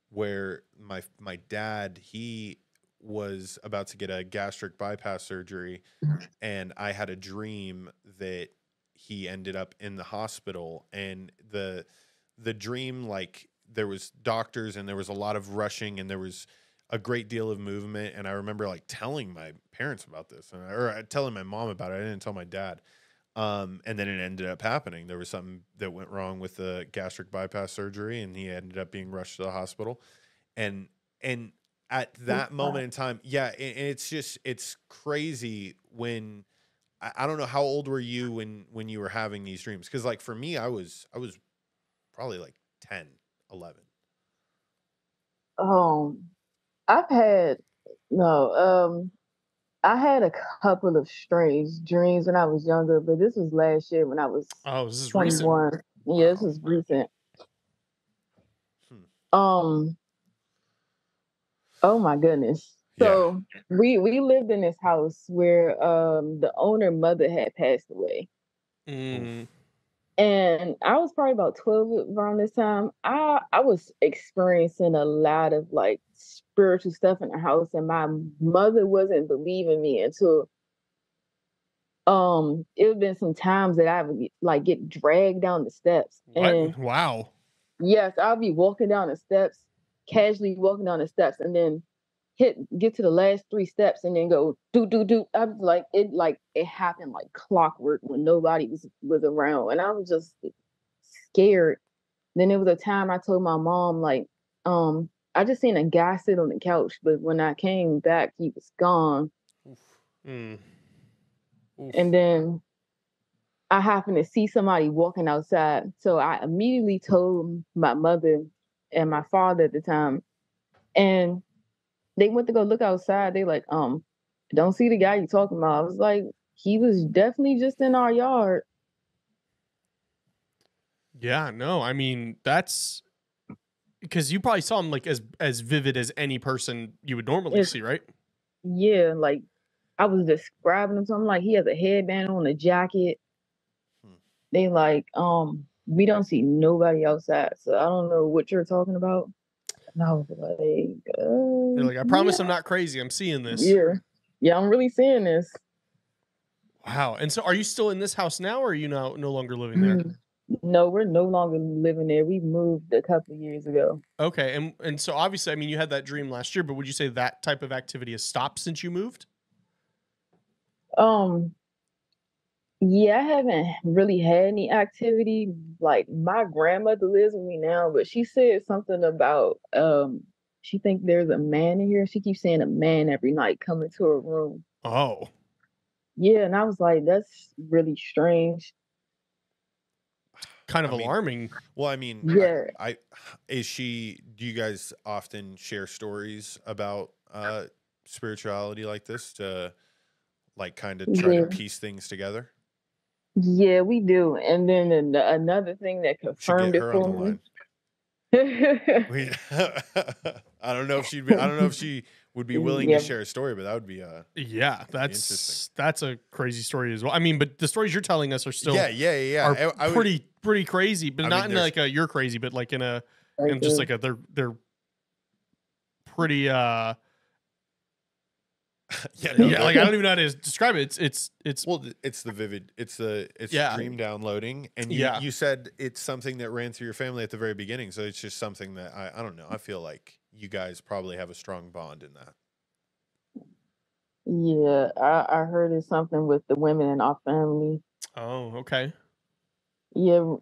Speaker 2: where my dad, he was about to get a gastric bypass surgery, and I had a dream that he ended up in the hospital, and the dream, like, there was doctors and there was a lot of rushing and there was a great deal of movement. And I remember like telling my parents about this, or telling my mom about it. I didn't tell my dad. And then it ended up happening. There was something that went wrong with the gastric bypass surgery, and he ended up being rushed to the hospital. And at that moment in time, yeah, it's crazy when I don't know, how old were you when you were having these dreams? Because like for me, I was probably like 10, 11.
Speaker 7: I had a couple of strange dreams when I was younger, but this was last year when I was
Speaker 1: Oh, this is
Speaker 7: 21.
Speaker 1: recent.
Speaker 7: Yeah, this is recent. Oh my goodness. So we lived in this house where the owner mother had passed away. And I was probably about 12 around this time. I was experiencing a lot of like spiritual stuff in the house, and my mother wasn't believing me until it had been some times that I would like get dragged down the steps.
Speaker 1: What?
Speaker 7: And
Speaker 1: Wow.
Speaker 7: yes, I'll be walking down the steps, casually walking down the steps, and then get to the last 3 steps and then go do. I was like it happened like clockwork when nobody was around, and I was just scared. Then there was a time I told my mom like I just seen a guy sit on the couch, but when I came back he was gone. And then I happened to see somebody walking outside, so I immediately told my mother and my father at the time, and they went to go look outside. They like, don't see the guy you talking about. I was like, he was definitely just in our yard.
Speaker 1: Yeah, no, I mean, that's because you probably saw him like as vivid as any person you would normally see, right?
Speaker 7: Yeah, like I was describing him, so I'm like, he has a headband on, a jacket. They like, we don't see nobody outside, so I don't know what you're talking about. And I was like,
Speaker 1: they're like, I promise I'm not crazy. I'm seeing this.
Speaker 7: Yeah, I'm really seeing this.
Speaker 1: Wow. And so, are you still in this house now, or are you no longer living there?
Speaker 7: No, we're no longer living there. We moved a couple of years ago.
Speaker 1: Okay, and so obviously, I mean, you had that dream last year, but would you say that type of activity has stopped since you moved?
Speaker 7: Yeah, I haven't really had any activity. Like my grandmother lives with me now, but she said something about she think there's a man in here. She keeps saying a man every night coming to her room.
Speaker 1: Oh.
Speaker 7: Yeah, and I was like, that's really strange.
Speaker 1: Kind of alarming.
Speaker 2: Well, I mean,
Speaker 7: yeah.
Speaker 2: Do you guys often share stories about spirituality like this to like kind of try to piece things together?
Speaker 7: Yeah, we do. And then another thing that confirmed it for me.
Speaker 2: I don't know if she would be willing to share a story, but that would be
Speaker 1: that's a crazy story as well. I mean, but the stories you're telling us are still are pretty crazy, but not in like a you're crazy, but like in just like a they're pretty like I don't even know how to describe it. It's
Speaker 2: dream downloading, and you said it's something that ran through your family at the very beginning, so it's just something that I don't know. I feel like you guys probably have a strong bond in that.
Speaker 7: Yeah, I heard it's something with the women in our family.
Speaker 1: Oh, okay.
Speaker 7: Yeah,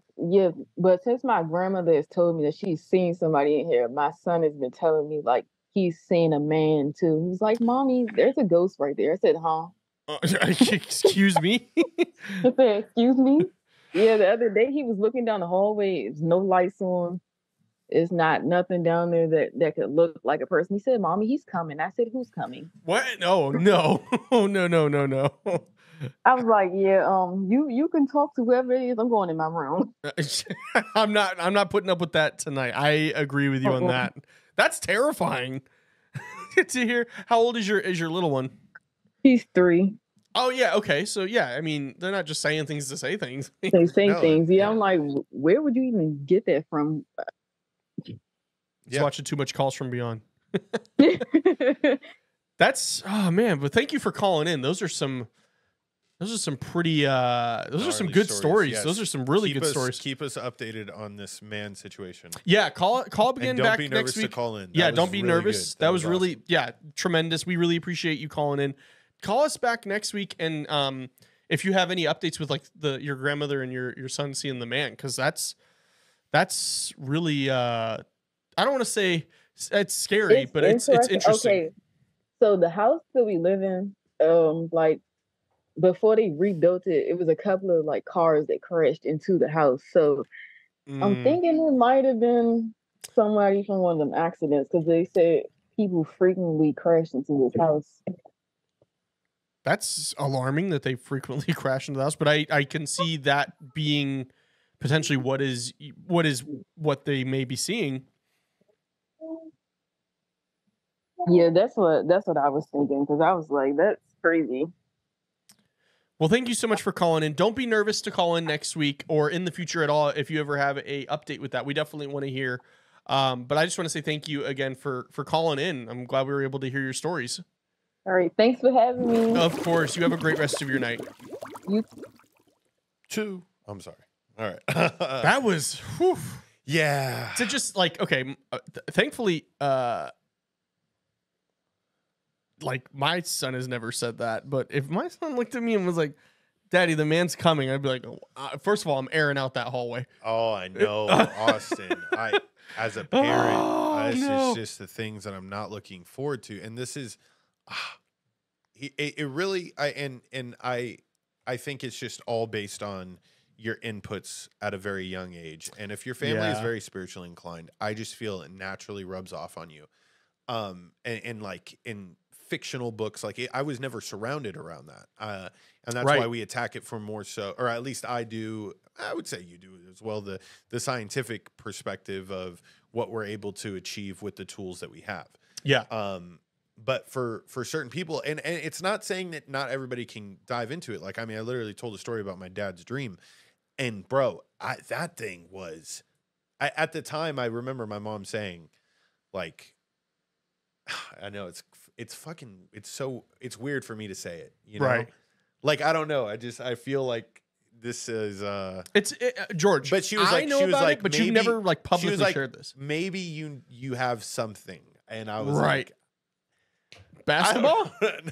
Speaker 7: but since my grandmother has told me that she's seen somebody in here, my son has been telling me like he's seen a man too. He's like, "Mommy, there's a ghost right there." I said, "Huh?"
Speaker 1: Excuse me?
Speaker 7: I said, "Excuse me?" Yeah, the other day he was looking down the hallway. There's no lights on. It's not nothing down there that could look like a person. He said, "Mommy, he's coming." I said, "Who's coming?"
Speaker 1: What? No. Oh, no.
Speaker 7: I was like, "Yeah, you can talk to whoever it is. I'm going in my room."
Speaker 1: I'm not putting up with that tonight. I agree with you on that. That's terrifying to hear. How old is your little one?
Speaker 7: He's 3.
Speaker 1: Oh yeah, okay. So yeah, I mean, they're not just saying things to say things.
Speaker 7: They say things. Yeah, I'm like, where would you even get that from?
Speaker 1: Just watching too much Calls from Beyond. That's man, but thank you for calling in. Those are some pretty those are some good stories. Yes. Those are some really good stories.
Speaker 2: Keep us updated on this man situation.
Speaker 1: Yeah, call up again back next week. Don't be nervous
Speaker 2: to call in.
Speaker 1: Don't be nervous. That was really tremendous. We really appreciate you calling in. Call us back next week, and if you have any updates with like your grandmother and your son seeing the man, because that's really I don't want to say it's scary, but it's interesting.
Speaker 7: Okay, so the house that we live in, like before they rebuilt it, it was a couple of like cars that crashed into the house. So I'm thinking it might have been somebody from one of them accidents, because they said people frequently crash into this house.
Speaker 1: That's alarming that they frequently crash into the house, but I can see that being potentially what what they may be seeing.
Speaker 7: Yeah, that's what I was thinking, because I was like, that's crazy.
Speaker 1: Well, thank you so much for calling in. Don't be nervous to call in next week or in the future at all if you ever have a update with that. We definitely want to hear. But I just want to say thank you again for calling in. I'm glad we were able to hear your stories.
Speaker 7: All right, thanks for having me.
Speaker 1: Of course. You have a great rest of your night.
Speaker 7: You
Speaker 2: Two. I'm sorry. All right.
Speaker 1: That was, whew.
Speaker 2: Yeah.
Speaker 1: So just like, okay, thankfully, like my son has never said that, but if my son looked at me and was like, "Daddy, the man's coming," I'd be like, first of all, I'm airing out that hallway.
Speaker 2: Oh, I know, Austin. As a parent, this is just the things that I'm not looking forward to, and this is, it really, I think it's just all based on your inputs at a very young age, and if your family is very spiritually inclined, I just feel it naturally rubs off on you, and like in fictional books, like I was never surrounded around that, and that's why we attack it from more so, or at least I do. I would say you do as well. The scientific perspective of what we're able to achieve with the tools that we have.
Speaker 1: Yeah.
Speaker 2: But for certain people, and it's not saying that not everybody can dive into it. Like, I mean, I literally told a story about my dad's dream, and bro, that thing was, at the time, I remember my mom saying, like, I know it's weird for me to say it, you know?
Speaker 1: Right.
Speaker 2: Like, I don't know. I feel like this is
Speaker 1: George.
Speaker 2: But she was
Speaker 1: I
Speaker 2: like,
Speaker 1: know about it, but you've never like publicly shared this.
Speaker 2: Maybe you have something, and I was
Speaker 1: right.
Speaker 2: like,
Speaker 1: Basketball?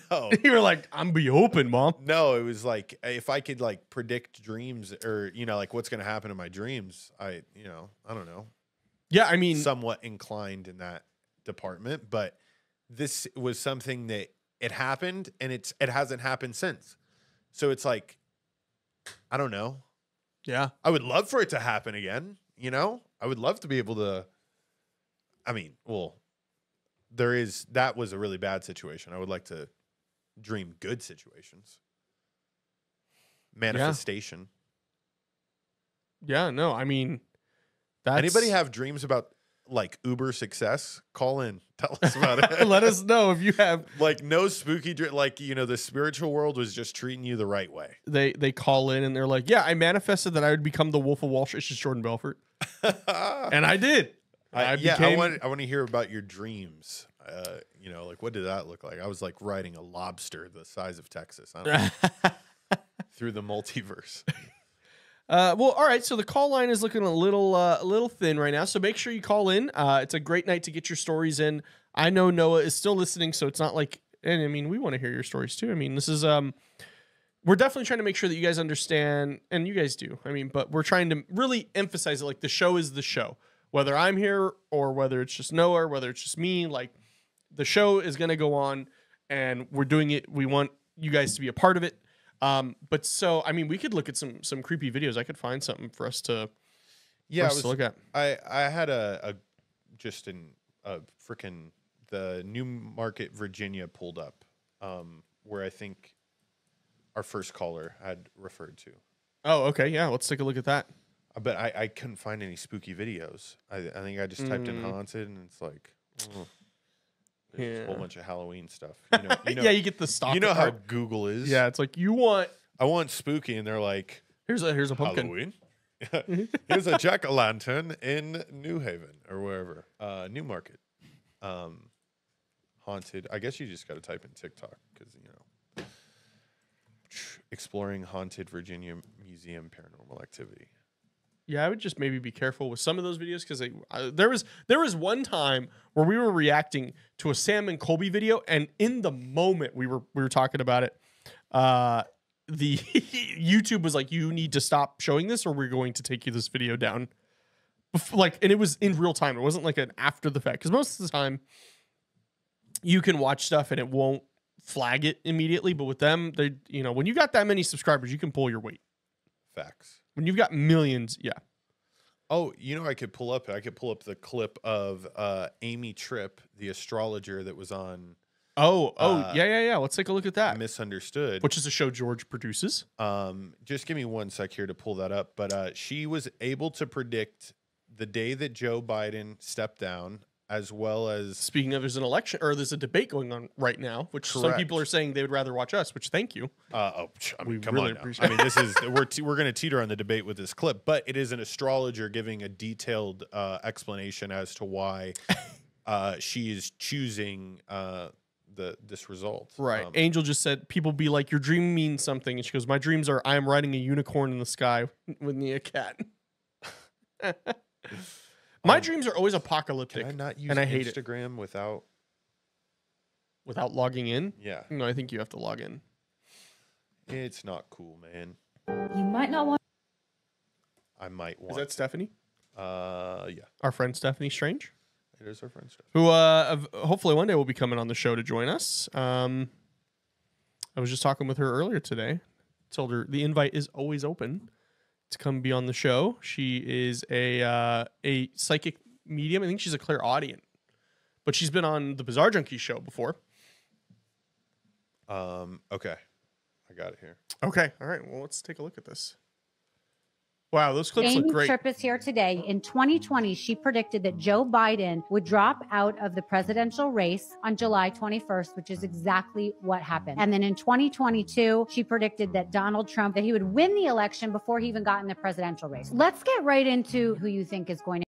Speaker 2: No.
Speaker 1: You were like, I'm be open, Mom.
Speaker 2: No, it was like, if I could like predict dreams, or like what's gonna happen in my dreams, I don't know.
Speaker 1: Yeah, I mean,
Speaker 2: somewhat inclined in that department, but this was something that it happened, and it hasn't happened since. So it's like, I don't know.
Speaker 1: Yeah.
Speaker 2: I would love for it to happen again, I would love to be able to, I mean, well, that was a really bad situation. I would like to dream good situations. Manifestation.
Speaker 1: Yeah, no, I mean,
Speaker 2: anybody have dreams about like uber success? Call in. Tell us about it.
Speaker 1: Let us know if you have
Speaker 2: like no spooky like the spiritual world was just treating you the right way.
Speaker 1: They call in and they're like, yeah, I manifested that I would become the Wolf of Wall Street. It's just Jordan Belfort. And I did.
Speaker 2: I want to hear about your dreams. Like what did that look like? I was like riding a lobster the size of Texas. I don't know. Through the multiverse.
Speaker 1: Well, all right. So the call line is looking a little thin right now. So make sure you call in. It's a great night to get your stories in. I know Noah is still listening, so it's not like, and I mean, we want to hear your stories too. I mean, this is we're definitely trying to make sure that you guys understand, and you guys do. I mean, but we're trying to really emphasize it. Like the show is the show, whether I'm here or whether it's just Noah, or whether it's just me. Like the show is going to go on, and we're doing it. We want you guys to be a part of it. But so, I mean, we could look at some creepy videos. I could find something for us to, to look at.
Speaker 2: I had a freaking the Newmarket, Virginia pulled up, where I think our first caller had referred to.
Speaker 1: Oh, okay. Yeah. Let's take a look at that.
Speaker 2: But I couldn't find any spooky videos. I think I just typed in haunted, and it's like, there's a whole bunch of Halloween stuff.
Speaker 1: Yeah, you get the stock.
Speaker 2: You know how Google is.
Speaker 1: Yeah, it's like I want
Speaker 2: spooky, and they're like,
Speaker 1: here's a pumpkin.
Speaker 2: Halloween. Here's a jack-o'-lantern in New Haven or wherever. Newmarket. Haunted. I guess you just got to type in TikTok because exploring haunted Virginia Museum paranormal activity.
Speaker 1: Yeah, I would just maybe be careful with some of those videos because there was one time where we were reacting to a Sam and Colby video, and in the moment we were talking about it, the YouTube was like, "You need to stop showing this, or we're going to take you this video down." And it was in real time. It wasn't like an after the fact, because most of the time you can watch stuff and it won't flag it immediately. But with them, when you got that many subscribers, you can pull your weight.
Speaker 2: Facts.
Speaker 1: When you've got millions, yeah.
Speaker 2: Oh, I could pull up the clip of Amy Tripp, the astrologer that was on
Speaker 1: Yeah. Let's take a look at that.
Speaker 2: Misunderstood.
Speaker 1: Which is a show George produces.
Speaker 2: Just give me one sec here to pull that up. But she was able to predict the day that Joe Biden stepped down, as well as...
Speaker 1: Speaking of, there's an election, or there's a debate going on right now, which some people are saying they would rather watch us, which thank you.
Speaker 2: I mean, come on now. I mean, this is... we're going to teeter on the debate with this clip, but it is an astrologer giving a detailed explanation as to why she is choosing this result.
Speaker 1: Right. Angel just said, people be like, your dream means something. And she goes, my dreams are I am riding a unicorn in the sky with me a cat. My dreams are always apocalyptic.
Speaker 2: Can I not use
Speaker 1: and I hate
Speaker 2: Instagram
Speaker 1: without logging in?
Speaker 2: Yeah.
Speaker 1: No, I think you have to log in.
Speaker 2: It's not cool, man.
Speaker 8: You might not want...
Speaker 2: I might want...
Speaker 1: Is that Stephanie?
Speaker 2: Yeah.
Speaker 1: Our friend Stephanie Strange?
Speaker 2: It is our friend Stephanie.
Speaker 1: Who hopefully one day will be coming on the show to join us. I was just talking with her earlier today. Told her the invite is always open to come be on the show. She is a psychic medium. I think she's a clairaudient, but she's been on the Bizarre Junkie show before.
Speaker 2: Okay, I got it here.
Speaker 1: Okay, all right. Well, let's take a look at this. Wow, those clips look great.
Speaker 8: Amy Tripp is here today. In 2020, she predicted that Joe Biden would drop out of the presidential race on July 21st, which is exactly what happened. And then in 2022, she predicted that Donald Trump, that he would win the election before he even got in the presidential race. Let's get right into who you think is going to...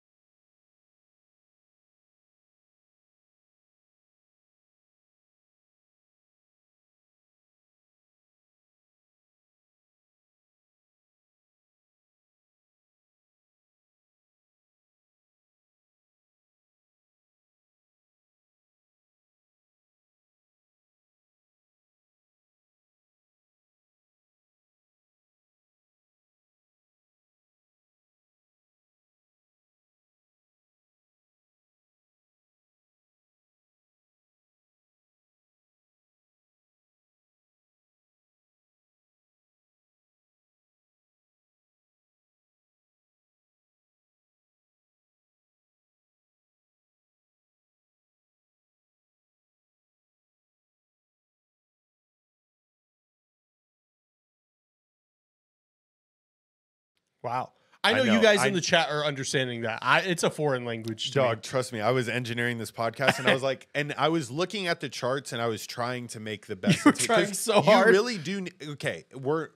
Speaker 1: Wow. I know you guys in the chat are understanding that. It's a foreign language to me.
Speaker 2: Trust me. I was engineering this podcast and I was like, and I was looking at the charts and I was trying to make the best.
Speaker 1: You were trying so hard.
Speaker 2: You really do. Okay. We're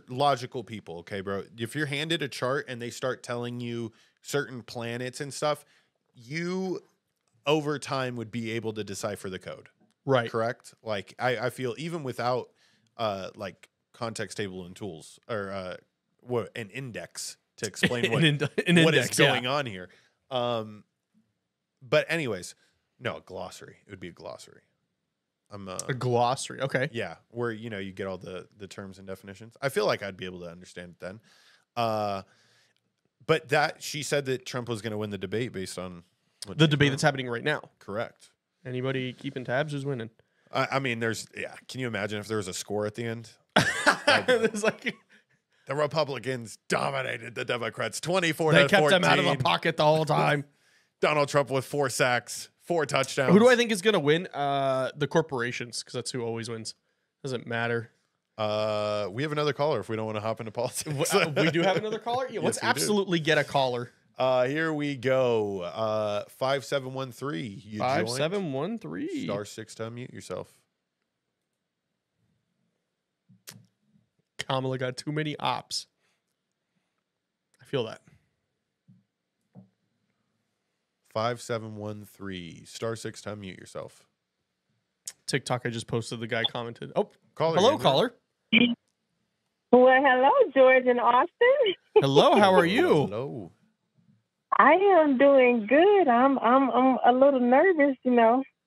Speaker 2: logical people. Okay, bro. If you're handed a chart and they start telling you certain planets and stuff, you over time would be able to decipher the code.
Speaker 1: Right.
Speaker 2: Correct. Like I feel even without like context table and tools or an index to explain what is going on here. But anyways, no, a glossary. It would be a glossary.
Speaker 1: A glossary. Okay.
Speaker 2: Yeah. Where, you get all the terms and definitions. I feel like I'd be able to understand it then. But she said that Trump was going to win the debate based on
Speaker 1: the debate that's happening right now.
Speaker 2: Correct.
Speaker 1: Anybody keeping tabs? Who's winning?
Speaker 2: I mean, can you imagine if there was a score at the end?
Speaker 1: There's like...
Speaker 2: The Republicans dominated the Democrats 24-14.
Speaker 1: They kept them out of the pocket the whole time.
Speaker 2: Donald Trump with 4 sacks, 4 touchdowns.
Speaker 1: Who do I think is going to win? The corporations, because that's who always wins. Doesn't matter.
Speaker 2: We have another caller if we don't want to hop into politics.
Speaker 1: We do have another caller? Yeah, let's absolutely get a caller.
Speaker 2: Here we go. 5713.
Speaker 1: 5713.
Speaker 2: *6 to unmute yourself.
Speaker 1: Kamala got too many ops. I feel that.
Speaker 2: 5713. *6 to unmute yourself.
Speaker 1: TikTok, I just posted. The guy commented. Oh,
Speaker 2: caller.
Speaker 1: Hello, caller.
Speaker 9: Well, hello, George and Austin.
Speaker 1: Hello, how are you?
Speaker 2: Hello.
Speaker 9: I am doing good. I'm a little nervous,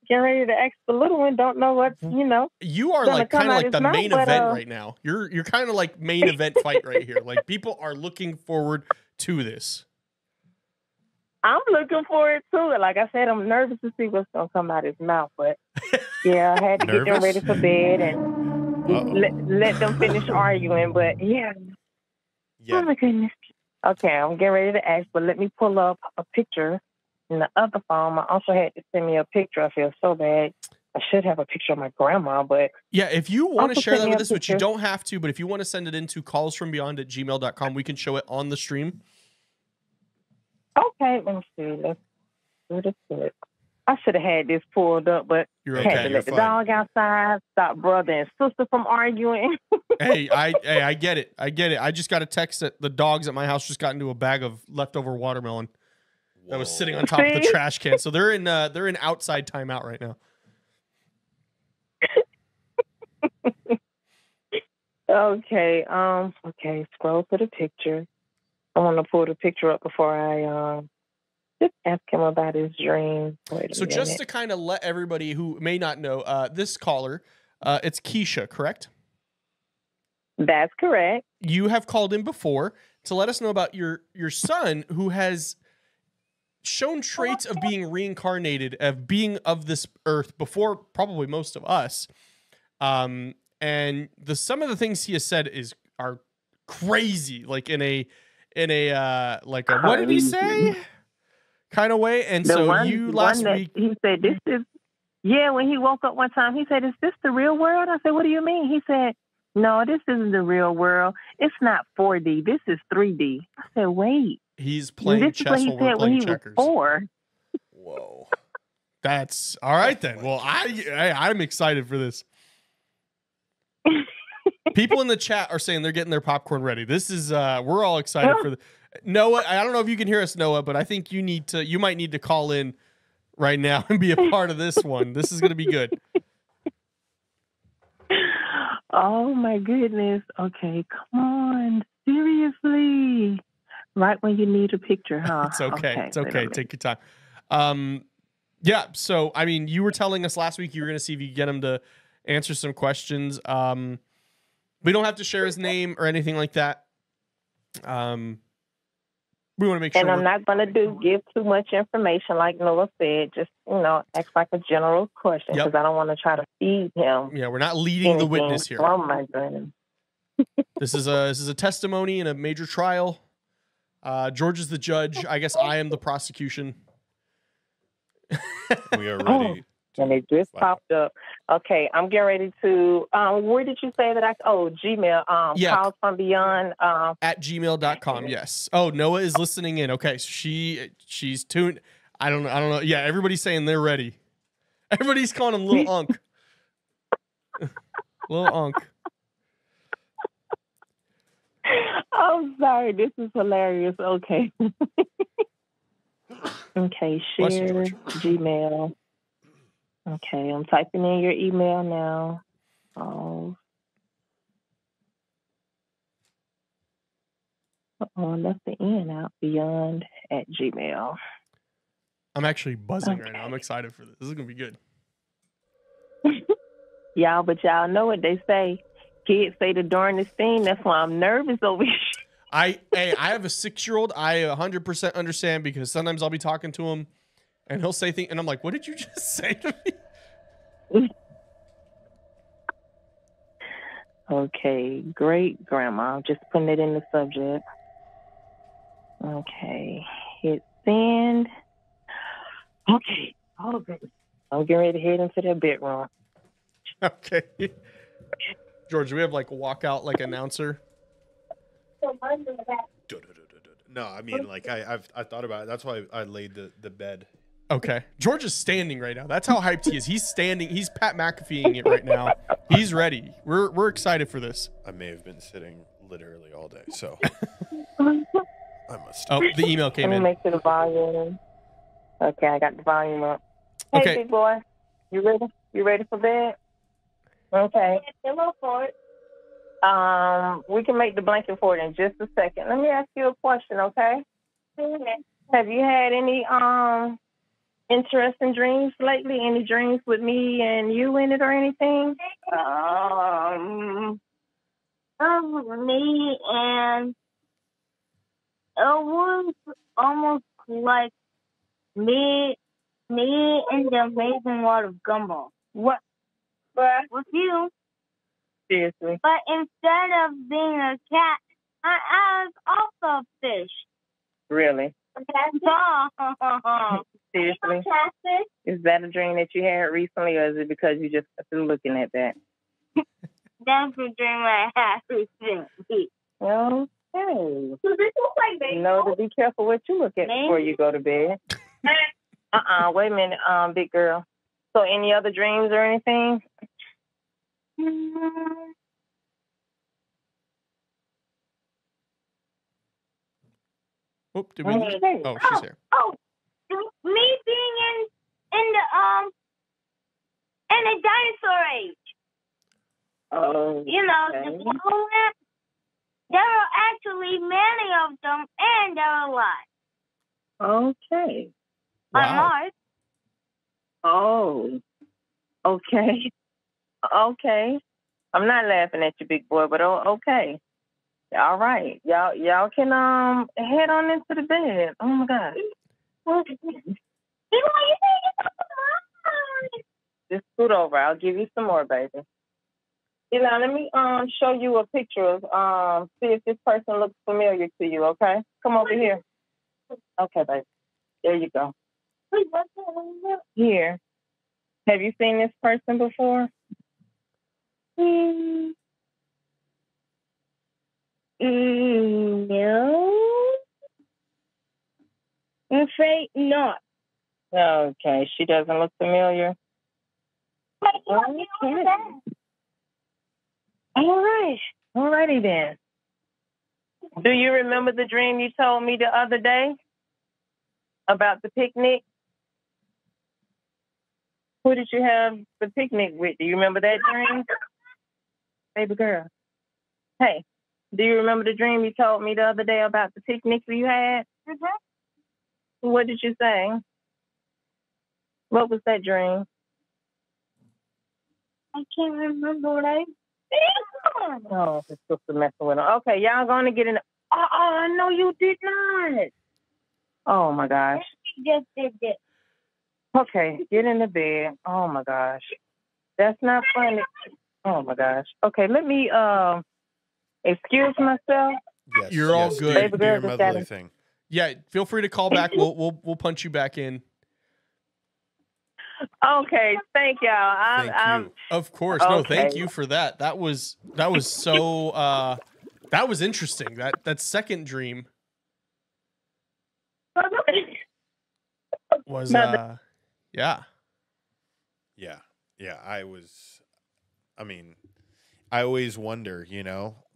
Speaker 9: Getting ready to ask the little one. Don't know what,
Speaker 1: You are like kind of like the main event right now. You're kind of like main event fight right here. Like people are looking forward to this.
Speaker 9: I'm looking forward to it. Like I said, I'm nervous to see what's gonna come out of his mouth. But yeah, I had to get them ready for bed and let them finish arguing. But yeah. Oh my goodness. Okay, I'm getting ready to ask, but let me pull up a picture in the other phone. I also had to send me a picture. I feel so bad. I should have a picture of my grandma, but
Speaker 1: yeah, if you want to
Speaker 9: Also
Speaker 1: share
Speaker 9: send
Speaker 1: that
Speaker 9: me
Speaker 1: with
Speaker 9: a
Speaker 1: us, which you
Speaker 9: picture.
Speaker 1: don't have to, but if you want to send it into callsfrombeyond@gmail.com, we can show it on the stream.
Speaker 9: okay, let me see. Let's do this. I should have had this pulled up, but
Speaker 1: You're
Speaker 9: had
Speaker 1: okay.
Speaker 9: to
Speaker 2: You're
Speaker 9: let the
Speaker 2: fine.
Speaker 9: dog outside, stop brother and sister from arguing.
Speaker 1: Hey, I get it. I get it. I just got a text that the dogs at my house just got into a bag of leftover watermelon that was sitting on top of the
Speaker 9: See?
Speaker 1: trash can. So they're in outside timeout right now.
Speaker 9: Okay, okay, scroll to the picture. I want to pull the picture up before I just ask him about his dream. Wait a
Speaker 1: So just
Speaker 9: minute.
Speaker 1: to kind of let everybody who may not know, this caller, it's Keisha, correct?
Speaker 9: That's correct.
Speaker 1: You have called in before to let us know about your son who has shown traits of being reincarnated, of being of this earth before probably most of us. And some of the things he has said are crazy, like in a like a, what did he say? Kind of way. And so you last week,
Speaker 9: he said, this is, yeah, when he woke up one time, he said, is this the real world? I said, what do you mean? He said, no, this isn't the real world. It's not 4D. This is 3D. I said, wait.
Speaker 1: he's playing
Speaker 9: This is what
Speaker 1: chess
Speaker 9: he
Speaker 1: while we're
Speaker 9: said when
Speaker 1: playing
Speaker 9: he
Speaker 1: checkers.
Speaker 9: was 4.
Speaker 2: Whoa.
Speaker 1: That's all right then. Well, I'm excited for this. People in the chat are saying they're getting their popcorn ready. This is we're all excited for Noah. I don't know if you can hear us, Noah, but I think you might need to call in right now and be a part of this one. This is going to be good.
Speaker 9: Oh my goodness. Okay, come on. Seriously. Right when you need a picture, huh?
Speaker 1: It's okay. It's
Speaker 9: wait a
Speaker 1: okay.
Speaker 9: minute.
Speaker 1: Take your time. Yeah. So, I mean, you were telling us last week you were going to see if you could get him to answer some questions. We don't have to share his name or anything like that. We want to make sure.
Speaker 9: And I'm not going to give too much information, like Noah said. Just, ask like a general question because I don't want to try to feed him.
Speaker 1: Yeah, we're not leading the witness here.
Speaker 9: From my dream.
Speaker 1: This is a testimony in a major trial. George is the judge. I guess I am the prosecution.
Speaker 2: We are ready.
Speaker 9: And it just popped up. Okay, I'm getting ready to. Where did you say that Gmail. Calls from Beyond.
Speaker 1: At gmail.com. Yes. Oh, Noah is listening in. Okay, so she's tuned. I don't know. Yeah, everybody's saying they're ready. Everybody's calling him Little Unk. Little Unk.
Speaker 9: I'm sorry. This is hilarious. Okay. Okay, share Gmail. Okay, I'm typing in your email now. Left the N out, Beyond at Gmail.
Speaker 1: I'm actually buzzing right now. I'm excited for this. This is going to be good.
Speaker 9: But y'all know what they say. Kids say the darndest thing. That's why I'm nervous over here.
Speaker 1: I have a 6-year-old. I 100% understand because sometimes I'll be talking to him and he'll say things and I'm like, what did you just say to me?
Speaker 9: Okay, great grandma. I'm just putting it in the subject. Okay, hit send. Okay, I'm getting ready to head into that bedroom.
Speaker 1: Okay. George, do we have like a walkout like announcer?
Speaker 2: No, I mean like I thought about it. That's why I laid the bed.
Speaker 1: Okay. George is standing right now. That's how hyped he is. He's standing. He's Pat McAfeeing it right now. He's ready. We're excited for this.
Speaker 2: I may have been sitting literally all day, so I must.
Speaker 1: Oh, the email came in.
Speaker 9: Let me make sure the volume. Okay, I got the volume up. Hey,
Speaker 1: Okay.
Speaker 9: big boy, you ready? You ready for bed? Okay. We can make the blanket for it in just a second. Let me ask you a question, okay? Have you had any interesting dreams lately? Any dreams with me and you in it or anything?
Speaker 10: Me and it was almost like me and the Amazing World of Gumball.
Speaker 9: What?
Speaker 10: With you.
Speaker 9: Seriously?
Speaker 10: But instead of being a cat, I was also a fish.
Speaker 9: Really?
Speaker 10: A catfish?
Speaker 9: Seriously?
Speaker 10: Catfish?
Speaker 9: Is Is that a dream that you had recently, or is it because you just been looking at that?
Speaker 10: That's the dream I had recently.
Speaker 9: Okay. You know to be careful what you look at before you go to bed. Wait a minute, big girl. So any other dreams or anything?
Speaker 1: Did we lose? Oh, she's here.
Speaker 10: Oh, me being in the dinosaur age.
Speaker 9: Oh,
Speaker 10: You know, the moment, there are actually many of them, and they're alive.
Speaker 9: okay.
Speaker 10: On Mars.
Speaker 9: Oh, okay. Okay. I'm not laughing at you, big boy, but okay. All right. Y'all can head on into the bed. Oh my God. Just scoot over. I'll give you some more, baby. Eli, let me show you a picture of see if this person looks familiar to you, okay? Come over here. Okay, baby. There you go. Here. Have you seen this person before?
Speaker 10: No. I'm afraid not.
Speaker 9: Okay, she doesn't look familiar. Okay. All right. All righty then. Do you remember the dream you told me the other day about the picnic? Who did you have the picnic with? Do you remember that dream? Baby girl. Hey, do you remember the dream you told me the other day about the picnic you had? Mm-hmm. What did you say? What was that dream?
Speaker 10: I can't remember what I said.
Speaker 9: Oh, this sister messing with her. Okay, y'all gonna get in. Oh, no, you did not. Oh my gosh.
Speaker 10: Just did it.
Speaker 9: Okay, get in the bed. Oh my gosh. That's not funny. Oh my gosh. Okay, let me excuse myself.
Speaker 2: Yes,
Speaker 1: You're all good.
Speaker 9: Baby
Speaker 2: Do your
Speaker 9: girl just
Speaker 2: motherly
Speaker 9: gotta-
Speaker 2: thing.
Speaker 1: Yeah, feel free to call back. We'll punch you back in.
Speaker 9: Okay, thank y'all.
Speaker 2: Thank you.
Speaker 1: Of course. No, thank
Speaker 9: Okay.
Speaker 1: you for that. That was so that was interesting. That second dream was yeah.
Speaker 2: Yeah, I mean, I always wonder,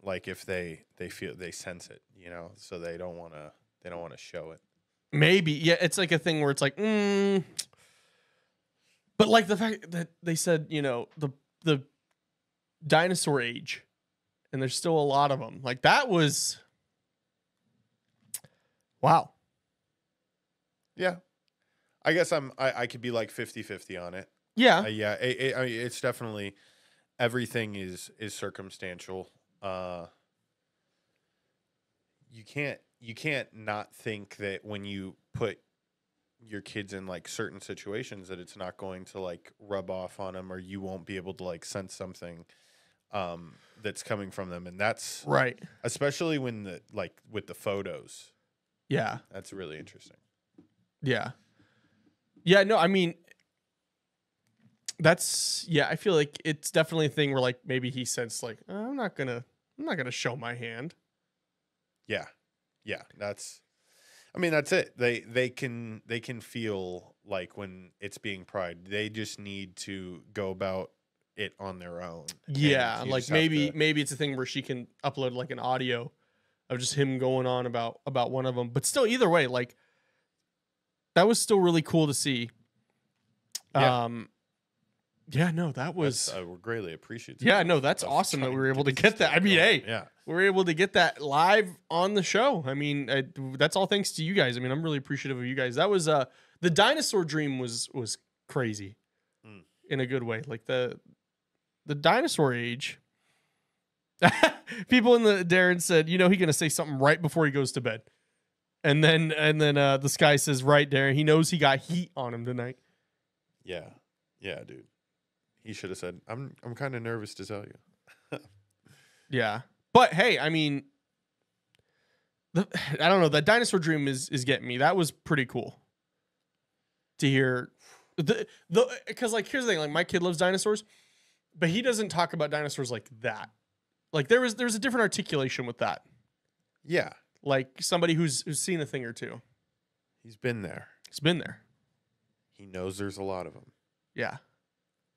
Speaker 2: like if they feel they sense it, so they don't want to show it.
Speaker 1: Maybe. Yeah, it's like a thing where it's like, but like the fact that they said, the dinosaur age and there's still a lot of them. Like that was wow.
Speaker 2: Yeah. I guess I could be like 50-50 on it.
Speaker 1: Yeah.
Speaker 2: Yeah, it's definitely everything is circumstantial. You can't not think that when you put your kids in like certain situations that it's not going to like rub off on them, or you won't be able to like sense something that's coming from them, and that's
Speaker 1: right.
Speaker 2: Especially when with the photos.
Speaker 1: Yeah,
Speaker 2: that's really interesting.
Speaker 1: Yeah. No, I mean, I feel like it's definitely a thing where like maybe he sensed like I'm not gonna show my hand.
Speaker 2: Yeah, that's it. They can feel like when it's being pried, they just need to go about it on their own.
Speaker 1: Yeah, like maybe it's a thing where she can upload like an audio of just him going on about one of them. But still, either way, like that was still really cool to see.
Speaker 2: Yeah.
Speaker 1: Yeah, no, that was
Speaker 2: we're greatly appreciative.
Speaker 1: Yeah, no, that's awesome that we were able to get that. I mean, hey,
Speaker 2: yeah,
Speaker 1: we were able to get that live on the show. I mean, that's all thanks to you guys. I mean, I'm really appreciative of you guys. That was the dinosaur dream was crazy in a good way. Like the dinosaur age. People in the Darren said, he gonna say something right before he goes to bed, and then the Sky says, right, Darren, he knows he got heat on him tonight.
Speaker 2: Yeah, dude. He should have said, I'm kind of nervous to tell you.
Speaker 1: Yeah. But hey, I mean, I don't know. That dinosaur dream is getting me. That was pretty cool to hear Because like here's the thing, like my kid loves dinosaurs, but he doesn't talk about dinosaurs like that. Like there's a different articulation with that.
Speaker 2: Yeah.
Speaker 1: Like somebody who's seen a thing or two.
Speaker 2: He's been there.
Speaker 1: He's been there.
Speaker 2: He knows there's a lot of them.
Speaker 1: Yeah.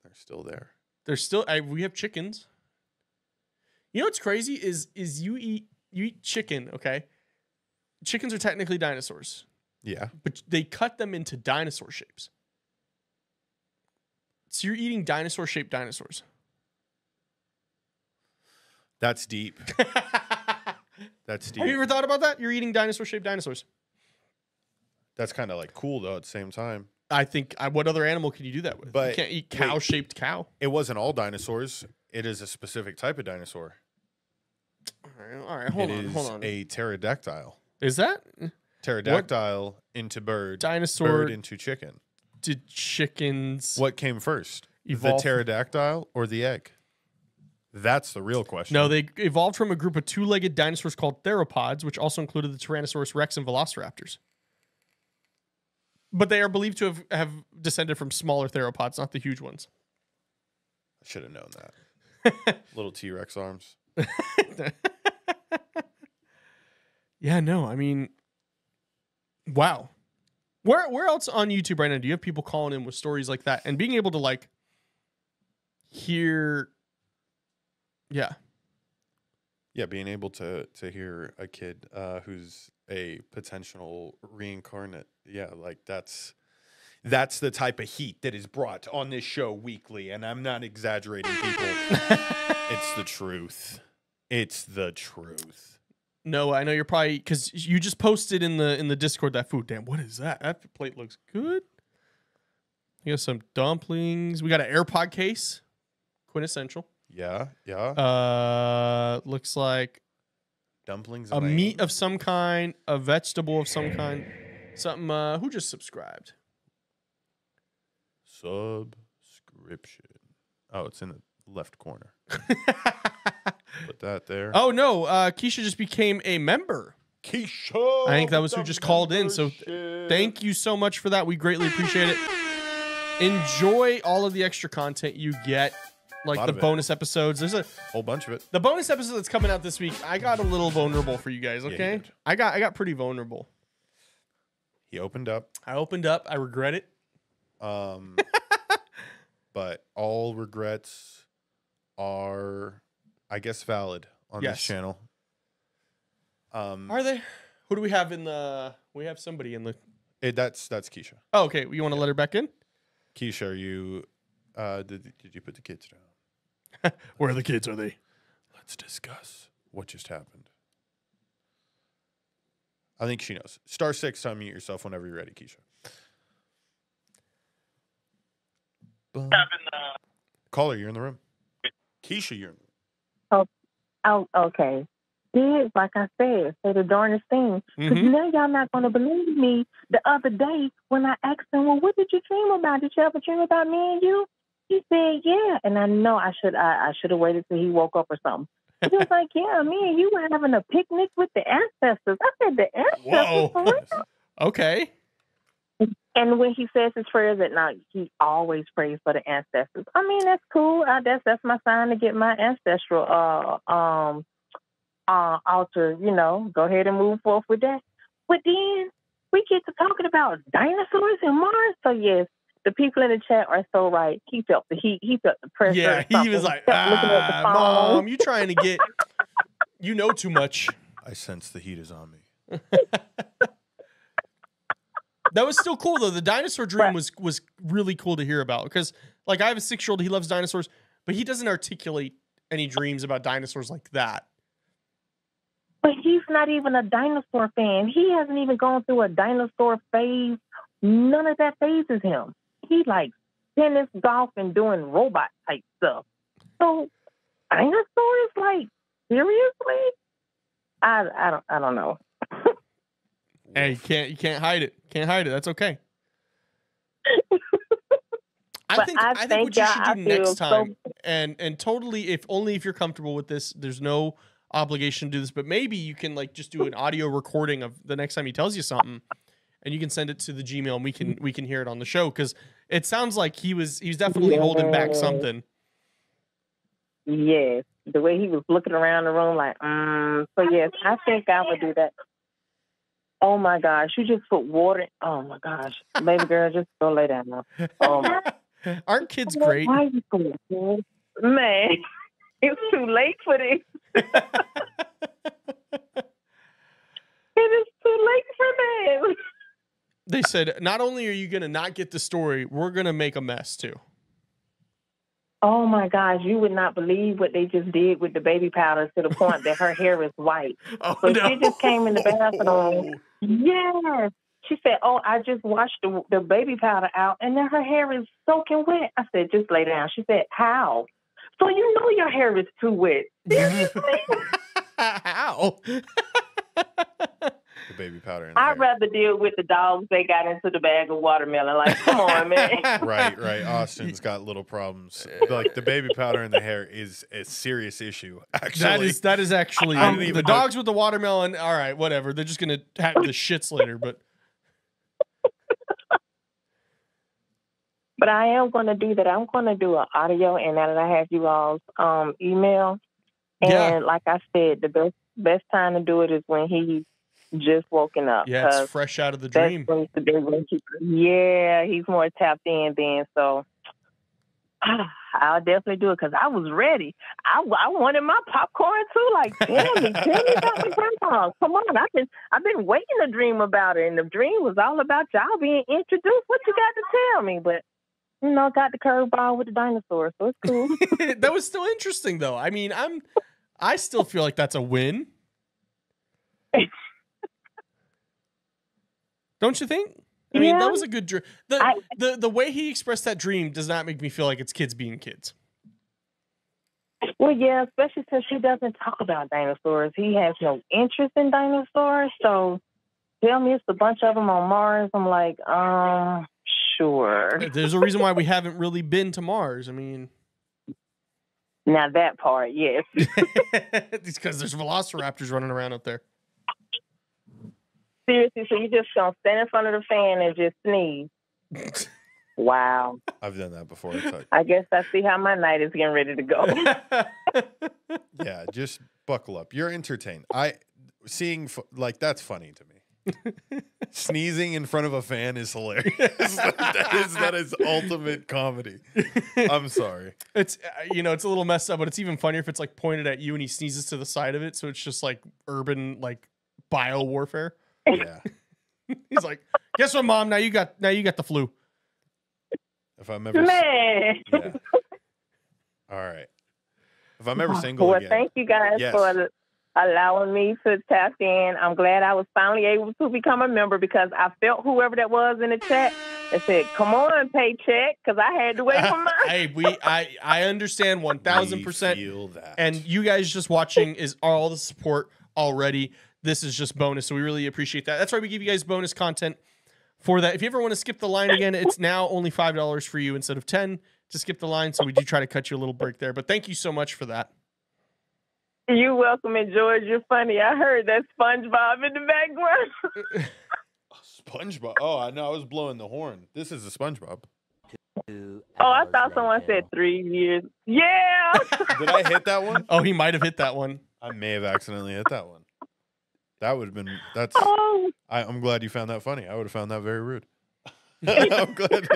Speaker 2: They're still there.
Speaker 1: There's still we have chickens. You know what's crazy is you eat chicken, okay? Chickens are technically dinosaurs.
Speaker 2: Yeah.
Speaker 1: But they cut them into dinosaur shapes. So you're eating dinosaur-shaped dinosaurs.
Speaker 2: That's deep. That's deep.
Speaker 1: Have you ever thought about that? You're eating dinosaur-shaped dinosaurs.
Speaker 2: That's kind of like cool though at the same time.
Speaker 1: I think what other animal can you do that with?
Speaker 2: But
Speaker 1: you can't eat cow-shaped cow.
Speaker 2: It wasn't all dinosaurs. It is a specific type of dinosaur.
Speaker 1: All right, hold on.
Speaker 2: A pterodactyl.
Speaker 1: Is that?
Speaker 2: Pterodactyl into bird.
Speaker 1: Dinosaur
Speaker 2: bird into chicken.
Speaker 1: Did chickens...
Speaker 2: What came first?
Speaker 1: Evolve?
Speaker 2: The pterodactyl or the egg? That's the real question.
Speaker 1: No, they evolved from a group of two-legged dinosaurs called theropods, which also included the Tyrannosaurus rex and velociraptors. But they are believed to have descended from smaller theropods, not the huge ones.
Speaker 2: I should have known that. Little T-Rex arms.
Speaker 1: Yeah, no, I mean, wow. Where else on YouTube right now do you have people calling in with stories like that and being able to like hear? Yeah,
Speaker 2: being able to hear a kid who's a potential reincarnate. Yeah, like that's the type of heat that is brought on this show weekly, and I'm not exaggerating, people. It's the truth. It's the truth.
Speaker 1: No, I know you're probably because you just posted in the Discord that food. Damn, what is that? That plate looks good. You got some dumplings. We got an AirPod case, quintessential.
Speaker 2: Yeah, yeah.
Speaker 1: Looks like
Speaker 2: dumplings.
Speaker 1: A meat of some kind, a vegetable of some kind, something. Who just subscribed?
Speaker 2: Subscription. Oh, it's in the left corner. Put that there.
Speaker 1: Oh no, Keisha just became a member.
Speaker 2: Keisha,
Speaker 1: I think that was who just called in. So thank you so much for that. We greatly appreciate it. Enjoy all of the extra content you get, like the bonus episodes. There's a
Speaker 2: whole bunch of it.
Speaker 1: The bonus episode that's coming out this week, I got a little vulnerable for you guys. Okay, I got pretty vulnerable.
Speaker 2: He opened up.
Speaker 1: I opened up. I regret it.
Speaker 2: But all regrets are, I guess, valid on this channel.
Speaker 1: Are they? Who do we have in the? We have somebody in the.
Speaker 2: That's Keisha.
Speaker 1: Oh, okay. You want to let her back in?
Speaker 2: Keisha, are you? Did you put the kids down?
Speaker 1: Where are the kids? Are they?
Speaker 2: Let's discuss what just happened. I think she knows. *6 to unmute yourself whenever you're ready, Keisha. Caller, you're in the room. Keisha, you're in the room.
Speaker 9: Oh, okay. Did, like I said, say the darnest thing. Because now y'all not going to believe me. The other day when I asked him, well, what did you dream about? Did you ever dream about me and you? He said, yeah. And I know I should have waited till he woke up or something. He was like, yeah, me and you were having a picnic with the ancestors. I said, the ancestors? For real?
Speaker 1: Okay.
Speaker 9: And when he says his prayers at night, he always prays for the ancestors. I mean, that's cool. That's my sign to get my ancestral altar, go ahead and move forth with that. But then we get to talking about dinosaurs and Mars. So yes, the people in the chat are so right. He felt the heat. He felt the pressure.
Speaker 1: Yeah, he was like, Mom, you trying to get, you know too much.
Speaker 2: I sense the heat is on me.
Speaker 1: That was still cool though. The dinosaur dream was really cool to hear about because, like, I have a 6-year-old. He loves dinosaurs, but he doesn't articulate any dreams about dinosaurs like that.
Speaker 9: But he's not even a dinosaur fan. He hasn't even gone through a dinosaur phase. None of that phases him. He likes tennis, golf, and doing robot type stuff. So dinosaurs, like, seriously? I don't know.
Speaker 1: Hey, you can't hide it. Can't hide it. That's okay. I think what you should do next time, and totally, if you're comfortable with this, there's no obligation to do this, but maybe you can like just do an audio recording of the next time he tells you something, and you can send it to the Gmail, and we can hear it on the show because it sounds like he was definitely holding back something.
Speaker 9: Yes, the way he was looking around the room, like, So yes, I think I would do that. Oh my gosh, you just put water. Oh my gosh, baby girl, just go lay down now. Oh my.
Speaker 1: Aren't kids great?
Speaker 9: Why are you so good? Man, it's too late for this. It is too late for them.
Speaker 1: They said, not only are you going to not get the story, we're going to make a mess too.
Speaker 9: Oh my gosh, you would not believe what they just did with the baby powder to the point that her hair is white.
Speaker 1: Oh,
Speaker 9: so
Speaker 1: no.
Speaker 9: She just came in the bathroom. Yes. She said, oh, I just washed the baby powder out and then her hair is soaking wet. I said, just lay down. She said, how? So you know your hair is too wet. Seriously?
Speaker 1: How?
Speaker 2: The baby powder.
Speaker 9: I'd rather deal with the dogs they got into the bag of watermelon. Like, come on, man.
Speaker 2: Right. Austin's got little problems. Like the baby powder in the hair is a serious issue. Actually,
Speaker 1: that is actually the dogs with the watermelon. All right, whatever. They're just gonna have the shits later, but.
Speaker 9: But I am going to do that. I'm going to do an audio, and now that I have you all's email, and like I said, the best time to do it is when he's just woken up.
Speaker 1: Yeah, it's fresh out of the dream.
Speaker 9: Yeah, he's more tapped in then. So I'll definitely do it because I was ready. I wanted my popcorn too. Like, tell me about the grandpa. Come on, I've been waiting to dream about it, and the dream was all about y'all being introduced. What you got to tell me? But got the curveball with the dinosaur, so it's cool.
Speaker 1: That was still interesting, though. I mean, I still feel like that's a win. Don't you think? I mean, that was a good dream. The way he expressed that dream does not make me feel like it's kids being kids.
Speaker 9: Well, yeah, especially since he doesn't talk about dinosaurs. He has no interest in dinosaurs. So tell me it's a bunch of them on Mars. I'm like, sure.
Speaker 1: There's a reason why we haven't really been to Mars. I mean,
Speaker 9: now that part, yes.
Speaker 1: It's because there's velociraptors running around up there.
Speaker 9: Seriously, so you just gonna stand in front of the fan and just sneeze? Wow.
Speaker 2: I've done that before.
Speaker 9: I guess I see how my night is getting ready to go.
Speaker 2: Yeah, just buckle up. You're entertained. That's funny to me. Sneezing in front of a fan is hilarious. that is ultimate comedy. I'm sorry.
Speaker 1: It's it's a little messed up, but it's even funnier if it's like pointed at you and he sneezes to the side of it, so it's just like urban bio warfare.
Speaker 2: Yeah.
Speaker 1: He's like, guess what, Mom? Now you got the flu.
Speaker 2: If I'm ever
Speaker 9: Man.
Speaker 2: All right. If I'm ever single again.
Speaker 9: Thank you guys for allowing me to tap in. I'm glad I was finally able to become a member because I felt whoever that was in the chat and said, "Come on, paycheck," because I had to wait for mine.
Speaker 1: Hey, I understand 1,000%.
Speaker 2: Feel that.
Speaker 1: And you guys just watching is all the support already. This is just bonus, so we really appreciate that. That's why we give you guys bonus content for that. If you ever want to skip the line again, it's now only $5 for you instead of $10 to skip the line. So we do try to cut you a little break there. But thank you so much for that.
Speaker 9: You're welcome, and George, you're funny. I heard that SpongeBob in the background.
Speaker 2: SpongeBob? Oh, I know. I was blowing the horn. This is a SpongeBob.
Speaker 9: Oh, I thought someone said 3 years. Yeah.
Speaker 2: Did I hit that one?
Speaker 1: Oh, he might have hit that one.
Speaker 2: I may have accidentally hit that one. That would have been. I'm glad you found that funny. I would have found that very rude. I'm glad.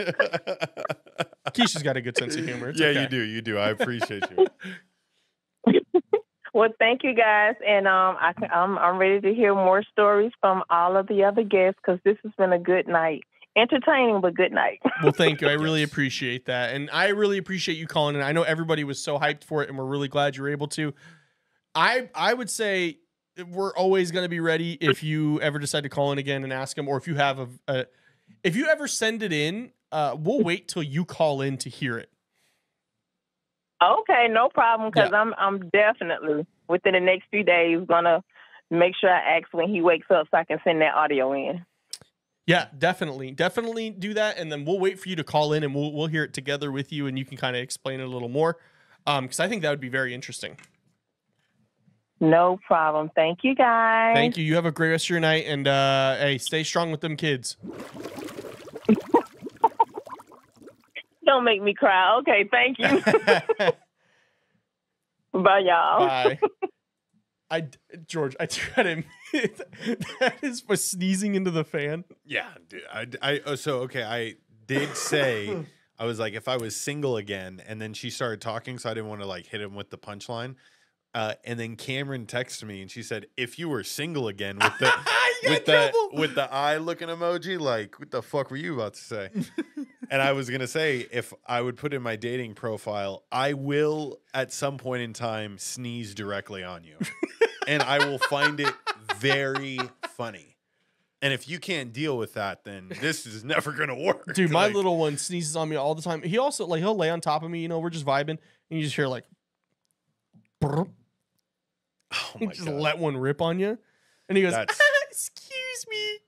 Speaker 1: Keisha's got a good sense of humor. It's
Speaker 2: yeah,
Speaker 1: okay.
Speaker 2: you do. I appreciate you.
Speaker 9: Well, thank you guys, and I'm ready to hear more stories from all of the other guests because this has been a good night. Entertaining, but good night.
Speaker 1: Well, thank you. I really appreciate that, and I really appreciate you calling in. I know everybody was so hyped for it, and we're really glad you were able to. I would say we're always going to be ready if you ever decide to call in again and ask them, or if you have if you ever send it in, we'll wait till you call in to hear it.
Speaker 9: Okay, no problem, because I'm definitely within the next few days gonna make sure I ask when he wakes up so I can send that audio in.
Speaker 1: Yeah, definitely do that, and then we'll wait for you to call in, and we'll hear it together with you, and you can kind of explain it a little more, because I think that would be very interesting.
Speaker 9: No problem. Thank you, guys.
Speaker 1: Thank you. You have a great rest of your night, and hey, stay strong with them kids.
Speaker 9: don't make me cry. Okay, thank you. Bye, y'all.
Speaker 1: Bye. George, I gotta admit, that is for sneezing into the fan.
Speaker 2: Yeah, dude. I did say, I was like, if I was single again, and then she started talking, so I didn't want to like hit him with the punchline. And then Cameron texted me and she said, if you were single again with the with the eye looking emoji, like, what the fuck were you about to say? And I was gonna say, if I would put in my dating profile, I will at some point in time sneeze directly on you. And I will find it very funny. And if you can't deal with that, then this is never gonna work.
Speaker 1: Dude, my little one sneezes on me all the time. He also he'll lay on top of me, we're just vibing, and you just hear like brr.
Speaker 2: Oh
Speaker 1: my God. Let one rip on you. And he goes, excuse me.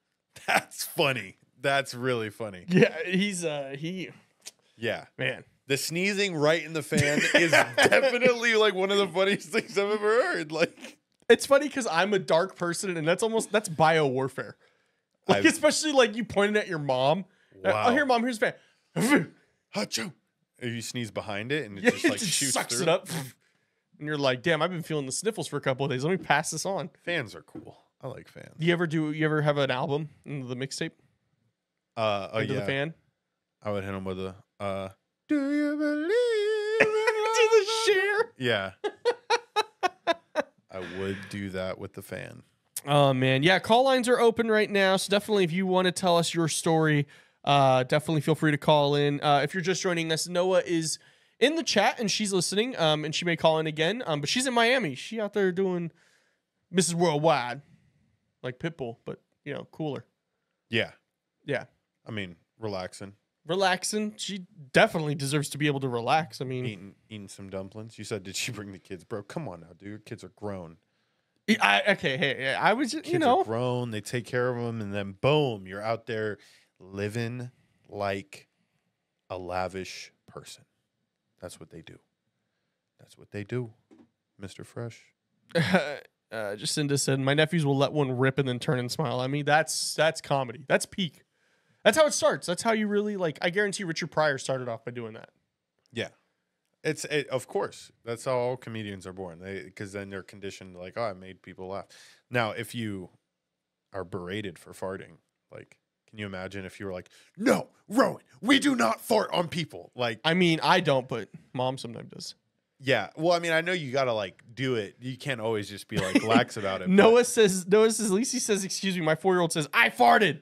Speaker 2: That's funny. That's really funny.
Speaker 1: Yeah,
Speaker 2: yeah.
Speaker 1: Man.
Speaker 2: The sneezing right in the fan is definitely like one of the funniest things I've ever heard. Like,
Speaker 1: it's funny because I'm a dark person, and that's bio warfare. Like, especially like you pointing at your mom.
Speaker 2: Wow.
Speaker 1: Oh, here, mom, here's a fan.
Speaker 2: Achoo. You sneeze behind it, and it just like shoots
Speaker 1: sucks
Speaker 2: through.
Speaker 1: It up. And you're like, damn, I've been feeling the sniffles for a couple of days. Let me pass this on.
Speaker 2: Fans are cool. I like fans.
Speaker 1: You ever have an album in the mixtape?
Speaker 2: Into
Speaker 1: the fan?
Speaker 2: I would hit him with a do you believe
Speaker 1: do the share?
Speaker 2: Yeah. I would do that with the fan.
Speaker 1: Oh man. Yeah, call lines are open right now. So definitely if you want to tell us your story, definitely feel free to call in. If you're just joining us, Noah is in the chat and she's listening, and she may call in again, but she's in Miami. She out there doing Mrs. Worldwide, like Pitbull, but cooler.
Speaker 2: Yeah.
Speaker 1: Yeah.
Speaker 2: I mean, relaxing.
Speaker 1: She definitely deserves to be able to relax. I mean,
Speaker 2: eating some dumplings. You said, did she bring the kids, bro? Come on now, dude. Your kids are grown.
Speaker 1: I was just,
Speaker 2: kids are grown. They take care of them, and then boom, you're out there living like a lavish person. That's what they do. That's what they do, Mr. Fresh.
Speaker 1: Jacinda said, my nephews will let one rip and then turn and smile at me. That's comedy. That's peak. That's how it starts. That's how you really I guarantee Richard Pryor started off by doing that.
Speaker 2: Yeah. Of course. That's how all comedians are born. Because then they're conditioned like, oh, I made people laugh. Now, if you are berated for farting, like, can you imagine if you were like, no, Rowan, we do not fart on people? Like,
Speaker 1: I mean, I don't, but mom sometimes does.
Speaker 2: Yeah. Well, I mean, I know you got to do it. You can't always just be lax about it.
Speaker 1: Noah says, Lacey says, excuse me. My 4-year-old says, I farted.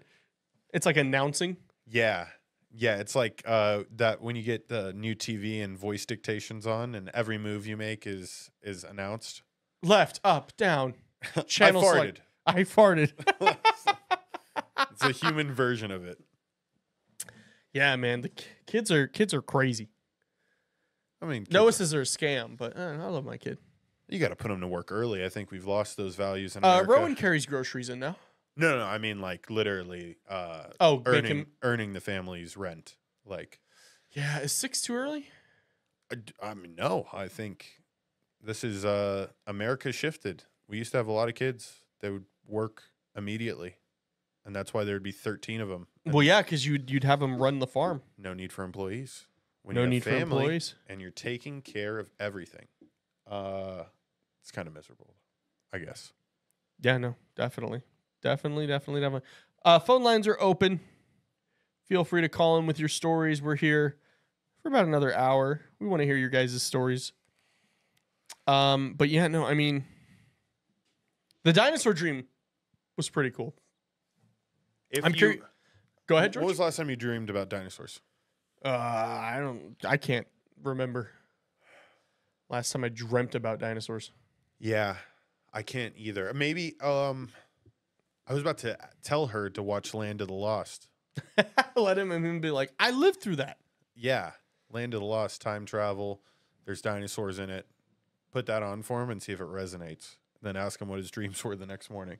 Speaker 1: It's like announcing.
Speaker 2: Yeah. Yeah. It's like that when you get the new TV and voice dictations on and every move you make is announced.
Speaker 1: Left, up, down. Channel select. I farted.
Speaker 2: It's a human version of it.
Speaker 1: Yeah, man. The kids are crazy.
Speaker 2: I mean,
Speaker 1: Noah says they're a scam, but I love my kid.
Speaker 2: You got to put them to work early. I think we've lost those values in America.
Speaker 1: Rowan carries groceries in now.
Speaker 2: No. I mean, literally. Earning the family's rent.
Speaker 1: Yeah, is 6 too early?
Speaker 2: I mean, no. I think this is America shifted. We used to have a lot of kids that would work immediately, and that's why there'd be 13 of them.
Speaker 1: Well, yeah, because you'd have them run the farm.
Speaker 2: No need for employees. When
Speaker 1: no
Speaker 2: you have
Speaker 1: need
Speaker 2: family
Speaker 1: for employees,
Speaker 2: and you're taking care of everything. It's kind of miserable, I guess.
Speaker 1: Yeah, no, definitely. Phone lines are open. Feel free to call in with your stories. We're here for about another hour. We want to hear your guys' stories. But yeah, no, I mean, the dinosaur dream was pretty cool. I'm curious. Go ahead, George.
Speaker 2: What was the last time you dreamed about dinosaurs?
Speaker 1: I can't remember. Last time I dreamt about dinosaurs.
Speaker 2: Yeah, I can't either. Maybe I was about to tell her to watch Land of the Lost.
Speaker 1: Let him be like, I lived through that.
Speaker 2: Yeah, Land of the Lost, time travel. There's dinosaurs in it. Put that on for him and see if it resonates. Then ask him what his dreams were the next morning.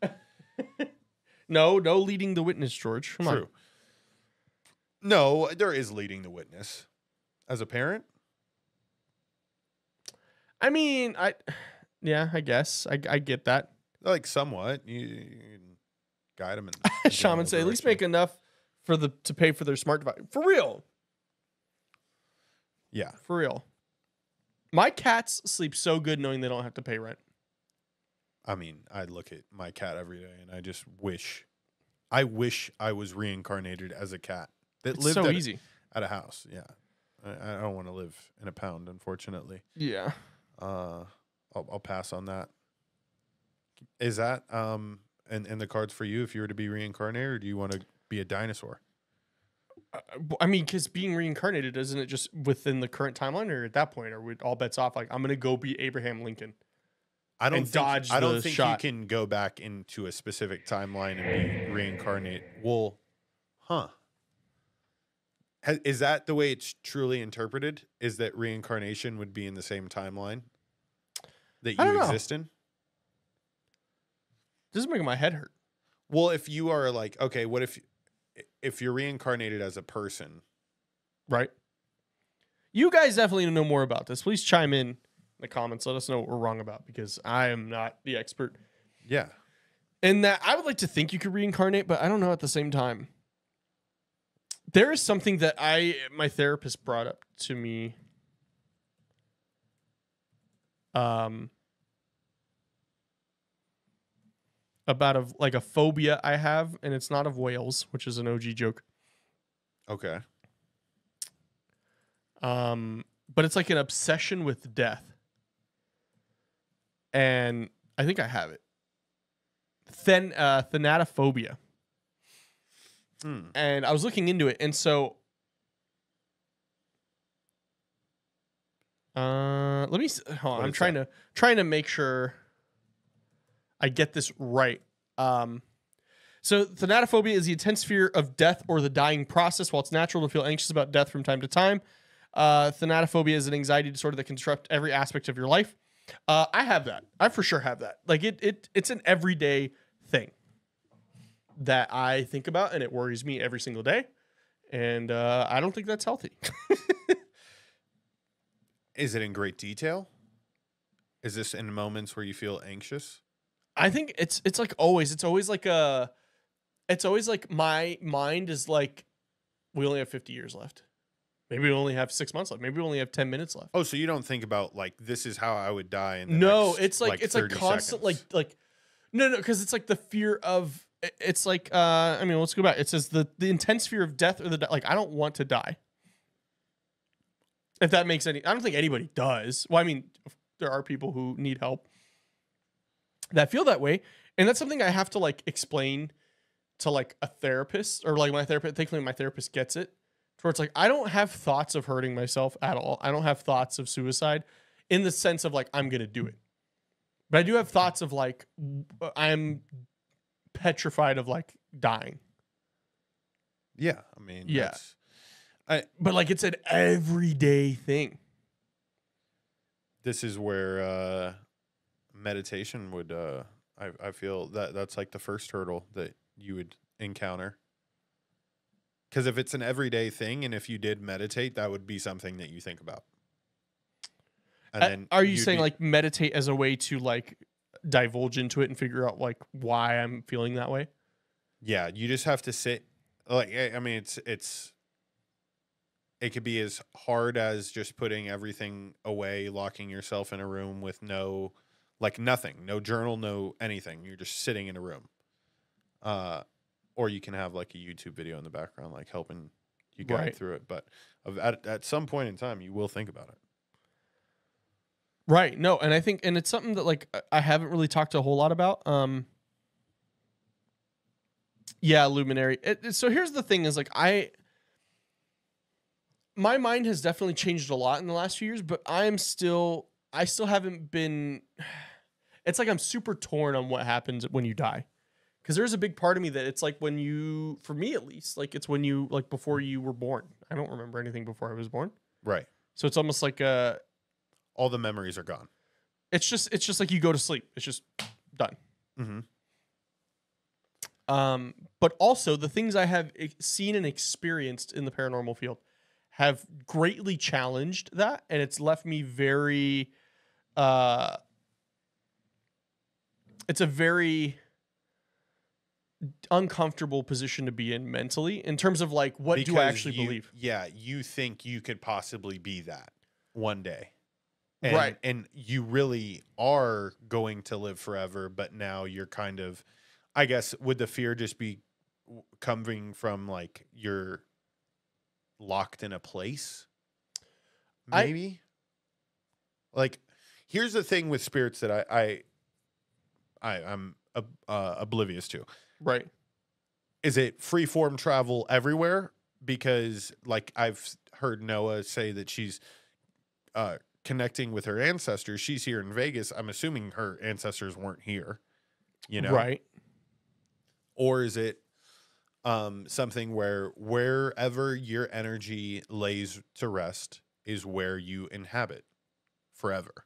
Speaker 1: No leading the witness, George. Come on.
Speaker 2: No, there is leading the witness. As a parent?
Speaker 1: I mean, I guess. I get that.
Speaker 2: Somewhat. You guide them.
Speaker 1: Shaman say, at least make enough to pay for their smart device. For real.
Speaker 2: Yeah.
Speaker 1: For real. My cats sleep so good knowing they don't have to pay rent.
Speaker 2: I mean, I look at my cat every day and I just wish I was reincarnated as a cat that
Speaker 1: It's
Speaker 2: lived
Speaker 1: so
Speaker 2: at,
Speaker 1: easy.
Speaker 2: at a house. Yeah. I don't want to live in a pound, unfortunately.
Speaker 1: Yeah.
Speaker 2: I'll pass on that. Is that in the cards for you if you were to be reincarnated, or do you want to be a dinosaur?
Speaker 1: I mean, because being reincarnated, isn't it just within the current timeline, or at that point, are we all bets off? Like, I'm gonna go be Abraham Lincoln.
Speaker 2: I don't
Speaker 1: and
Speaker 2: think
Speaker 1: shot.
Speaker 2: you can go back into a specific timeline and be reincarnated. Well, huh? Is that the way it's truly interpreted? Is that reincarnation would be in the same timeline that
Speaker 1: I don't
Speaker 2: you
Speaker 1: know.
Speaker 2: exist in?
Speaker 1: This is making my head hurt.
Speaker 2: Well, if you are like, okay, what if you're reincarnated as a person?
Speaker 1: Right. You guys definitely know more about this. Please chime in the comments. Let us know what we're wrong about, because I am not the expert.
Speaker 2: Yeah.
Speaker 1: And that I would like to think you could reincarnate, but I don't know at the same time. There is something that my therapist brought up to me. About a phobia I have, and it's not of whales, which is an OG joke.
Speaker 2: Okay.
Speaker 1: But it's like an obsession with death. And I think I have it. Thanatophobia. And I was looking into it, and so let me hold on. I'm trying to make sure I get this right. So thanatophobia is the intense fear of death or the dying process. While it's natural to feel anxious about death from time to time, thanatophobia is an anxiety disorder that can disrupt every aspect of your life. I have that. I for sure have that. Like it's an everyday thing that I think about, and it worries me every single day. And I don't think that's healthy.
Speaker 2: Is it in great detail? Is this in moments where you feel anxious?
Speaker 1: I think it's like always. It's always like my mind is like, we only have 50 years left. Maybe we only have 6 months left. Maybe we only have 10 minutes left.
Speaker 2: Oh, so you don't think about like, this is how I would die in the
Speaker 1: No,
Speaker 2: next,
Speaker 1: it's like
Speaker 2: 30
Speaker 1: constant
Speaker 2: seconds.
Speaker 1: like no, because it's like the fear of, it's like I mean, let's go back. It says the intense fear of death, or like, I don't want to die. If that makes any, I don't think anybody does. Well, I mean, there are people who need help that feel that way, and that's something I have to like explain to like a therapist, or like my therapist. Thankfully, my therapist gets it, where it's like, I don't have thoughts of hurting myself at all. I don't have thoughts of suicide in the sense of like, I'm gonna do it, but I do have thoughts of like, I'm petrified of like dying.
Speaker 2: Yeah, I mean,
Speaker 1: yeah, but like it's an everyday thing.
Speaker 2: This is where meditation would I feel that's like the first hurdle that you would encounter, because if it's an everyday thing, and if you did meditate, that would be something that you think about. And then
Speaker 1: are you saying like meditate as a way to like divulge into it and figure out like why I'm feeling that way?
Speaker 2: Yeah, you just have to sit. Like, I mean, it could be as hard as just putting everything away, locking yourself in a room with no, like nothing, no journal, no anything. You're just sitting in a room. Or you can have like a YouTube video in the background, like helping you guide through it. But at some point in time, you will think about it.
Speaker 1: Right. No, and I think, and it's something that like I haven't really talked a whole lot about. Yeah, Luminary. So here's the thing: is like my mind has definitely changed a lot in the last few years, but I still haven't been. It's like I'm super torn on what happens when you die, because there's a big part of me that it's like when you, for me at least, like it's when you, like before you were born. I don't remember anything before I was born.
Speaker 2: Right.
Speaker 1: So it's almost like
Speaker 2: all the memories are gone.
Speaker 1: It's just like you go to sleep. It's just done.
Speaker 2: Mm-hmm.
Speaker 1: But also the things I have seen and experienced in the paranormal field have greatly challenged that, and it's left me very it's a very uncomfortable position to be in mentally in terms of like, what do I actually believe?
Speaker 2: Yeah, you think you could possibly be that one day.
Speaker 1: Right.
Speaker 2: And you really are going to live forever, but now you're kind of, I guess, would the fear just be coming from like you're locked in a place? Maybe? Like, here's the thing with spirits that I'm oblivious to.
Speaker 1: Right.
Speaker 2: Is it free form travel everywhere? Because like I've heard Noah say that she's connecting with her ancestors. She's here in Vegas. I'm assuming her ancestors weren't here, you know?
Speaker 1: Right.
Speaker 2: Or is it something where wherever your energy lays to rest is where you inhabit forever?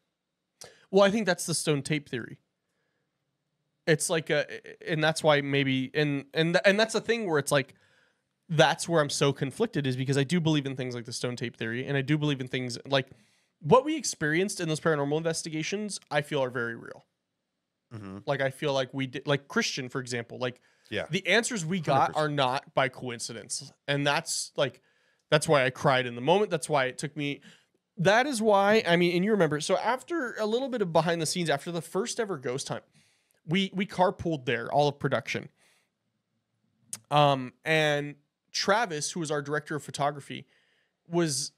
Speaker 1: Well, I think that's the stone tape theory. It's like and that's why maybe, and that's the thing where it's like, that's where I'm so conflicted, is because I do believe in things like the stone tape theory, and I do believe in things like what we experienced in those paranormal investigations, I feel are very real.
Speaker 2: Mm-hmm.
Speaker 1: Like, I feel like we did, like Christian, for example, like
Speaker 2: yeah,
Speaker 1: the answers we got
Speaker 2: 100%.
Speaker 1: are not by coincidence. And that's why I cried in the moment. That's why it took me. That is why, I mean, and you remember, so after a little bit of behind the scenes, after the first ever Ghost Hunt, we carpooled there, all of production. And Travis, who was our director of photography, was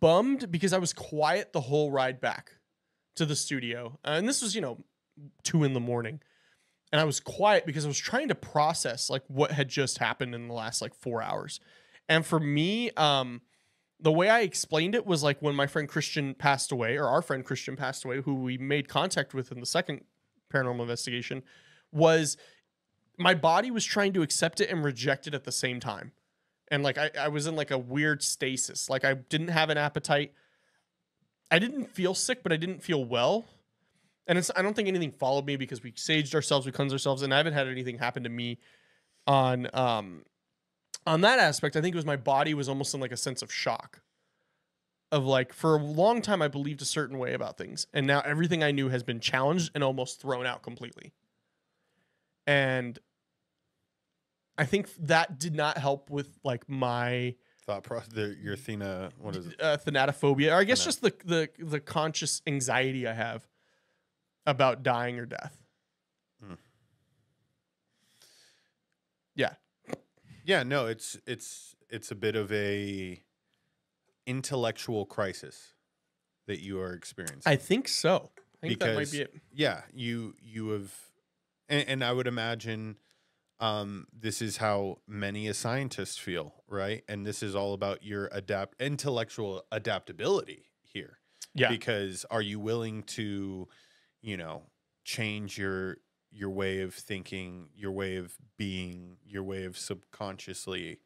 Speaker 1: bummed because I was quiet the whole ride back to the studio. And this was, 2 a.m. And I was quiet because I was trying to process like what had just happened in the last like 4 hours. And for me, the way I explained it was like when my friend Christian passed away, or our friend Christian passed away, who we made contact with in the second paranormal investigation, was my body was trying to accept it and reject it at the same time. And like I was in like a weird stasis. Like I didn't have an appetite. I didn't feel sick, but I didn't feel well. And I don't think anything followed me because we saged ourselves, we cleansed ourselves, and I haven't had anything happen to me on that aspect. I think it was my body was almost in like a sense of shock. Of like, for a long time, I believed a certain way about things. And now everything I knew has been challenged and almost thrown out completely. And I think that did not help with like my
Speaker 2: thought process. Your what is it?
Speaker 1: Thanatophobia. Or I guess just the conscious anxiety I have about dying or death.
Speaker 2: Mm.
Speaker 1: Yeah.
Speaker 2: Yeah, no, it's a bit of a intellectual crisis that you are experiencing.
Speaker 1: I think so. I think that might be it.
Speaker 2: Yeah, you have, and I would imagine this is how many a scientist feel, right? And this is all about your intellectual adaptability here.
Speaker 1: Yeah.
Speaker 2: Because are you willing to, change your way of thinking, your way of being, your way of subconsciously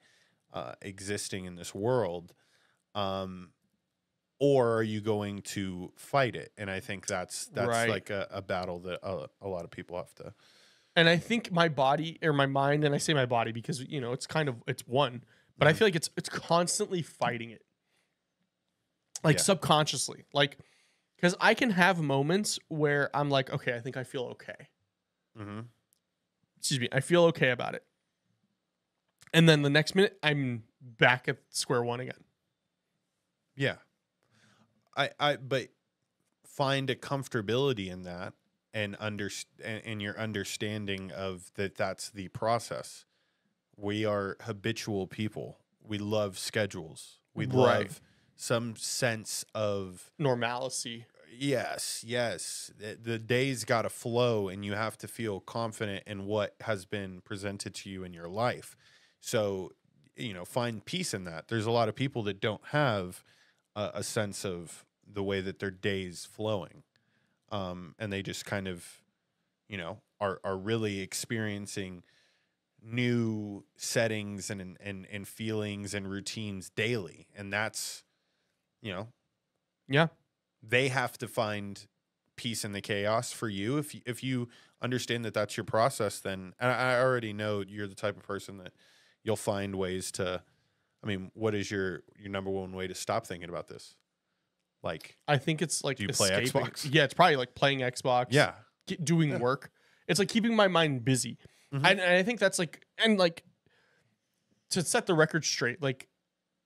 Speaker 2: existing in this world? Or are you going to fight it? And I think that's right. Like a battle that a lot of people have to.
Speaker 1: And I think my body or my mind, and I say my body because, it's one, but I feel like it's constantly fighting it. Like subconsciously, like, because I can have moments where I'm like, okay, I think I feel okay.
Speaker 2: Mm-hmm.
Speaker 1: Excuse me. I feel okay about it. And then the next minute I'm back at square one again.
Speaker 2: Yeah. But find a comfortability in that and in your understanding of that's the process. We are habitual people. We love schedules. We love some sense of
Speaker 1: normalcy.
Speaker 2: Yes. The day's got to flow and you have to feel confident in what has been presented to you in your life. So, find peace in that. There's a lot of people that don't have a sense of the way that their day's flowing. And they just kind of, are really experiencing new settings and feelings and routines daily. And that's,
Speaker 1: yeah,
Speaker 2: they have to find peace in the chaos for you. If you understand that that's your process, then I already know you're the type of person that you'll find ways to, what is your number one way to stop thinking about this? Like,
Speaker 1: I think it's like,
Speaker 2: do you play Xbox?
Speaker 1: Yeah, it's probably like playing Xbox.
Speaker 2: Yeah.
Speaker 1: Doing work. It's like keeping my mind busy. And I think that's like, and like, to set the record straight, like,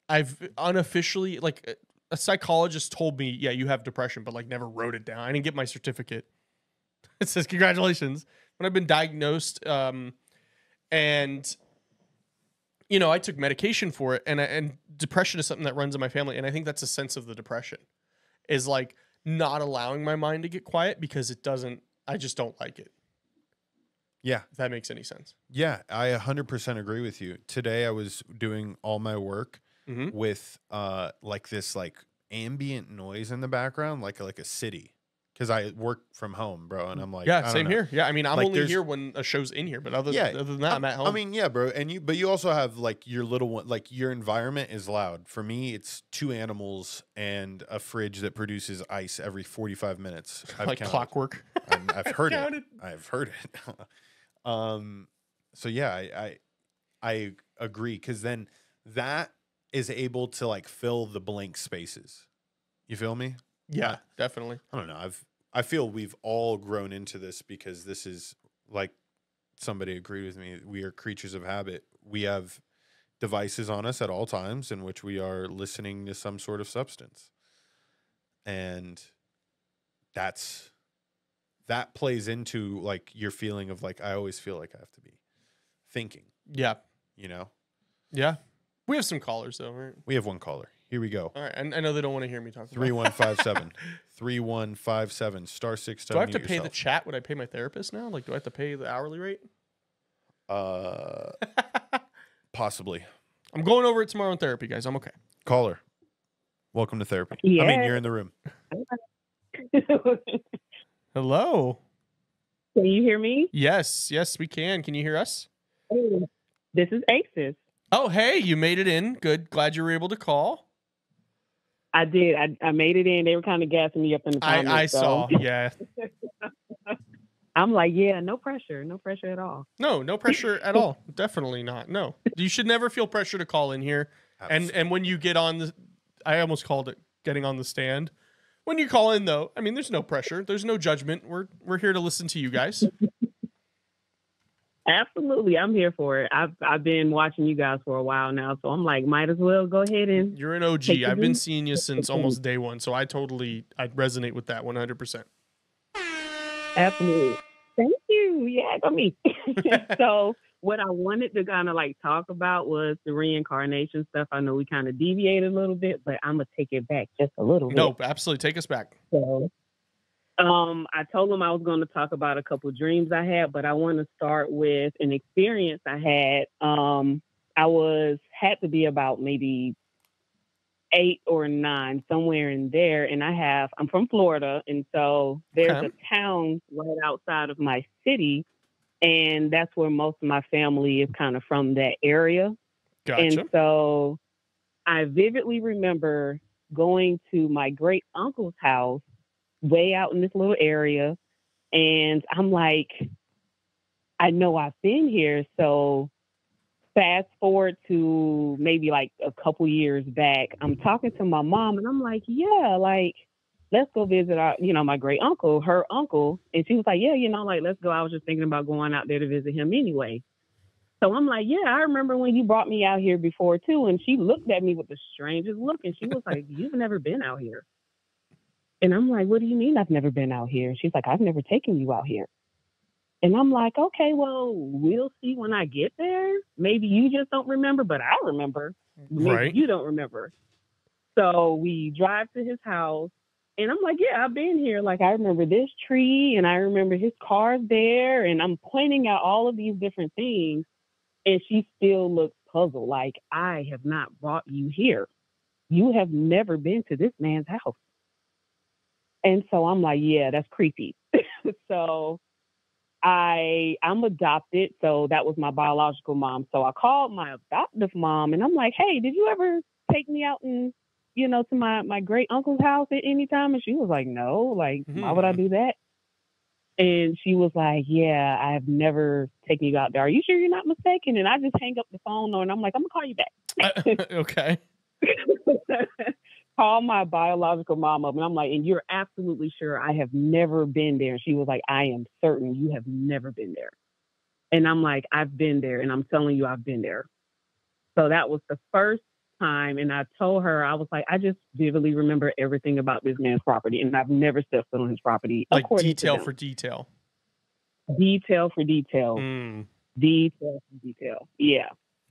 Speaker 1: I've unofficially, like, a psychologist told me, yeah, you have depression, but like never wrote it down. I didn't get my certificate. It says, congratulations. When I've been diagnosed, and, you know, I took medication for it, and depression is something that runs in my family. And I think that's a sense of the depression, is like not allowing my mind to get quiet because I just don't like it.
Speaker 2: Yeah.
Speaker 1: If that makes any sense.
Speaker 2: Yeah, I 100% agree with you. Today I was doing all my work with like this like ambient noise in the background, like a city. Because I work from home, bro, and I'm like,
Speaker 1: yeah, same here. Yeah, I mean, I'm
Speaker 2: like,
Speaker 1: only here when a show's in here, but other than that, I'm at home.
Speaker 2: I mean, yeah, bro, and but you also have like your little one, like your environment is loud. For me, it's 2 animals and a fridge that produces ice every 45 minutes. I've
Speaker 1: like
Speaker 2: counted.
Speaker 1: clockwork.
Speaker 2: I've heard it. I've heard it. So yeah, I agree, because then that is able to like fill the blank spaces. You feel me?
Speaker 1: Yeah, definitely.
Speaker 2: I don't know. I feel we've all grown into this, because this is like, somebody agreed with me. We are creatures of habit. We have devices on us at all times in which we are listening to some sort of substance. And that plays into like your feeling of like, I always feel like I have to be thinking.
Speaker 1: Yeah.
Speaker 2: You know?
Speaker 1: Yeah. We have some callers though, right?
Speaker 2: We have one caller. Here we go.
Speaker 1: All right. I know they don't want to hear me talk.
Speaker 2: 3157. 3157 *6.
Speaker 1: Do I have to pay the chat? Would I pay my therapist now? Like, do I have to pay the hourly rate?
Speaker 2: Possibly.
Speaker 1: I'm going over it tomorrow in therapy, guys. I'm okay.
Speaker 2: Caller, welcome to therapy.
Speaker 9: Yeah.
Speaker 2: I mean, you're in the room.
Speaker 1: Hello.
Speaker 9: Can you hear me?
Speaker 1: Yes, we can. Can you hear us?
Speaker 9: Hey, this is Aces.
Speaker 1: Oh, hey, you made it in. Good. Glad you were able to call.
Speaker 9: I did. I made it in. They were kind of gassing me up in the comments.
Speaker 1: I saw. Yeah.
Speaker 9: I'm like, yeah, no pressure. No pressure at all.
Speaker 1: No pressure at all. Definitely not. No. You should never feel pressure to call in here. And when you get on the, I almost called it getting on the stand. When you call in though, I mean, there's no pressure. There's no judgment. We're here to listen to you guys.
Speaker 9: Absolutely. I'm here for it. I've been watching you guys for a while now, so I'm like, might as well go ahead and.
Speaker 1: You're an OG. I've been seeing you since almost day one, so I resonate with that 100%.
Speaker 9: Absolutely. Thank you. Yeah, got me. So what I wanted to kind of like talk about was the reincarnation stuff. I know we kind of deviated a little bit, but I'm gonna take it back just a little bit.
Speaker 1: No, absolutely. Take us back.
Speaker 9: So, I told them I was going to talk about a couple dreams I had, but I want to start with an experience I had. I had to be about maybe 8 or 9, somewhere in there. And I'm from Florida. And so there's a town right outside of my city. And that's where most of my family is kind of from, that area.
Speaker 1: Gotcha.
Speaker 9: And so I vividly remember going to my great uncle's house way out in this little area. And I'm like, I know I've been here. So fast forward to maybe like a couple years back, I'm talking to my mom and I'm like, yeah, like, let's go visit my great uncle, her uncle. And she was like, yeah, like, let's go. I was just thinking about going out there to visit him anyway. So I'm like, yeah, I remember when you brought me out here before too. And she looked at me with the strangest look and she was like, you've never been out here. And I'm like, what do you mean I've never been out here? She's like, I've never taken you out here. And I'm like, okay, well, we'll see when I get there. Maybe you just don't remember, but I remember. Maybe you don't remember. So we drive to his house. And I'm like, yeah, I've been here. Like, I remember this tree and I remember his car's there. And I'm pointing out all of these different things. And she still looks puzzled. Like, I have not brought you here. You have never been to this man's house. And so I'm like, yeah, that's creepy. So I'm adopted. So that was my biological mom. So I called my adoptive mom and I'm like, hey, did you ever take me out and, to my great uncle's house at any time? And she was like, no, like, why would I do that? And she was like, yeah, I've never taken you out there. Are you sure you're not mistaken? And I just hang up the phone and I'm like, I'm gonna call you back.
Speaker 1: Okay.
Speaker 9: Call my biological mom up and I'm like, and you're absolutely sure I have never been there? And she was like, I am certain you have never been there.
Speaker 11: And I'm like, I've been there, and I'm telling you, I've been there. So that was the first time, and I told her, I was like, I just vividly remember everything about this man's property, and I've never stepped foot on his property.
Speaker 1: Like detail for detail.
Speaker 11: Detail for detail. Detail for detail. Yeah.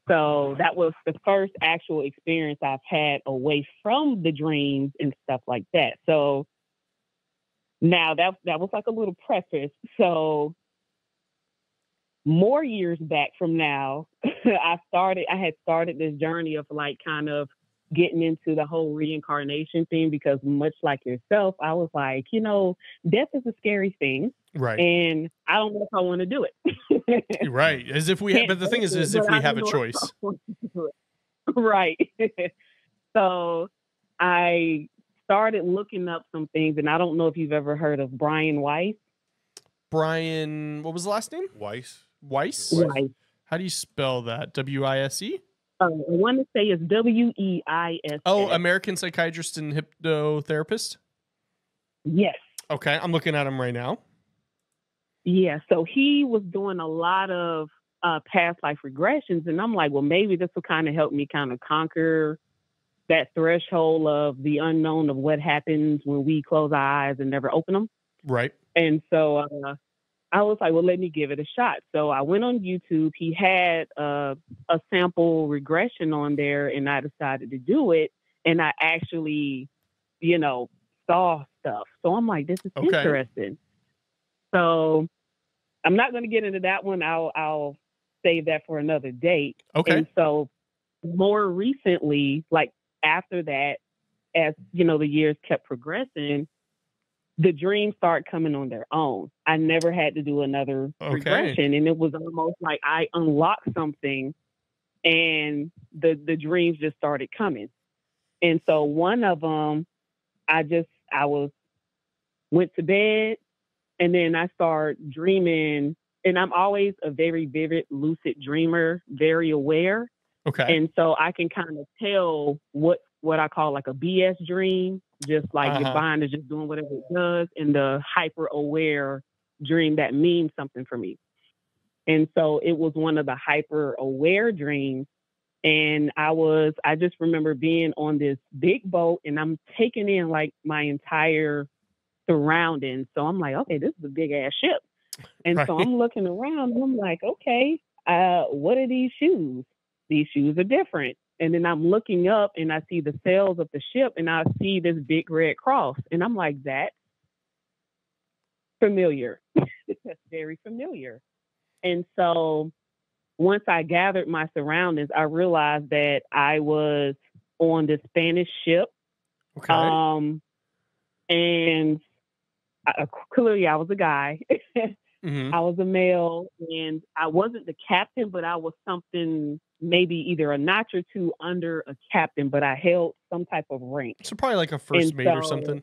Speaker 11: So that was the first actual experience I've had away from the dreams and stuff like that. So now that was like a little preface. So more years back from now, I had started this journey of like kind of getting into the whole reincarnation thing, because much like yourself, I was like, death is a scary thing.
Speaker 1: Right.
Speaker 11: And I don't know if I want to do it.
Speaker 1: Right. As if but the thing is, if we have a choice.
Speaker 11: Right. So I started looking up some things, and I don't know if you've ever heard of Brian Weiss.
Speaker 1: Brian, what was the last name?
Speaker 2: Weiss.
Speaker 1: Weiss?
Speaker 11: Weiss.
Speaker 1: How do you spell that? W-I-S-E?
Speaker 11: I want to say it's W-E-I-S.
Speaker 1: Oh, American psychiatrist and hypnotherapist?
Speaker 11: Yes.
Speaker 1: Okay, I'm looking at him right now.
Speaker 11: Yeah, so he was doing a lot of past life regressions, and I'm like, well, maybe this will kind of help me kind of conquer that threshold of the unknown of what happens when we close our eyes and never open them.
Speaker 1: Right.
Speaker 11: And so I was like, well, let me give it a shot. So I went on YouTube. He had a sample regression on there, and I decided to do it. And I actually, saw stuff. So I'm like, this is interesting. So I'm not going to get into that one. I'll save that for another date.
Speaker 1: Okay.
Speaker 11: And so more recently, like after that, as the years kept progressing, the dreams start coming on their own. I never had to do another regression, and it was almost like I unlocked something, and the dreams just started coming. And so one of them, went to bed, and then I started dreaming, and I'm always a very vivid, lucid dreamer, very aware.
Speaker 1: Okay.
Speaker 11: And so I can kind of tell what I call like a BS dream, just like your mind is just doing whatever it does, and the hyper aware dream that means something for me. And so it was one of the hyper aware dreams. And I just remember being on this big boat, and I'm taking in like my entire surroundings. So I'm like, okay, this is a big ass ship. And so I'm looking around, and I'm like, okay, what are these shoes? These shoes are different. And then I'm looking up, and I see the sails of the ship, and I see this big red cross. And I'm like, that's familiar. That's very familiar. And so once I gathered my surroundings, I realized that I was on the Spanish ship.
Speaker 1: Okay.
Speaker 11: And clearly I was a guy.
Speaker 1: Mm-hmm.
Speaker 11: I was a male, and I wasn't the captain, but I was something, maybe either a notch or two under a captain, but I held some type of rank.
Speaker 1: So probably like a first mate or something.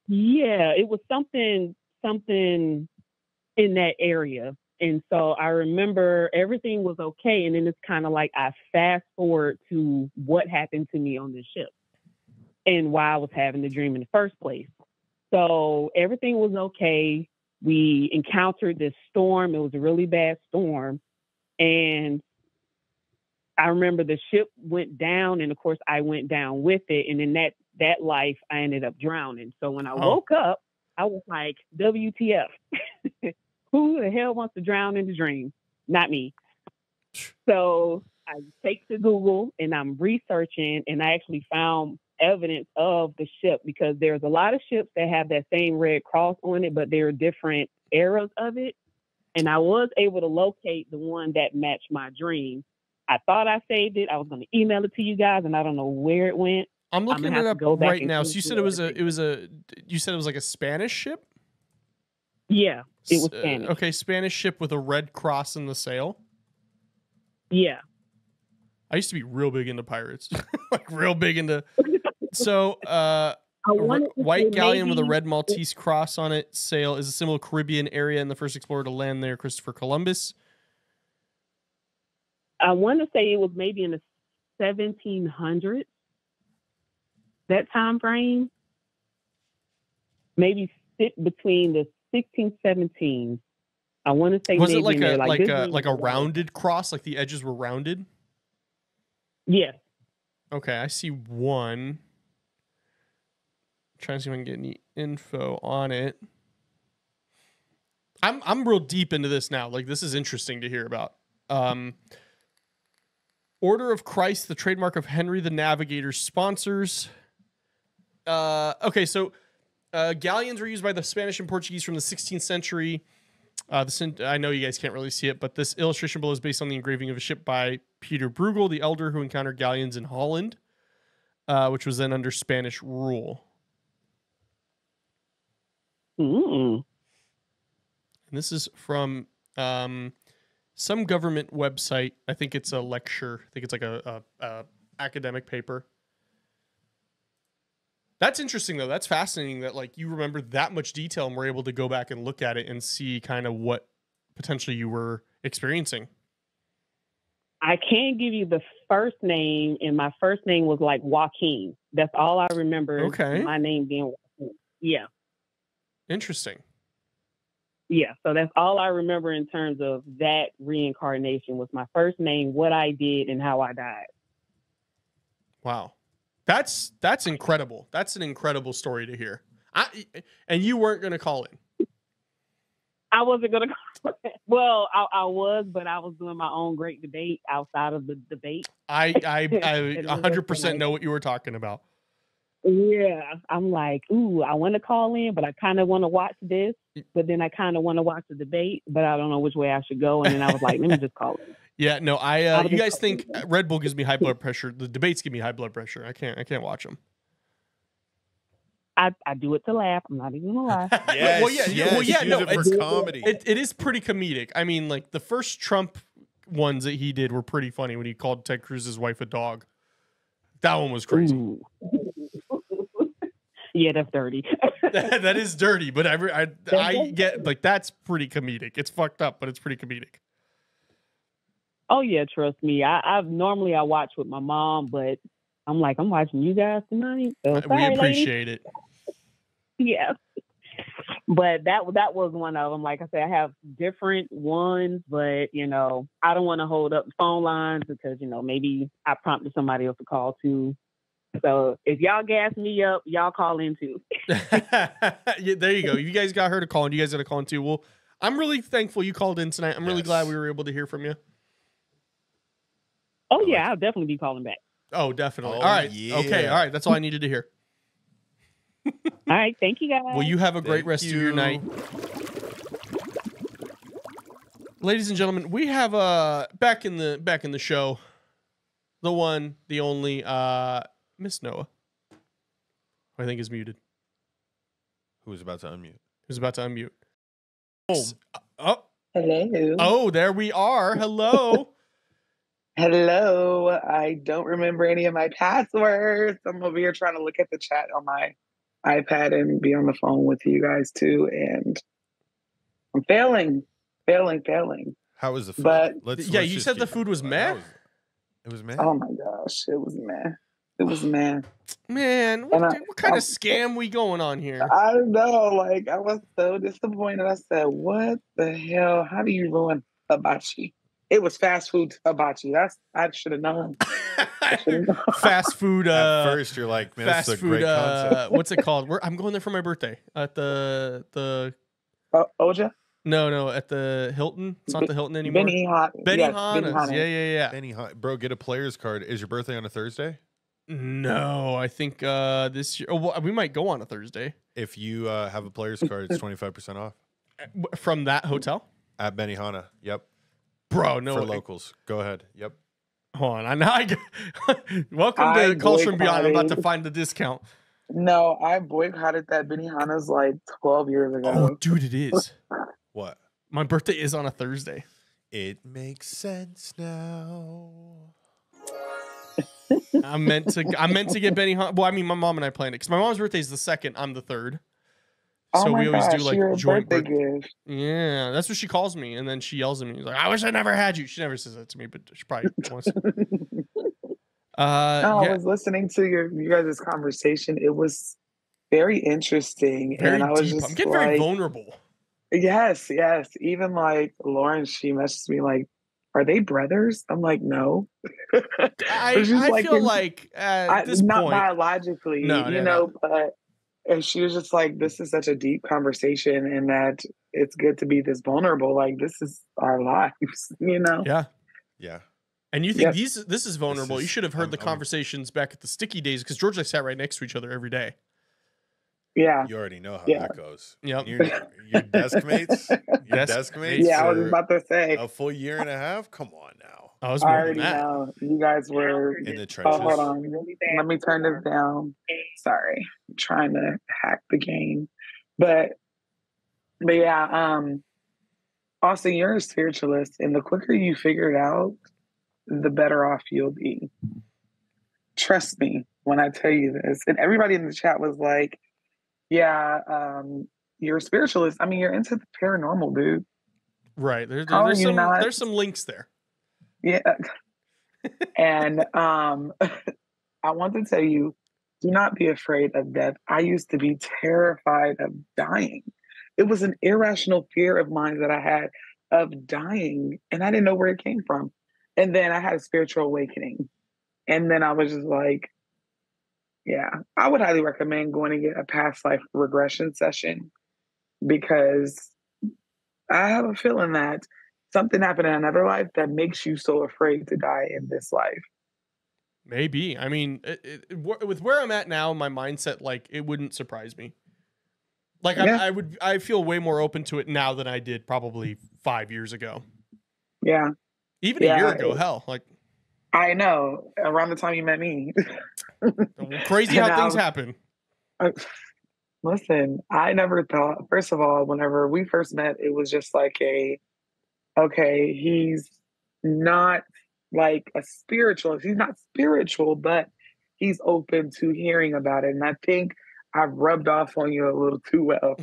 Speaker 11: Yeah, it was something in that area. And so I remember everything was okay. And then it's kind of like I fast forward to what happened to me on this ship and why I was having the dream in the first place. So everything was okay. We encountered this storm. It was a really bad storm. And I remember the ship went down, and of course I went down with it. And in that life, I ended up drowning. So when I woke up, I was like, WTF? Who the hell wants to drown in the dream? Not me. So I take to Google, and I'm researching, and I actually found evidence of the ship, because there's a lot of ships that have that same red cross on it, but there are different eras of it. And I was able to locate the one that matched my dream. I thought I saved it. I was going to email it to you guys, and I don't know where it went.
Speaker 1: I'm looking it up right now. So you said you said it was like a Spanish ship?
Speaker 11: Yeah, it was Spanish.
Speaker 1: Okay, Spanish ship with a red cross in the sail.
Speaker 11: Yeah.
Speaker 1: I used to be real big into pirates. Like real big into so white galleon with a red Maltese cross on it sail is a symbol of Caribbean area, and the first explorer to land there, Christopher Columbus.
Speaker 11: I want to say it was maybe in the 1700s, that time frame. Maybe sit between the 1617. I want to say
Speaker 1: Was it
Speaker 11: maybe
Speaker 1: like
Speaker 11: in there,
Speaker 1: like a rounded cross, like the edges were rounded?
Speaker 11: Yes.
Speaker 1: Okay, I see one. Trying to see if I can get any info on it. I'm real deep into this now. Like, this is interesting to hear about. Order of Christ, the trademark of Henry the Navigator, sponsors. Okay, so galleons were used by the Spanish and Portuguese from the 16th century. I know you guys can't really see it, but this illustration below is based on the engraving of a ship by Peter Bruegel, the elder, who encountered galleons in Holland, which was then under Spanish rule.
Speaker 11: Mm.
Speaker 1: And this is from some government website. I think it's a lecture. I think it's like a academic paper. That's interesting, though. That's fascinating that like you remember that much detail and were able to go back and look at it and see kind of what potentially you were experiencing.
Speaker 11: I can't give you the first name, and my first name was like Joaquin. That's all I remember.
Speaker 1: Okay.
Speaker 11: My name being Joaquin. Yeah.
Speaker 1: Interesting.
Speaker 11: Yeah. So that's all I remember in terms of that reincarnation was my first name, what I did, and how I died.
Speaker 1: Wow. That's incredible. That's an incredible story to hear. And you weren't going to call in.
Speaker 11: I wasn't going to call in. Well, I was, but I was doing my own great debate outside of the debate.
Speaker 1: I 100% know what you were talking about.
Speaker 11: Yeah. I'm like, ooh, I want to call in, but I kind of want to watch this. But then I kind of want to watch the debate, but I don't know which way I should go. And then I was like, let me just call in.
Speaker 1: Yeah, no, you guys think Red Bull gives me high blood pressure. The debates give me high blood pressure. I can't watch them.
Speaker 11: I do it to laugh. I'm not even gonna lie.
Speaker 2: Yes, for comedy.
Speaker 1: It is pretty comedic. I mean, like the first Trump ones that he did were pretty funny when he called Ted Cruz's wife a dog. That one was crazy.
Speaker 11: Yeah, that's dirty.
Speaker 1: that is dirty, but I get like that's pretty comedic. It's fucked up, but it's pretty comedic.
Speaker 11: Oh yeah, trust me. I normally watch with my mom, but I'm like, I'm watching you guys tonight. So sorry,
Speaker 1: we appreciate it.
Speaker 11: Yeah. But that was one of them. Like I said, I have different ones, but I don't want to hold up the phone lines because maybe I prompted somebody else to call too. So if y'all gas me up, y'all call in too.
Speaker 1: Yeah, there you go. You guys got her to call, and you guys got to call in too. Well, I'm really thankful you called in tonight. I'm really glad we were able to hear from you.
Speaker 11: Oh yeah, I'll definitely be calling back.
Speaker 1: Oh, definitely.
Speaker 2: Oh,
Speaker 1: all right.
Speaker 2: yeah.
Speaker 1: Okay. All right. That's all I needed to hear.
Speaker 11: All right. Thank you, guys.
Speaker 1: Well, you have a great rest of your night. Ladies and gentlemen, we have back in the show, the one, the only Miss Noah, who I think is muted.
Speaker 2: Who was about to unmute?
Speaker 1: Who's about to unmute?
Speaker 12: Hello.
Speaker 1: Oh, there we are. Hello.
Speaker 12: Hello. I don't remember any of my passwords. I'm over here trying to look at the chat on my iPad and be on the phone with you guys too. And I'm failing.
Speaker 2: How was the food?
Speaker 12: But
Speaker 1: you said the food was meh?
Speaker 2: It was meh?
Speaker 12: Oh my gosh. It was meh. It was meh.
Speaker 1: Man, what kind of scam we going on here?
Speaker 12: I don't know. Like, I was so disappointed. I said, what the hell? How do you ruin hibachi? It was fast food hibachi. I should have known.
Speaker 1: Fast food.
Speaker 2: At first, you're like, man, this is a great concept.
Speaker 1: What's it called? I'm going there for my birthday at the
Speaker 12: Oja?
Speaker 1: No, at the Hilton. It's not the Hilton anymore.
Speaker 12: Benihana's.
Speaker 1: Yeah.
Speaker 2: Benihana. Bro, get a player's card. Is your birthday on a Thursday?
Speaker 1: No, I think this year. Oh, well, we might go on a Thursday.
Speaker 2: If you have a player's card, it's 25% off.
Speaker 1: From that hotel?
Speaker 2: At Benihana. Yep.
Speaker 1: Bro, no.
Speaker 2: For locals. Go ahead. Yep.
Speaker 1: Hold on. Welcome to Calls from Beyond. I'm about to find the discount.
Speaker 12: No, I boycotted that Benihana's like 12 years ago.
Speaker 1: Oh, dude, it is.
Speaker 2: What?
Speaker 1: My birthday is on a Thursday.
Speaker 2: It makes sense now.
Speaker 1: I'm meant to get Benihana. Well, I mean, my mom and I planned it because my mom's birthday is the 2nd. I'm the 3rd. So we always do like joint birthday gift. Yeah, that's what she calls me, and then she yells at me. She's like, "I wish I never had you." She never says that to me, but she probably wants.
Speaker 12: I was listening to you guys' conversation. It was very interesting,
Speaker 1: very
Speaker 12: and I was
Speaker 1: deep.
Speaker 12: just
Speaker 1: I'm getting very vulnerable.
Speaker 12: Yes, yes. Even like Lauren, she messaged me like, "Are they brothers?" I'm like, "No."
Speaker 1: I feel like at this
Speaker 12: not
Speaker 1: point,
Speaker 12: biologically,
Speaker 1: no,
Speaker 12: you
Speaker 1: no,
Speaker 12: know, but and she was just like, "This is such a deep conversation, and that it's good to be this vulnerable. Like this is our lives, you know."
Speaker 1: Yeah,
Speaker 2: yeah.
Speaker 1: And you think this is vulnerable? You should have heard
Speaker 2: I'm-
Speaker 1: the conversations back at the Sticky days because George and I sat right next to each other every day.
Speaker 12: Yeah,
Speaker 2: You already know how
Speaker 12: Yeah.
Speaker 2: that goes.
Speaker 1: Yep.
Speaker 2: Your desk mates,
Speaker 12: Yeah, I was
Speaker 2: for
Speaker 12: about to say.
Speaker 2: a full year and a half. Come on now.
Speaker 1: I was
Speaker 12: I
Speaker 1: more
Speaker 12: already
Speaker 1: than that.
Speaker 12: know you guys were
Speaker 2: In the
Speaker 12: Oh,
Speaker 2: trenches.
Speaker 12: hold on. Let me turn this down. Sorry, I'm trying to hack the game, but yeah. Austin, you're a spiritualist, and the quicker you figure it out, the better off you'll be. Trust me when I tell you this. And everybody in the chat was like, "Yeah, you're a spiritualist. I mean, you're into the paranormal, dude."
Speaker 1: Right.
Speaker 12: How are you not?
Speaker 1: There's some links there.
Speaker 12: Yeah. And I want to tell you, do not be afraid of death. I used to be terrified of dying. It was an irrational fear of mine that I had of dying, and I didn't know where it came from. And then I had a spiritual awakening. And then I was just like, yeah, I would highly recommend going to get a past life regression session because I have a feeling that something happened in another life that makes you so afraid to die in this life.
Speaker 1: Maybe. I mean, with where I'm at now, my mindset, like, it wouldn't surprise me. Like,
Speaker 12: Yeah.
Speaker 1: I feel way more open to it now than I did probably 5 years ago.
Speaker 12: Yeah.
Speaker 1: Even a
Speaker 12: Yeah,
Speaker 1: year ago, hell, like,
Speaker 12: I know. Around the time you met me.
Speaker 1: crazy how things happen.
Speaker 12: Listen, I never thought, first of all, whenever we first met, it was just like okay, he's not like a spiritualist. He's not spiritual, but he's open to hearing about it. And I think I've rubbed off on you a little too well.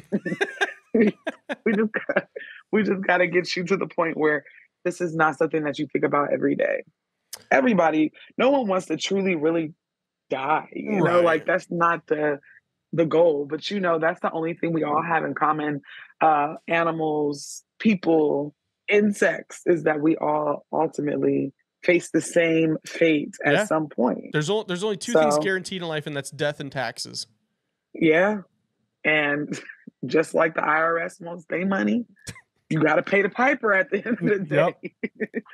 Speaker 12: we just got to get you to the point where this is not something that you think about every day. Everybody, no one wants to truly, really die. You know,
Speaker 1: Right.
Speaker 12: like that's not the goal. But you know, that's the only thing we all have in common. Animals, people, insects, is that we all ultimately face the same fate at
Speaker 1: Yeah.
Speaker 12: some point.
Speaker 1: There's only two things
Speaker 12: So-
Speaker 1: guaranteed in life, and that's death and taxes.
Speaker 12: Yeah. And just like the IRS wants their money, you got to pay the piper at the end of the day.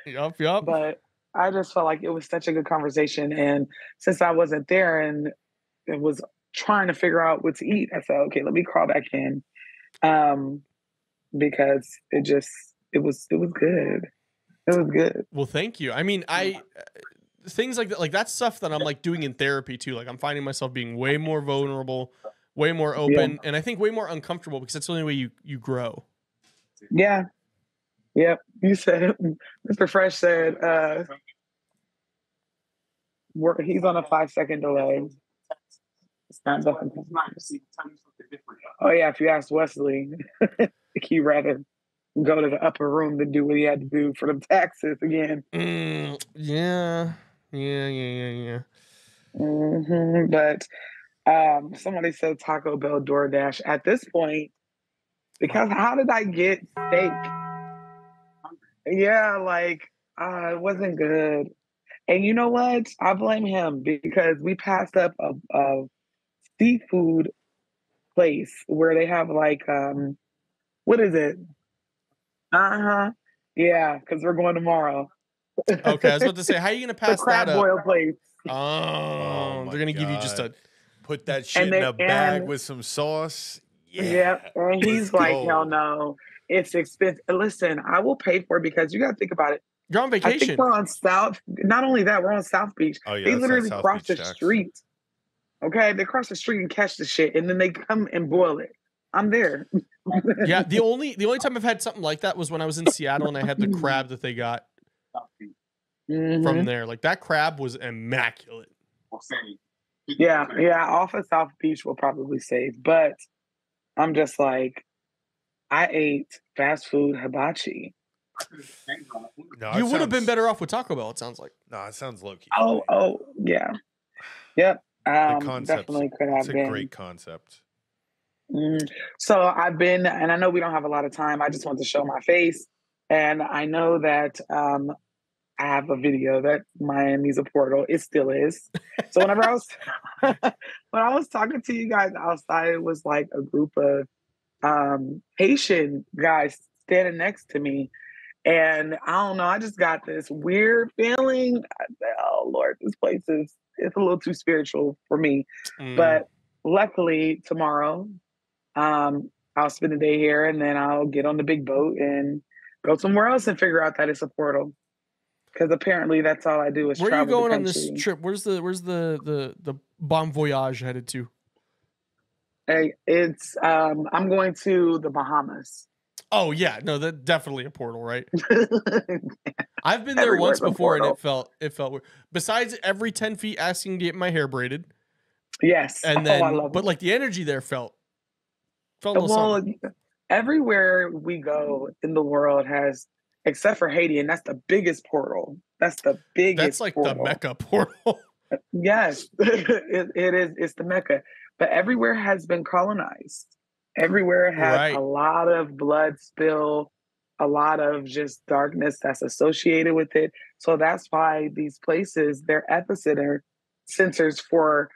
Speaker 1: Yup.
Speaker 12: But I just felt like it was such a good conversation. And since I wasn't there and it was trying to figure out what to eat, I said, okay, let me crawl back in. Because it was good. It was good.
Speaker 1: Well, thank you. I mean, things like that, that's stuff that I'm like doing in therapy too. Like I'm finding myself being way more vulnerable, way more open, and I think way more uncomfortable because that's the only way you grow.
Speaker 12: Yeah. Yep. You said, Mr. Fresh said, he's on a 5-second delay. It's not definitely. Oh yeah, if you ask Wesley, he'd rather go to the upper room to do what he had to do for the taxes again.
Speaker 1: Yeah.
Speaker 12: But somebody said Taco Bell DoorDash. At this point, because how did I get steak? Yeah, like it wasn't good. And you know what? I blame him because we passed up a seafood place where they have like what is it? Yeah, because we're going tomorrow.
Speaker 1: Okay, I was about to say, how are you gonna
Speaker 12: The
Speaker 1: pass
Speaker 12: crab
Speaker 1: that up?
Speaker 12: boil place.
Speaker 1: Oh,
Speaker 2: my
Speaker 1: they're gonna give you just a.
Speaker 2: Put that shit
Speaker 12: And
Speaker 2: in
Speaker 12: they-
Speaker 2: a bag
Speaker 12: and-
Speaker 2: with some sauce.
Speaker 12: Yeah, and he's
Speaker 2: Let's
Speaker 12: like,
Speaker 2: go.
Speaker 12: hell no, it's expensive. Listen, I will pay for it because you got to think about it.
Speaker 1: You're on
Speaker 12: I
Speaker 1: vacation.
Speaker 12: think we're on South. Not only that, we're on South Beach.
Speaker 2: Oh, yeah,
Speaker 12: They
Speaker 2: that's that
Speaker 12: literally
Speaker 2: South
Speaker 12: cross
Speaker 2: Beach
Speaker 12: the
Speaker 2: tax.
Speaker 12: street. Okay, they cross the street and catch the shit, and then they come and boil it. I'm there.
Speaker 1: Yeah, the only time I've had something like that was when I was in Seattle and I had the crab that they got from there. Like that crab was immaculate.
Speaker 12: Yeah, off of South Beach will probably save, but I'm just like, I ate fast food hibachi.
Speaker 2: No,
Speaker 1: You
Speaker 2: it
Speaker 1: would have been
Speaker 2: sounds-
Speaker 1: better off with Taco Bell. It sounds like.
Speaker 2: No, it sounds low key.
Speaker 12: Oh, yeah. Yep.
Speaker 2: The concept.
Speaker 12: Definitely could have
Speaker 2: It's a
Speaker 12: been.
Speaker 2: great concept.
Speaker 12: So I've been, and I know we don't have a lot of time. I just want to show my face. And I know that I have a video that Miami's a portal. It still is. So whenever I was when I was talking to you guys outside, it was like a group of Haitian guys standing next to me. And I don't know, I just got this weird feeling. Oh Lord, this place it's a little too spiritual for me. But luckily tomorrow, I'll spend a day here and then I'll get on the big boat and go somewhere else and figure out that it's a portal. Because apparently that's all I do is
Speaker 1: Where
Speaker 12: travel.
Speaker 1: are you going on this trip? Where's the Bon Voyage headed to?
Speaker 12: Hey, it's I'm going to the Bahamas.
Speaker 1: Oh yeah, no, that's definitely a portal, right? I've been there once before and it felt weird. Besides every 10 feet asking to get my hair braided.
Speaker 12: Yes.
Speaker 1: And then
Speaker 12: I love
Speaker 1: but
Speaker 12: it.
Speaker 1: like the energy there felt a little something.
Speaker 12: Everywhere we go in the world has, except for Haiti, and that's the biggest portal. That's the biggest.
Speaker 1: That's like portal. The Mecca portal.
Speaker 12: Yes, it is. It's the Mecca. But everywhere has been colonized. Everywhere has a lot of blood spill, a lot of just darkness that's associated with it. So that's why these places, they're epicenter centers for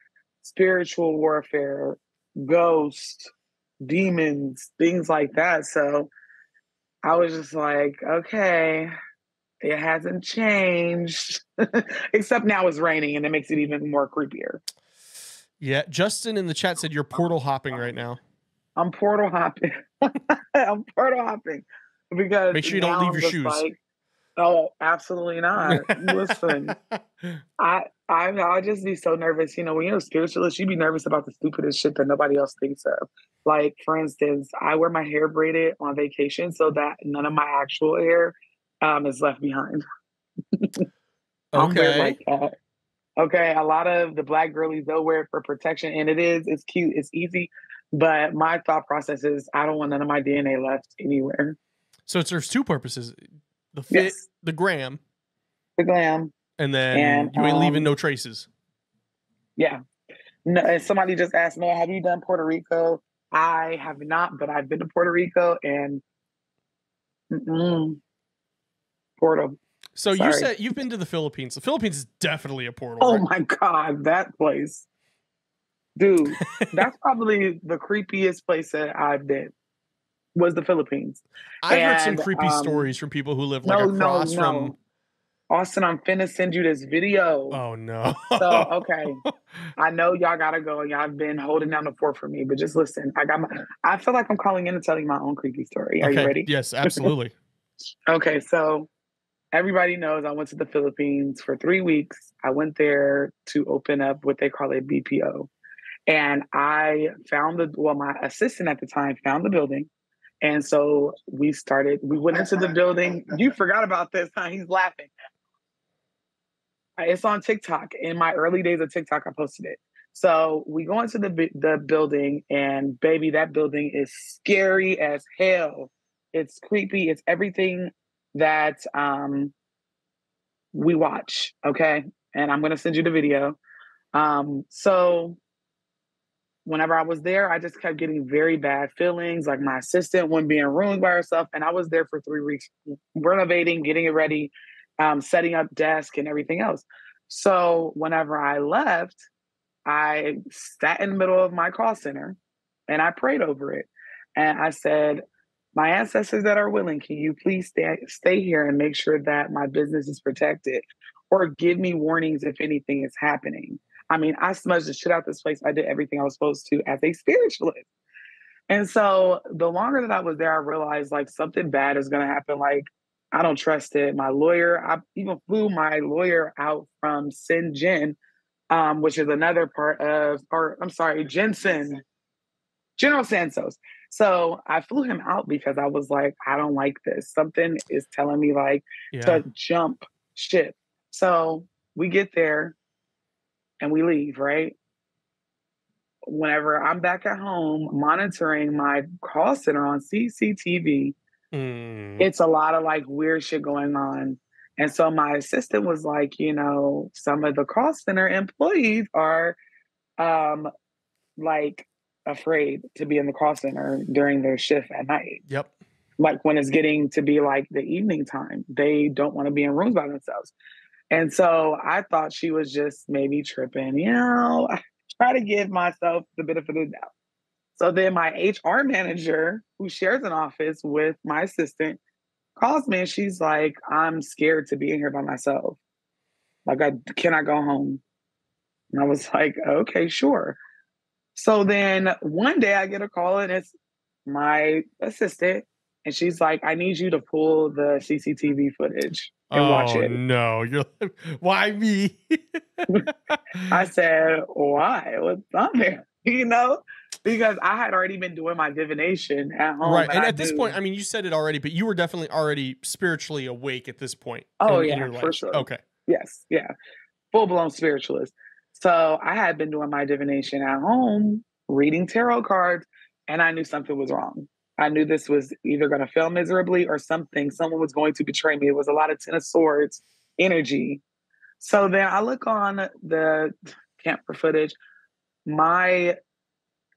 Speaker 12: spiritual warfare, ghosts, demons, things like that. So I was just like, okay, it hasn't changed. Except now it's raining and it makes it even more creepier.
Speaker 1: Yeah, Justin in the chat said you're portal hopping right now.
Speaker 12: I'm portal hopping. I'm portal hopping because
Speaker 1: make sure you don't leave your shoes.
Speaker 12: Like, oh, absolutely not. Listen, I'll just be so nervous. You know, when you're a spiritualist, you be nervous about the stupidest shit that nobody else thinks of. Like, for instance, I wear my hair braided on vacation so that none of my actual hair is left behind.
Speaker 1: Okay.
Speaker 12: Like that. Okay, a lot of the Black girlies, they'll wear it for protection, and it's cute, it's easy. But my thought process is I don't want none of my DNA left anywhere.
Speaker 1: So it serves two purposes. The fit, yes. The glam.
Speaker 12: The glam.
Speaker 1: And then you ain't leaving no traces.
Speaker 12: Yeah. No, and somebody just asked me, have you done Puerto Rico? I have not, but I've been to Puerto Rico and portal.
Speaker 1: So you said you've been to the Philippines. The Philippines is definitely a portal.
Speaker 12: Oh
Speaker 1: right?
Speaker 12: my God, that place. Dude, that's probably the creepiest place that I've been, was the Philippines.
Speaker 1: I've heard some creepy stories from people who live like across from...
Speaker 12: Austin, I'm finna send you this video.
Speaker 1: Oh, no.
Speaker 12: So, okay. I know y'all gotta go and y'all have been holding down the fort for me, but just listen. I feel like I'm calling in and telling my own creepy story. Are you ready?
Speaker 1: Yes, absolutely.
Speaker 12: Okay, so everybody knows I went to the Philippines for 3 weeks. I went there to open up what they call a BPO. And I found my assistant at the time found the building. And so we went into the building. You forgot about this, huh? He's laughing. It's on TikTok. In my early days of TikTok, I posted it. So we go into the building and baby, that building is scary as hell. It's creepy. It's everything that we watch. Okay. And I'm going to send you the video. So whenever I was there, I just kept getting very bad feelings. Like my assistant wouldn't be in rooms by herself. And I was there for 3 weeks, renovating, getting it ready, setting up desk and everything else. So whenever I left, I sat in the middle of my call center and I prayed over it. And I said, my ancestors that are willing, can you please stay here and make sure that my business is protected, or give me warnings if anything is happening? I mean, I smudged the shit out this place. I did everything I was supposed to as a spiritualist. And so the longer that I was there, I realized like something bad is going to happen. Like, I don't trust it. My lawyer, I even flew my lawyer out from Shenzhen, which is another part of, Jensen, General Santos. So I flew him out because I was like, I don't like this. Something is telling me like to jump ship. So we get there and we leave, right? Whenever I'm back at home monitoring my call center on CCTV, it's a lot of like weird shit going on. And so my assistant was like, some of the call center employees are like afraid to be in the call center during their shift at night.
Speaker 1: Yep.
Speaker 12: Like when it's getting to be like the evening time, they don't want to be in rooms by themselves. And so I thought she was just maybe tripping. I try to give myself the benefit of the doubt. So then my HR manager, who shares an office with my assistant, calls me and she's like, I'm scared to be in here by myself. Like, I cannot go home. And I was like, okay, sure. So then one day I get a call and it's my assistant. And she's like, I need you to pull the CCTV footage and watch it.
Speaker 1: No, you're like, why me?
Speaker 12: I said, why? What's on there? Because I had already been doing my divination at home.
Speaker 1: Right. And at this point, I mean, you said it already, but you were definitely already spiritually awake at this point.
Speaker 12: Oh,
Speaker 1: in
Speaker 12: yeah,
Speaker 1: your life.
Speaker 12: for sure.
Speaker 1: Okay.
Speaker 12: Yes. Yeah. Full-blown spiritualist. So I had been doing my divination at home, reading tarot cards, and I knew something was wrong. I knew this was either going to fail miserably or something. Someone was going to betray me. It was a lot of Ten of Swords energy. So then I look on the camera footage. My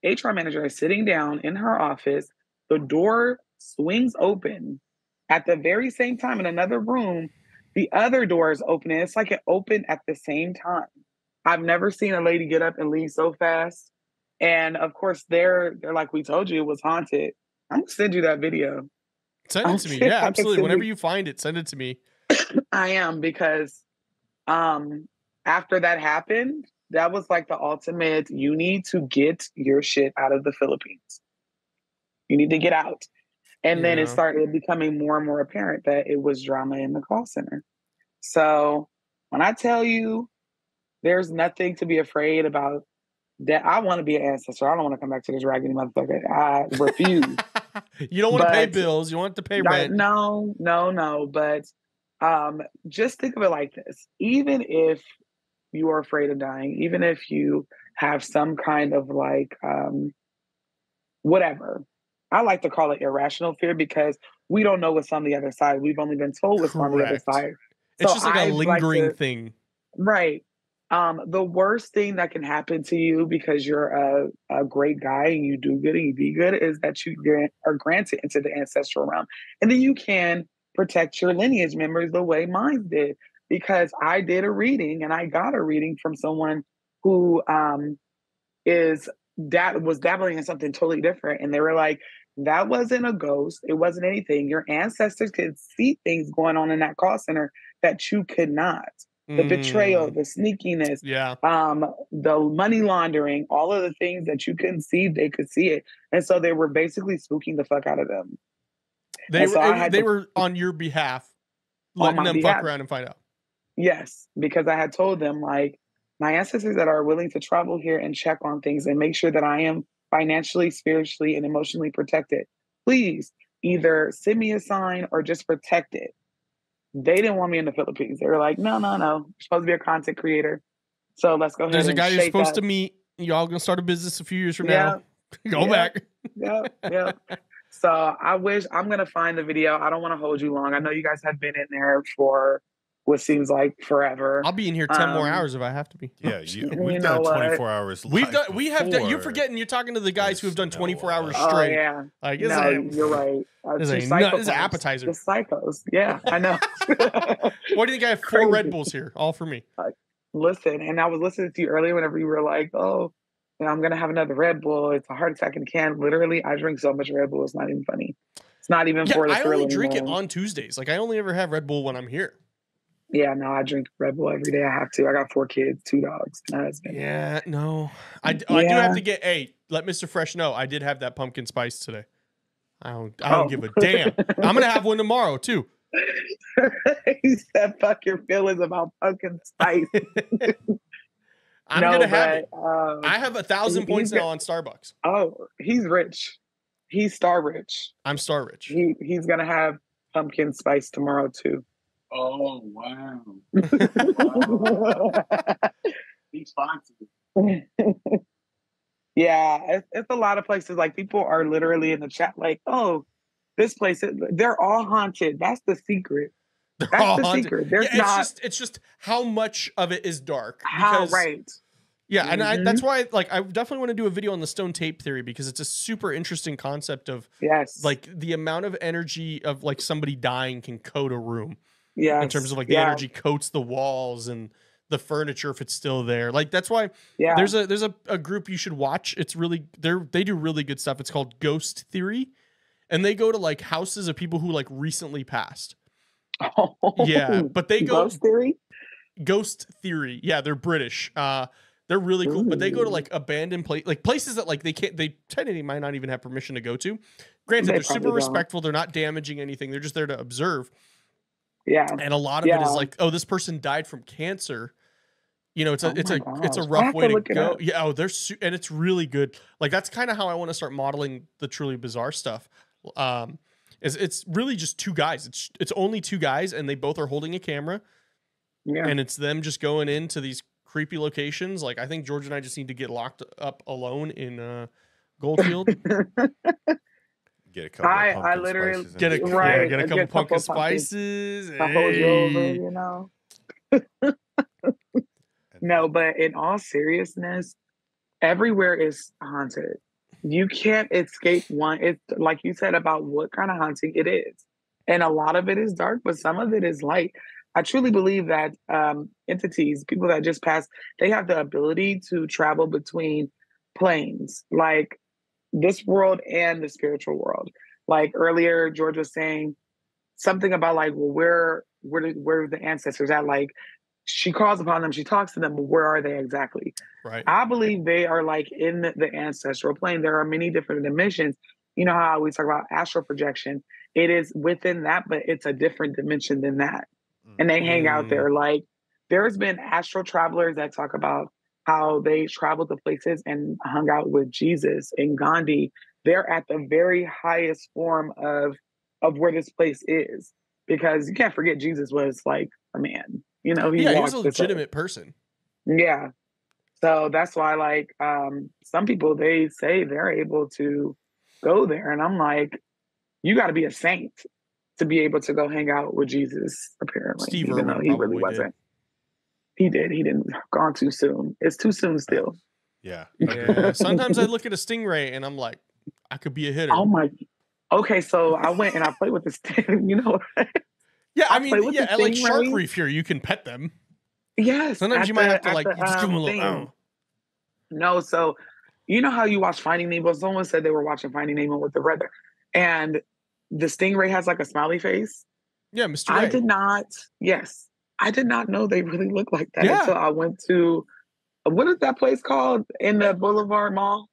Speaker 12: HR manager is sitting down in her office. The door swings open. At the very same time, in another room, the other door is opening. It's like it opened at the same time. I've never seen a lady get up and leave so fast. And of course, they're like, we told you it was haunted. I'm gonna send you that video.
Speaker 1: Send it to me. Yeah, absolutely. Whenever you find it, send it to me.
Speaker 12: I am, because after that happened, that was like the ultimate, you need to get your shit out of the Philippines. You need to get out. And then it started becoming more and more apparent that it was drama in the call center. So when I tell you there's nothing to be afraid about, that I want to be an ancestor. I don't want to come back to this raggedy motherfucker. I refuse.
Speaker 1: You don't want to pay bills. You want to pay rent.
Speaker 12: No. But just think of it like this. Even if you are afraid of dying, even if you have some kind of like, whatever, I like to call it irrational fear, because we don't know what's on the other side. We've only been told what's on the other side.
Speaker 1: It's just like a lingering thing.
Speaker 12: Right. The worst thing that can happen to you, because you're a great guy and you do good and you be good, is that you are granted into the ancestral realm. And then you can protect your lineage members the way mine did. Because I did a reading and I got a reading from someone who was dabbling in something totally different. And they were like, that wasn't a ghost. It wasn't anything. Your ancestors could see things going on in that call center that you could not. The betrayal, the sneakiness, the money laundering, all of the things that you couldn't see, they could see it. And so they were basically spooking the fuck out of them.
Speaker 1: They were on your behalf, letting them fuck around and find out.
Speaker 12: Yes, because I had told them, like, my ancestors that are willing to travel here and check on things and make sure that I am financially, spiritually, and emotionally protected, please either send me a sign or just protect it. They didn't want me in the Philippines. They were like, no. You're supposed to be a content creator. So let's go ahead.
Speaker 1: There's a guy you're supposed to meet. Y'all gonna start a business a few years from now. Go back.
Speaker 12: Yeah. So I'm going to find the video. I don't want to hold you long. I know you guys have been in there for what seems like forever.
Speaker 1: I'll be in here 10 more hours if I have to be.
Speaker 2: Yeah, we've done 24 hours.
Speaker 1: We have done. You're forgetting. You're talking to the guys who have done 24 hours straight.
Speaker 12: Oh yeah,
Speaker 1: like,
Speaker 12: you're right.
Speaker 1: This is an appetizer.
Speaker 12: The psychos. Yeah, I know.
Speaker 1: Why do you think I have 4 Red Bulls here, all for me?
Speaker 12: Listen, and I was listening to you earlier whenever you were like, "Oh, I'm gonna have another Red Bull. It's a heart attack in a can." Literally, I drink so much Red Bull. It's not even funny. It's not even for the
Speaker 1: I
Speaker 12: thrill
Speaker 1: only drink
Speaker 12: anymore.
Speaker 1: it on Tuesdays. Like, I only ever have Red Bull when I'm here.
Speaker 12: Yeah, no, I drink Red Bull every day. I have to. I got 4 kids, 2 dogs, and a husband.
Speaker 1: Yeah, no. I do have to get, let Mr. Fresh know, I did have that pumpkin spice today. I don't give a damn. I'm going to have one tomorrow, too.
Speaker 12: He said, fuck your feelings about pumpkin spice.
Speaker 1: I'm going to have it. I have 1,000 points now on Starbucks.
Speaker 12: Oh, he's rich. He's star rich.
Speaker 1: I'm star rich.
Speaker 12: He's going to have pumpkin spice tomorrow, too.
Speaker 13: Oh, wow. He's fancy.
Speaker 12: Yeah, it's a lot of places. Like, people are literally in the chat like, oh, this place, they're all haunted. That's the secret. That's the secret. There's not.
Speaker 1: It's just how much of it is dark.
Speaker 12: How, right.
Speaker 1: Yeah, and that's why like I definitely want to do a video on the stone tape theory because it's a super interesting concept of like the amount of energy of like somebody dying can coat a room. In terms of like the energy coats the walls and the furniture if it's still there. Like that's why there's a group you should watch. It's really they do really good stuff. It's called Ghost Theory. And they go to like houses of people who like recently passed.
Speaker 12: Oh,
Speaker 1: yeah, but they go
Speaker 12: Ghost Theory?
Speaker 1: Ghost Theory. Yeah, they're British. They're really cool, but they go to like abandoned places that like they technically might not even have permission to go to. Granted, they're super respectful. They're not damaging anything. They're just there to observe.
Speaker 12: Yeah.
Speaker 1: And a lot of it is like, oh, this person died from cancer. You know, it's a rough way to go. Yeah. Oh, and it's really good. Like that's kind of how I want to start modeling the truly bizarre stuff. It's really just two guys. It's only two guys and they both are holding a camera.
Speaker 12: Yeah.
Speaker 1: And it's them just going into these creepy locations. Like I think George and I just need to get locked up alone in Goldfield.
Speaker 2: Get a couple of pumpkin spices.
Speaker 1: Get a couple pumpkin spices.
Speaker 12: I'll hold you over, you know. No, but in all seriousness, everywhere is haunted. You can't escape one. It's like you said about what kind of haunting it is. And a lot of it is dark, but some of it is light. I truly believe that entities, people that just passed, they have the ability to travel between planes, like this world and the spiritual world. Like earlier, George was saying something about like, well, where are the ancestors at? Like she calls upon them, she talks to them, but where are they exactly?
Speaker 1: Right.
Speaker 12: I believe they are like in the ancestral plane. There are many different dimensions. You know how we talk about astral projection? It is within that, but it's a different dimension than that. And they hang out there. Like there's been astral travelers that talk about how they traveled to places and hung out with Jesus and Gandhi. They're at the very highest form of where this place is, because you can't forget Jesus was like a man. You know,
Speaker 1: he was a legitimate person.
Speaker 12: Yeah. So that's why, like, some people, they say they're able to go there. And I'm like, you got to be a saint to be able to go hang out with Jesus, apparently.
Speaker 1: Steve
Speaker 12: even though he really wasn't. He did. He didn't. Gone too soon. It's too soon still.
Speaker 2: Yeah.
Speaker 1: Sometimes I look at a stingray and I'm like, I could be a hitter.
Speaker 12: Oh my. Okay, so I went and I played with the sting. You know.
Speaker 1: Yeah, I mean, at like Shark Reef here, you can pet them.
Speaker 12: Yes.
Speaker 1: Sometimes you might have to like just give them a little.
Speaker 12: No, so you know how you watch Finding Nemo? Someone said they were watching Finding Nemo with the brother, and the stingray has like a smiley face.
Speaker 1: Yeah, Mr. Ray.
Speaker 12: I did not know they really look like that until I went to, what is that place called in the Boulevard Mall?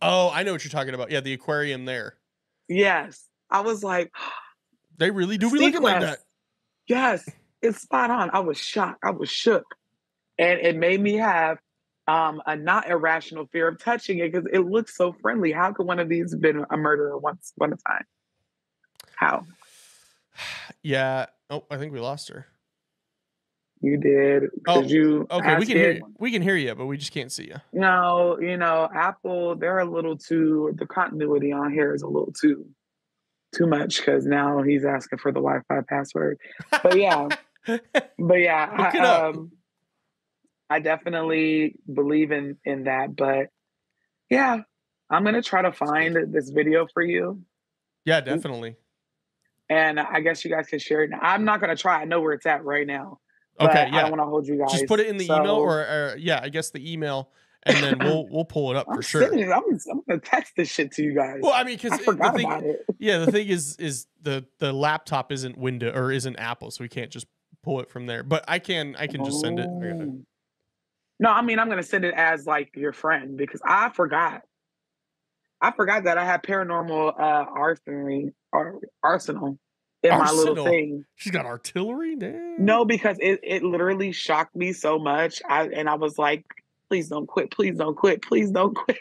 Speaker 1: Oh, I know what you're talking about. Yeah, the aquarium there.
Speaker 12: Yes. I was like,
Speaker 1: they really do be looking like that.
Speaker 12: Yes, it's spot on. I was shocked. I was shook. And it made me have a not irrational fear of touching it because it looks so friendly. How could one of these have been a murderer once upon a time? How?
Speaker 1: Yeah. Oh, I think we lost her.
Speaker 12: You did.
Speaker 1: Okay. We can hear you, but we just can't see you.
Speaker 12: No, you know, Apple, they're a little too, the continuity on here is a little too much because now he's asking for the Wi-Fi password. But yeah, I definitely believe in that. But yeah, I'm gonna try to find this video for you.
Speaker 1: Yeah, definitely.
Speaker 12: And I guess you guys can share it. I'm not gonna try. I know where it's at right now.
Speaker 1: Okay, yeah.
Speaker 12: I don't want to hold you guys.
Speaker 1: Just put it in the email, or I guess the email, and then we'll pull it up for sure.
Speaker 12: I'm gonna text this shit to you guys.
Speaker 1: Well, I mean, because
Speaker 12: the thing about it.
Speaker 1: Yeah, the thing is the laptop isn't Windows or isn't Apple, so we can't just pull it from there. But I can just send it.
Speaker 12: No, I mean I'm gonna send it as like your friend because I forgot that I had paranormal arsenal in my little thing.
Speaker 1: She's got artillery? Damn.
Speaker 12: No, because it literally shocked me so much. I was like, please don't quit. Please don't quit. Please don't quit.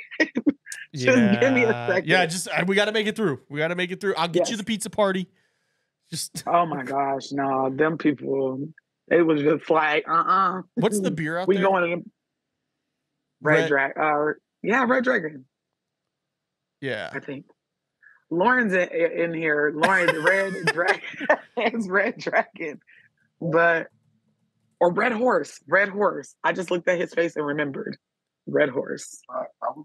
Speaker 12: Just give me a second.
Speaker 1: Yeah, we got to make it through. I'll get you the pizza party.
Speaker 12: Oh my gosh, no, them people. It was just like,
Speaker 1: What's the beer out
Speaker 12: there?
Speaker 1: We
Speaker 12: going to Red Dragon. Red Dragon.
Speaker 1: Yeah,
Speaker 12: I think. Lauren's in here. Lauren's Red Dragon. It's Red Dragon. Or Red Horse. Red Horse. I just looked at his face and remembered. Red Horse.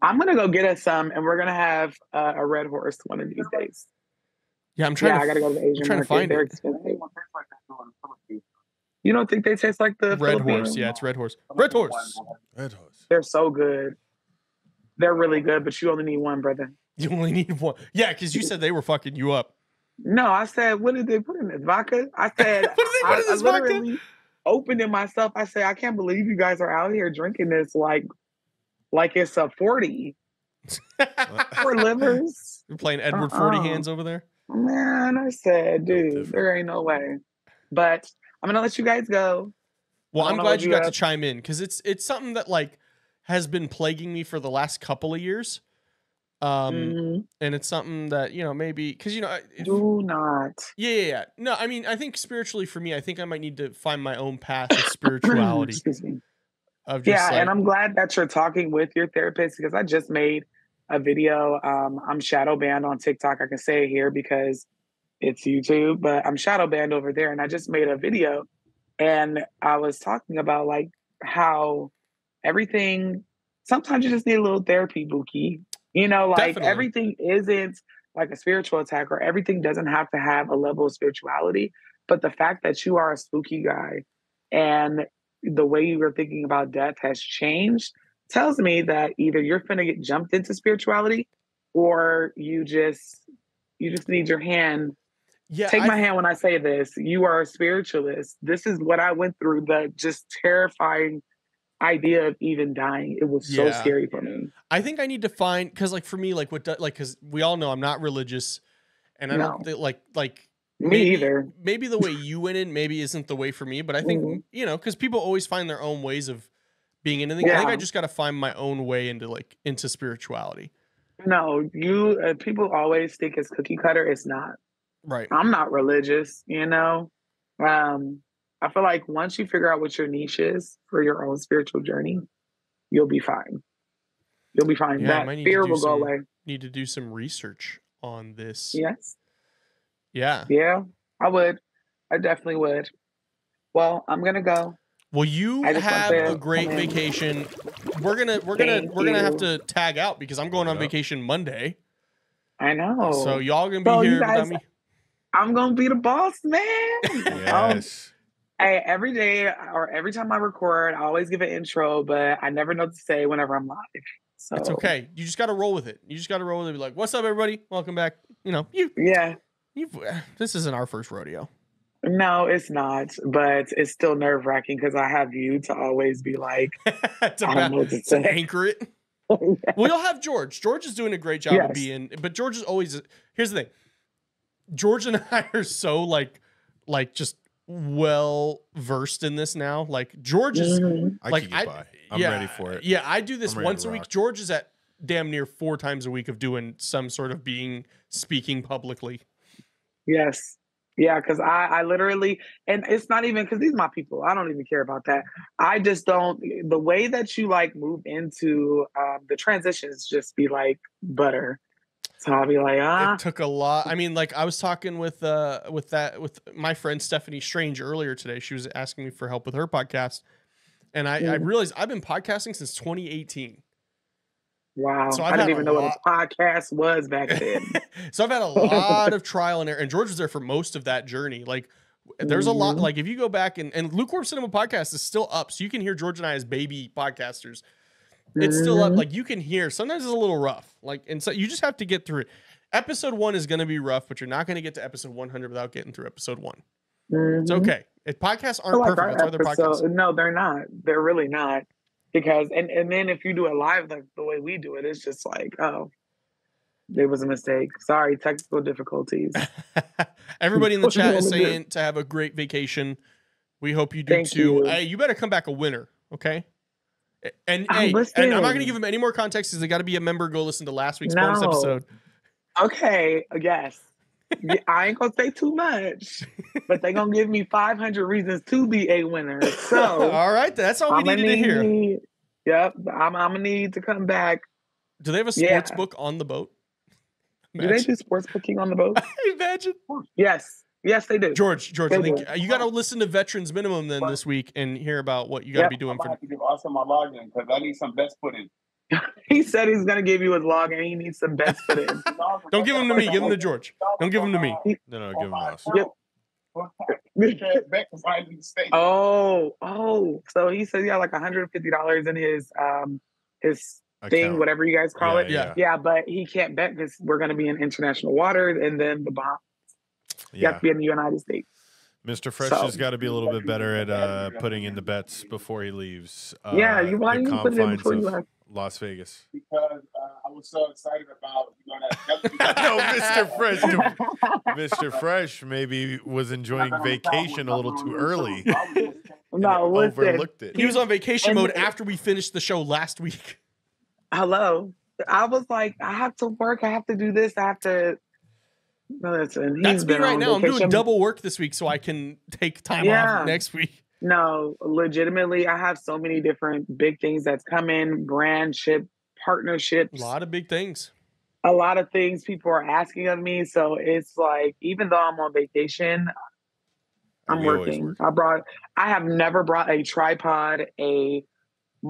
Speaker 12: I'm gonna go get us some, and we're gonna have a Red Horse one of these days.
Speaker 1: Yeah, I'm trying.
Speaker 12: I gotta go to the Asian
Speaker 1: trying
Speaker 12: market.
Speaker 1: to find
Speaker 12: They're
Speaker 1: it.
Speaker 12: expensive. You don't think they taste like the
Speaker 1: Red
Speaker 12: Filipino?
Speaker 1: Horse. Yeah, it's Red Horse. Red Horse.
Speaker 2: Red Horse.
Speaker 12: They're so good. They're really good, but you only need one, brother.
Speaker 1: You only need one. Yeah, because you said they were fucking you up.
Speaker 12: No, I said, what did they put in this vodka? I said,
Speaker 1: What did they put in this
Speaker 12: I literally opened it myself. I said, I can't believe you guys are out here drinking this like it's a 40. For livers.
Speaker 1: You're playing Edward 40 hands over there?
Speaker 12: Man, I said, dude, there ain't no way. But I'm gonna let you guys go.
Speaker 1: Well, I'm glad you got to chime in because it's something that like has been plaguing me for the last couple of years. And it's something that, you know, maybe because, you know,
Speaker 12: do not.
Speaker 1: Yeah. No, I mean, I think spiritually for me, I think I might need to find my own path of spirituality.
Speaker 12: Excuse me.
Speaker 1: Of just
Speaker 12: and I'm glad that you're talking with your therapist because I just made a video. I'm shadow banned on TikTok. I can say it here because it's YouTube, but I'm shadow banned over there. And I just made a video and I was talking about like how everything, sometimes you just need a little therapy, Buki. You know, like
Speaker 1: Definitely.
Speaker 12: Everything isn't like a spiritual attack or everything doesn't have to have a level of spirituality. But the fact that you are a spooky guy and the way you were thinking about death has changed tells me that either you're finna get jumped into spirituality or you just need your hand.
Speaker 1: Yeah,
Speaker 12: Take my hand when I say this. You are a spiritualist. This is what I went through, the just terrifying idea of even dying. It was so scary for me.
Speaker 1: I think I need to find, because like for me, like because we all know I'm not religious and I don't think like
Speaker 12: me either.
Speaker 1: Maybe the way you went in maybe isn't the way for me, but I think, you know, because people always find their own ways of being in anything. I think I just got to find my own way into spirituality.
Speaker 12: No, people always think it's cookie cutter. It's not.
Speaker 1: Right.
Speaker 12: I'm not religious, you know. I feel like once you figure out what your niche is for your own spiritual journey, you'll be fine. You'll be fine.
Speaker 1: Yeah,
Speaker 12: that fear will go away.
Speaker 1: Need to do some research on this.
Speaker 12: Yes.
Speaker 1: Yeah.
Speaker 12: Yeah, I would. I definitely would. Well, I'm gonna go.
Speaker 1: Well, you have a great vacation. We're gonna have to tag out because I'm going on vacation Monday.
Speaker 12: I know.
Speaker 1: So y'all gonna be here without me.
Speaker 12: I'm gonna be the boss man.
Speaker 2: Yes.
Speaker 12: Hey, every day or every time I record, I always give an intro, but I never know what to say whenever I'm live. So
Speaker 1: it's okay. You just got to roll with it. You just got to roll with it. Be like, "What's up, everybody? Welcome back." You know, this isn't our first rodeo.
Speaker 12: No, it's not, but it's still nerve wracking because I have you to always be like,
Speaker 1: to anchor it. Well, you'll have George. George is doing a great job of being, but George is always. Here's the thing. George and I are so like just well versed in this now. Like George is like
Speaker 2: I'm ready for it.
Speaker 1: Yeah, I do this once a week.
Speaker 2: rock.
Speaker 1: George is at damn near 4 times a week of doing some sort of speaking publicly.
Speaker 12: Yes. Yeah, because I literally, and it's not even because these are my people. I don't even care about that. I just don't. The way that you like move into the transitions just be like butter. So I'll be like,
Speaker 1: It took a lot. I mean, like I was talking with my friend Stephanie Strange earlier today. She was asking me for help with her podcast, and I realized I've been podcasting since 2018.
Speaker 12: Wow.
Speaker 1: So
Speaker 12: I didn't even know what a podcast was back then.
Speaker 1: So I've had a lot of trial and error, and George was there for most of that journey. Like there's a lot, like if you go back and Lukewarm Cinema Podcast is still up. So you can hear George and I as baby podcasters. It's still up. Like you can hear, sometimes it's a little rough. Like, and so you just have to get through it. Episode 1 is going to be rough, but you're not going to get to episode 100 without getting through episode 1. It's okay. If podcasts aren't perfect, that's why they're podcasts.
Speaker 12: No, they're not. They're really not. Because and then if you do it live like the way we do it, it's just like, oh, there was a mistake. Sorry, technical difficulties.
Speaker 1: Everybody in the chat is saying to have a great vacation. We hope you do
Speaker 12: Thank
Speaker 1: too.
Speaker 12: you.
Speaker 1: Hey, you better come back a winner, okay? And hey, and I'm not gonna give them any more context because they got to be a member. Go listen to last week's bonus episode.
Speaker 12: Okay, yes. I ain't gonna say too much, but they gonna give me 500 reasons to be a winner. So
Speaker 1: all right, that's all we needed to hear.
Speaker 12: Yep, I'm gonna need to come back.
Speaker 1: Do they have a sports book on the boat?
Speaker 12: Do they do sports booking on the boat?
Speaker 1: Imagine.
Speaker 12: Yes. Yes, they do.
Speaker 1: George,
Speaker 12: They
Speaker 1: I think
Speaker 12: do.
Speaker 1: you got to listen to Veterans Minimum then this week and hear about what you got to be doing
Speaker 13: I'm gonna
Speaker 1: for.
Speaker 13: have to give also my login because I need some bets put in.
Speaker 12: He said he's gonna give you his log and he needs some bets put in.
Speaker 1: Don't give them to me. Give them to George. Don't give them to me.
Speaker 2: No, give him us.
Speaker 12: Oh, so he said he had like $150 in his thing,
Speaker 2: Account.
Speaker 12: whatever you guys call it.
Speaker 1: Yeah.
Speaker 12: Yeah, but he can't bet because we're gonna be in international waters and then the Bahamas. You have
Speaker 2: Yeah.
Speaker 12: to be in the United States.
Speaker 2: Mr. Fresh
Speaker 12: So-
Speaker 2: has got to be a little bit better at putting in the bets before he leaves.
Speaker 12: Yeah, why
Speaker 2: the
Speaker 12: didn't you put it in
Speaker 2: confines
Speaker 12: before you
Speaker 2: of
Speaker 12: left?
Speaker 2: Las Vegas.
Speaker 13: Because I was so excited about
Speaker 2: No, Mr. Fresh. Mr. Fresh maybe was enjoying vacation a little too early.
Speaker 12: No, listen.
Speaker 2: Overlooked it.
Speaker 1: He was on vacation
Speaker 12: And-
Speaker 1: mode after we finished the show last week.
Speaker 12: Hello. I was like, I have to work. I have to do this. I have to. No, listen, he's
Speaker 1: That's me
Speaker 12: been
Speaker 1: right
Speaker 12: on
Speaker 1: now. I'm doing
Speaker 12: vacation.
Speaker 1: double work this week so I can take time
Speaker 12: Yeah.
Speaker 1: off next week.
Speaker 12: No, legitimately, I have so many different big things that's coming, brandship, partnerships,
Speaker 1: A lot of big things.
Speaker 12: a lot of things people are asking of me. So it's like, even though I'm on vacation, I'm
Speaker 2: We always
Speaker 12: working.
Speaker 2: work.
Speaker 12: I have never brought a tripod, a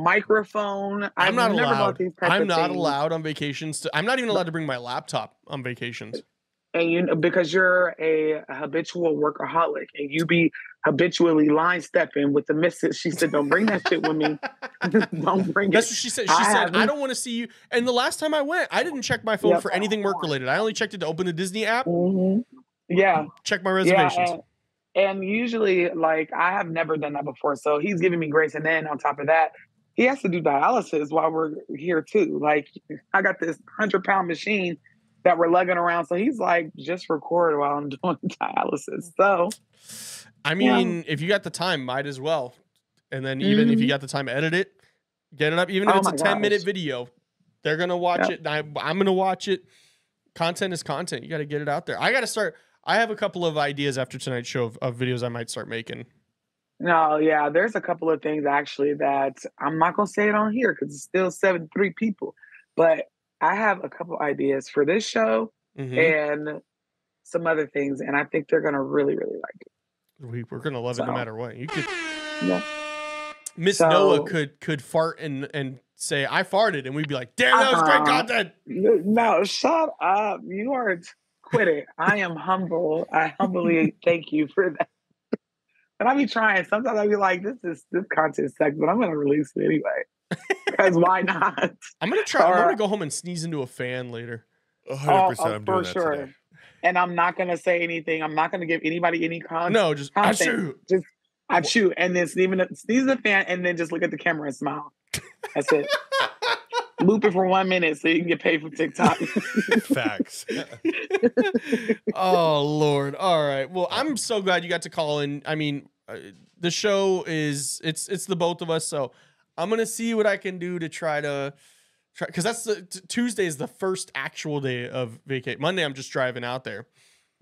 Speaker 12: microphone.
Speaker 1: I'm
Speaker 12: I've
Speaker 1: not
Speaker 12: never brought
Speaker 1: allowed.
Speaker 12: these types
Speaker 1: I'm
Speaker 12: of
Speaker 1: not
Speaker 12: things.
Speaker 1: allowed on vacations. I'm not even allowed to bring my laptop on vacations.
Speaker 12: And because you're a habitual workaholic and you be habitually line stepping with the missus. She said, "Don't bring that shit with me. Don't bring
Speaker 1: That's
Speaker 12: it."
Speaker 1: what she said. She said, "I don't want to see you." And the last time I went, I didn't check my phone
Speaker 12: Yep.
Speaker 1: for anything work related. I only checked it to open the Disney app,
Speaker 12: Yeah.
Speaker 1: check my reservations.
Speaker 12: And usually, like, I have never done that before. So he's giving me grace. And then on top of that, he has to do dialysis while we're here, too. Like, I got this 100-pound machine that we're lugging around. So he's like, just record while I'm doing dialysis. So,
Speaker 1: I mean, if you got the time, might as well. And then even if you got the time, edit it, get it up. Even if
Speaker 12: Oh
Speaker 1: it's a
Speaker 12: my
Speaker 1: 10-minute
Speaker 12: gosh.
Speaker 1: video, they're gonna watch
Speaker 12: Yep.
Speaker 1: it. I'm gonna watch it. Content is content. You got to get it out there. I got to start. I have a couple of ideas after tonight's show of videos I might start making.
Speaker 12: no, yeah, there's a couple of things actually that I'm not going to say it on here because it's still 73 people. But I have a couple ideas for this show and some other things. And I think they're going to really, really like it.
Speaker 1: We're gonna love it no
Speaker 12: So-
Speaker 1: matter what. You could.
Speaker 12: Yeah.
Speaker 1: Miss
Speaker 12: So-
Speaker 1: Noah could fart and say I farted, and we'd be like, "Damn, that was great content."
Speaker 12: No, shut up. You are quit it. I am humble. I humbly thank you for that. And I be trying. Sometimes I be like, this content sucks, but I'm gonna release it anyway. Because why not?
Speaker 1: I'm gonna try. I'm
Speaker 12: Or-
Speaker 1: gonna go home and sneeze into a fan later.
Speaker 2: 100% I'm doing
Speaker 12: for
Speaker 2: that
Speaker 12: sure.
Speaker 2: today.
Speaker 12: And I'm not gonna say anything. I'm not gonna give anybody any content.
Speaker 1: No, just achoo.
Speaker 12: Just achoo, and then sneeze the fan, and then just look at the camera and smile. That's it. Loop it for 1 minute so you can get paid for TikTok.
Speaker 2: Facts.
Speaker 1: Oh Lord! All right. Well, I'm so glad you got to call in. I mean, the show is it's the both of us. So I'm gonna see what I can do to try because that's Tuesday is the first actual day of vacate. Monday I'm just driving out there.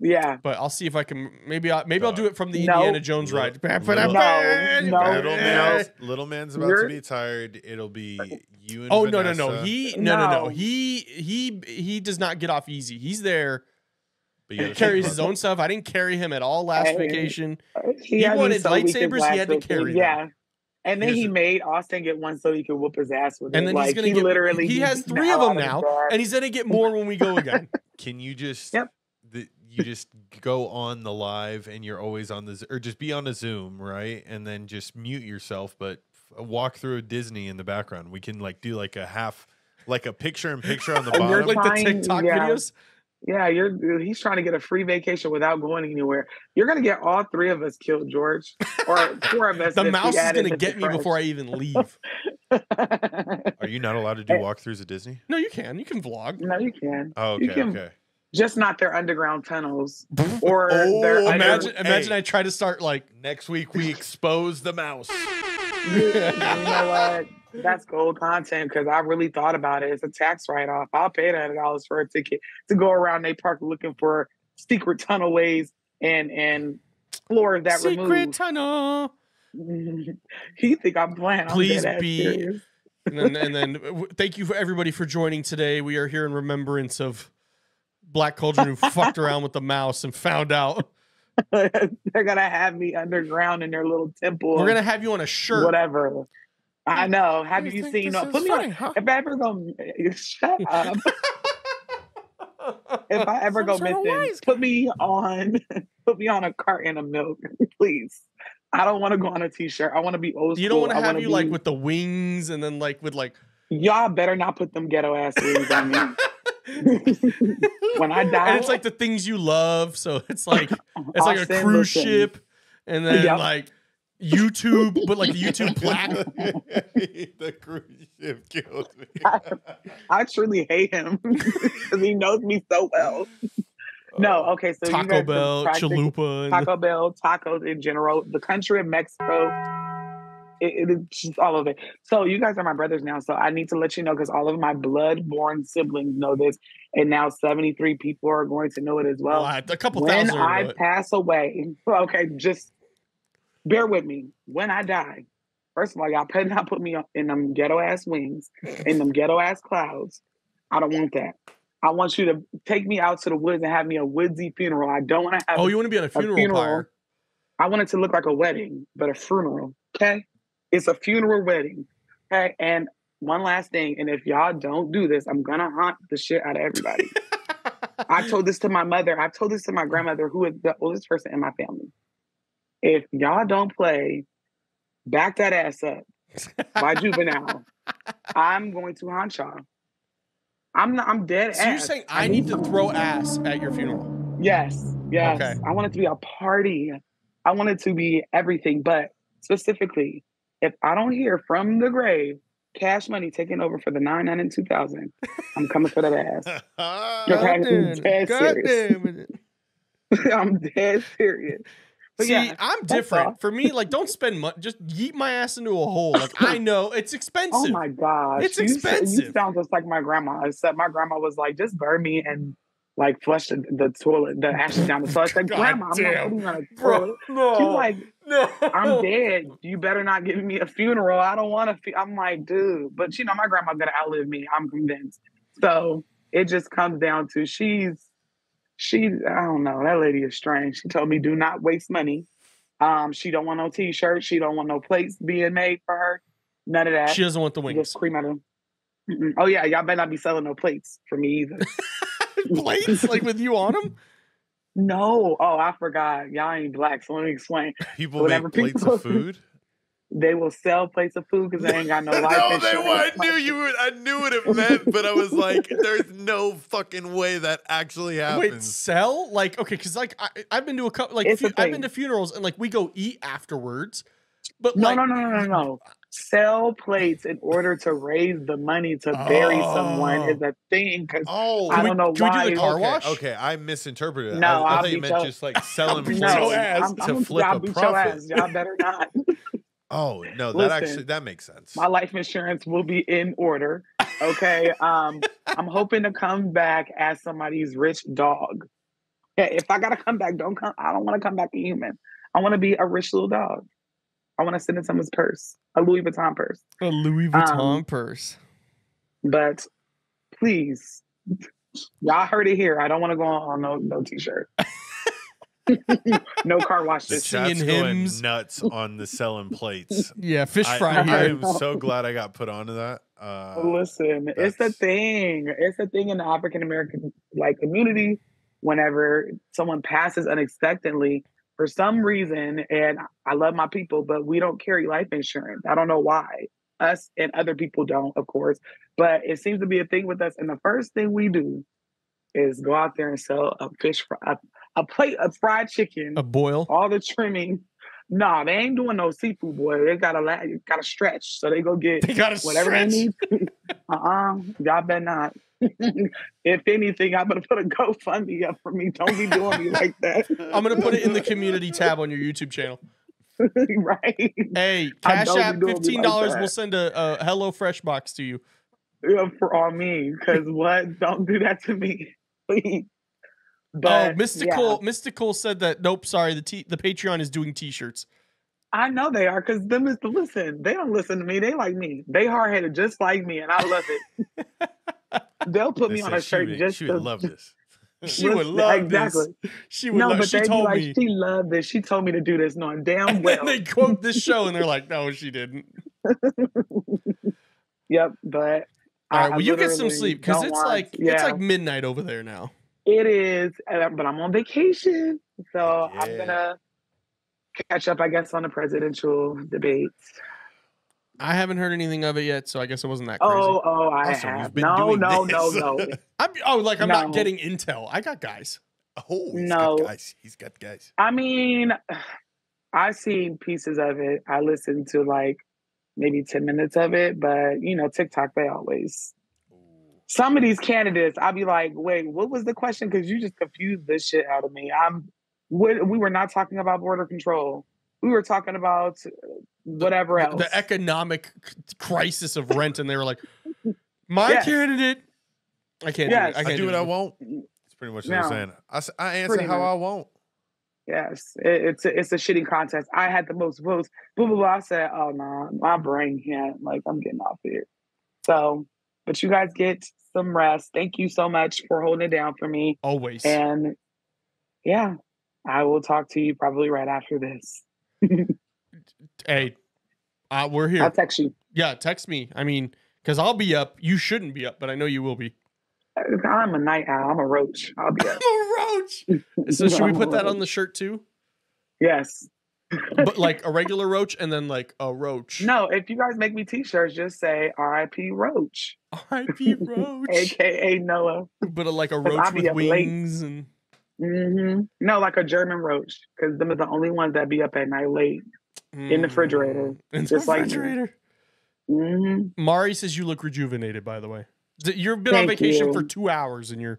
Speaker 12: Yeah.
Speaker 1: But I'll see if I can. Maybe I'll do it from the
Speaker 12: No.
Speaker 1: Indiana Jones ride.
Speaker 2: Little man's about to be tired. It'll be you and
Speaker 1: Oh
Speaker 2: Vanessa.
Speaker 1: no! He does not get off easy. He's there.
Speaker 2: But you
Speaker 1: He
Speaker 2: gotta
Speaker 1: carries
Speaker 2: take
Speaker 1: his own stuff. I didn't carry him at all last
Speaker 12: Hey,
Speaker 1: vacation.
Speaker 12: He
Speaker 1: He
Speaker 12: had me
Speaker 1: wanted
Speaker 12: so weak his
Speaker 1: lightsabers. He
Speaker 12: last
Speaker 1: had to
Speaker 12: vacation.
Speaker 1: carry them.
Speaker 12: Yeah. And then
Speaker 1: He
Speaker 12: he made Austin get one so he could whoop his ass with it.
Speaker 1: And then
Speaker 12: like,
Speaker 1: he's gonna
Speaker 12: he
Speaker 1: get.
Speaker 12: literally
Speaker 1: He has
Speaker 12: beat the
Speaker 1: 3
Speaker 12: hell
Speaker 1: of them
Speaker 12: out his
Speaker 1: now,
Speaker 12: dad.
Speaker 1: and he's gonna get more when we go again.
Speaker 2: Can you just
Speaker 12: Yep.
Speaker 2: you just go on the live and you're always on the or just be on a Zoom, right? And then just mute yourself, but walk through a Disney in the background. We can do like a picture in picture on the
Speaker 12: And you're
Speaker 2: bottom.
Speaker 1: Like the
Speaker 12: trying-
Speaker 1: TikTok
Speaker 12: yeah.
Speaker 1: videos.
Speaker 12: Yeah, he's trying to get a free vacation without going anywhere. You're gonna get all 3 of us killed, George, or 4 of us.
Speaker 1: The
Speaker 12: if we
Speaker 1: mouse is
Speaker 12: added
Speaker 1: gonna
Speaker 12: Mr.
Speaker 1: get me
Speaker 12: Fresh.
Speaker 1: before I even leave.
Speaker 2: Are you not allowed to do walkthroughs at Disney?
Speaker 1: No, you can. You can vlog.
Speaker 12: No, you can.
Speaker 2: Oh,
Speaker 12: You
Speaker 2: okay,
Speaker 12: can-
Speaker 2: okay.
Speaker 12: Just not their underground tunnels, or
Speaker 2: Oh,
Speaker 12: their
Speaker 1: Imagine I try to start like
Speaker 2: Next week we expose the mouse.
Speaker 12: You know what? That's gold content because I really thought about it. It's a tax write-off. I'll pay $100 for a ticket to go around they park looking for secret tunnel ways and floors that
Speaker 1: secret
Speaker 12: remove.
Speaker 1: tunnel.
Speaker 12: You think I'm playing? I'm
Speaker 1: Please
Speaker 12: dead ass
Speaker 1: be.
Speaker 12: serious.
Speaker 1: And then thank you for everybody for joining today. We are here in remembrance of Black Cauldron who fucked around with the mouse and found out
Speaker 12: They're gonna have me underground in their little temple.
Speaker 1: We're gonna have you on a shirt.
Speaker 12: Whatever. I know. Have you seen? No, put me
Speaker 2: funny,
Speaker 12: on.
Speaker 2: huh?
Speaker 12: If I ever go, shut up. If I ever go missing, put me on a carton of milk, please. I don't want to go on a t-shirt. I want to be old school.
Speaker 1: You don't want to
Speaker 12: I
Speaker 1: have
Speaker 12: wanna
Speaker 1: you
Speaker 12: be,
Speaker 1: like with the wings and then like with like.
Speaker 12: Y'all better not put them ghetto ass wings on me. When I die,
Speaker 1: And it's like the things you love. So it's like it's like a
Speaker 12: Austin,
Speaker 1: cruise
Speaker 12: listen.
Speaker 1: ship, and then
Speaker 12: Yep.
Speaker 1: like YouTube, but like the YouTube plaque.
Speaker 2: The cruise ship kills me.
Speaker 12: I truly hate him because he knows me so well. No, okay, so you
Speaker 1: Taco
Speaker 12: guys
Speaker 1: Bell, chalupa, and
Speaker 12: Taco Bell, tacos in general, the country of Mexico, it's just all of it. So you guys are my brothers now, so I need to let you know because all of my blood-born siblings know this, and now 73 people are going to know it as well.
Speaker 1: a couple
Speaker 12: When
Speaker 1: thousand.
Speaker 12: I
Speaker 1: know it.
Speaker 12: pass away, okay, just bear with me. When I die, first of all, y'all better not put me in them ghetto-ass wings, in them ghetto-ass clouds. I don't want that. I want you to take me out to the woods and have me a woodsy funeral. I don't want to have.
Speaker 1: Oh, you want to be on a funeral pyre?
Speaker 12: I want it to look like a wedding, but a funeral. Okay, it's a funeral wedding. Okay, and one last thing, and if y'all don't do this, I'm gonna haunt the shit out of everybody. I told this to my mother. I told this to my grandmother, who is the oldest person in my family. If y'all don't play "Back That Ass Up" by Juvenile, I'm going to haunt y'all. I'm dead
Speaker 1: So
Speaker 12: ass.
Speaker 1: you're saying I need to throw ass at your funeral?
Speaker 12: Yes.
Speaker 1: Okay.
Speaker 12: I want it to be a party. I want it to be everything. But specifically, if I don't hear from the grave, Cash Money taking over for the 99 and 2000, I'm coming for that ass. I'm dead serious. I'm dead serious. But
Speaker 1: See,
Speaker 12: yeah,
Speaker 1: I'm
Speaker 12: that's
Speaker 1: different.
Speaker 12: all.
Speaker 1: For me, like, don't spend money. Just yeet my ass into a hole. Like, I know it's expensive.
Speaker 12: Oh my gosh.
Speaker 1: It's
Speaker 12: You
Speaker 1: expensive.
Speaker 12: sound just like my grandma. Except my grandma was like, just burn me and like flush the toilet, the ashes down the toilet. I said,
Speaker 1: God
Speaker 12: Grandma, I'm not
Speaker 1: damn.
Speaker 12: putting you on a
Speaker 1: Bro,
Speaker 12: toilet.
Speaker 1: no.
Speaker 12: She's like,
Speaker 1: No.
Speaker 12: I'm dead. You better not give me a funeral. I don't want to. I'm like, dude. But you know, my grandma's gonna outlive me. I'm convinced. So it just comes down to she. I don't know. That lady is strange. She told me do not waste money. She don't want no t-shirts. She don't want no plates being made for her. None of that.
Speaker 1: She doesn't want the wings.
Speaker 12: Just cream at them. Oh yeah, y'all better not be selling no plates for me either.
Speaker 1: Plates? Like with you on them?
Speaker 12: No. Oh, I forgot. Y'all ain't black, so let me explain.
Speaker 2: People
Speaker 12: Whenever
Speaker 2: make plates
Speaker 12: people-
Speaker 2: of food.
Speaker 12: They will sell plates of food because they ain't got no life
Speaker 2: No, they
Speaker 12: insurance.
Speaker 2: were. I knew what it meant, but I was like, "There's no fucking way that actually happens."
Speaker 1: Wait, sell? Like, okay, because like I've been to a couple, like
Speaker 12: It's a
Speaker 1: I've
Speaker 12: thing.
Speaker 1: been to funerals and like we go eat afterwards. But
Speaker 12: No,
Speaker 1: like,
Speaker 12: no. Sell plates in order to raise the money to bury someone is a thing. Because I don't know why.
Speaker 2: Okay, I misinterpreted it.
Speaker 12: No,
Speaker 2: I
Speaker 12: I'll
Speaker 2: thought you
Speaker 12: beat
Speaker 2: meant
Speaker 12: your-
Speaker 2: just like selling
Speaker 12: No,
Speaker 2: plates
Speaker 12: I'm
Speaker 2: to
Speaker 12: gonna
Speaker 2: flip a
Speaker 12: beat your
Speaker 2: profit.
Speaker 12: ass. Y'all better not.
Speaker 2: Oh no, that
Speaker 12: Listen,
Speaker 2: actually that makes sense.
Speaker 12: My life insurance will be in order. Okay. I'm hoping to come back as somebody's rich dog. Yeah, if I gotta come back, don't come. I don't want to come back a human. I want to be a rich little dog. I want to sit in someone's purse, a Louis Vuitton purse.
Speaker 1: A Louis Vuitton purse.
Speaker 12: But please, y'all heard it here. I don't want to go on no t-shirt. No car wash.
Speaker 2: The
Speaker 12: this
Speaker 2: chat's
Speaker 1: Singing
Speaker 2: going
Speaker 1: hymns.
Speaker 2: nuts on the selling plates.
Speaker 1: Yeah, fish fry
Speaker 2: I
Speaker 1: here.
Speaker 2: am so glad I got put onto that.
Speaker 12: Listen, it's a thing. It's a thing in the African American community. Whenever someone passes unexpectedly for some reason, and I love my people, but we don't carry life insurance. I don't know why. Us and other people don't, of course, but it seems to be a thing with us. And the first thing we do is go out there and sell a fish fry, a plate of fried chicken,
Speaker 1: a boil,
Speaker 12: all the trimming. Nah, they ain't doing no seafood, boy. They gotta stretch, so they go get whatever they need. Y'all better not. If anything, I'm gonna put a GoFundMe up for me. Don't be doing me like that.
Speaker 1: I'm gonna put it in the community tab on your YouTube channel.
Speaker 12: Right.
Speaker 1: Hey,
Speaker 12: I
Speaker 1: Cash
Speaker 12: don't be
Speaker 1: App
Speaker 12: doing me like
Speaker 1: $15.
Speaker 12: that.
Speaker 1: We'll send a HelloFresh box to you.
Speaker 12: For all me, because what? Don't do that to me, please. But,
Speaker 1: Mystical said that. Nope, sorry. The Patreon is doing T-shirts.
Speaker 12: I know they are, because them is to listen. They don't listen to me. They like me. They hard headed just like me, and I love it. They'll put me on a shirt
Speaker 2: she
Speaker 12: just
Speaker 2: would
Speaker 12: to
Speaker 2: love this.
Speaker 1: She would love
Speaker 12: exactly.
Speaker 1: this. She would.
Speaker 12: But
Speaker 1: She
Speaker 12: they'd be
Speaker 1: told
Speaker 12: like,
Speaker 1: me.
Speaker 12: she loved this. She told me to do this, knowing damn
Speaker 1: And
Speaker 12: well.
Speaker 1: then they quote this show, and they're like, "No, she didn't."
Speaker 12: Yep, but
Speaker 1: All right,
Speaker 12: I
Speaker 1: well, you get some
Speaker 12: literally
Speaker 1: sleep because
Speaker 12: don't
Speaker 1: it's
Speaker 12: want-
Speaker 1: like it's like midnight over there now.
Speaker 12: It is, but I'm on vacation, so I'm gonna catch up, I guess, on the presidential debates.
Speaker 1: I haven't heard anything of it yet, so I guess it wasn't that crazy.
Speaker 12: I have. No.
Speaker 1: I'm
Speaker 12: No.
Speaker 1: not getting intel. I got guys.
Speaker 2: Oh,
Speaker 12: No.
Speaker 2: got guys. He's got guys.
Speaker 12: I mean, I've seen pieces of it. I listened to like maybe 10 minutes of it, but TikTok, they always. Some of these candidates, I'll be like, wait, what was the question? Because you just confused this shit out of me. We were not talking about border control. We were talking about whatever else.
Speaker 1: The economic crisis of rent, and they were like, "My candidate." I can't do it. I can't
Speaker 2: do what I
Speaker 1: want.
Speaker 2: It's pretty much what I'm saying. I answer
Speaker 12: Pretty
Speaker 2: how
Speaker 12: much.
Speaker 2: I want.
Speaker 12: Yes, it's a shitty contest. I had the most votes. Blah blah blah. I said, "Oh no, my brain can't. Like, I'm getting off here." So, but you guys get some rest. Thank you so much for holding it down for me.
Speaker 1: Always.
Speaker 12: And yeah, I will talk to you probably right after this.
Speaker 1: Hey, we're here.
Speaker 12: I'll text you.
Speaker 1: Yeah, text me. I mean, because I'll be up. You shouldn't be up, but I know you will be.
Speaker 12: I'm a night owl. I'm a roach. I'll be up.
Speaker 1: I'm a roach. So should we put that on the shirt too?
Speaker 12: Yes.
Speaker 1: But like a regular roach and then like a roach.
Speaker 12: No, if you guys make me t-shirts, just say R.I.P. Roach.
Speaker 1: R.I.P. Roach.
Speaker 12: AKA Noah.
Speaker 1: But like a
Speaker 12: 'Cause
Speaker 1: roach
Speaker 12: I'll be
Speaker 1: with
Speaker 12: up late.
Speaker 1: wings and
Speaker 12: No, like a German roach, because them are the only ones that be up at night late in the refrigerator.
Speaker 1: in the
Speaker 12: just
Speaker 1: refrigerator. Mari says you look rejuvenated, by the way. You've been on
Speaker 12: Thank
Speaker 1: vacation
Speaker 12: you.
Speaker 1: for 2 hours and you're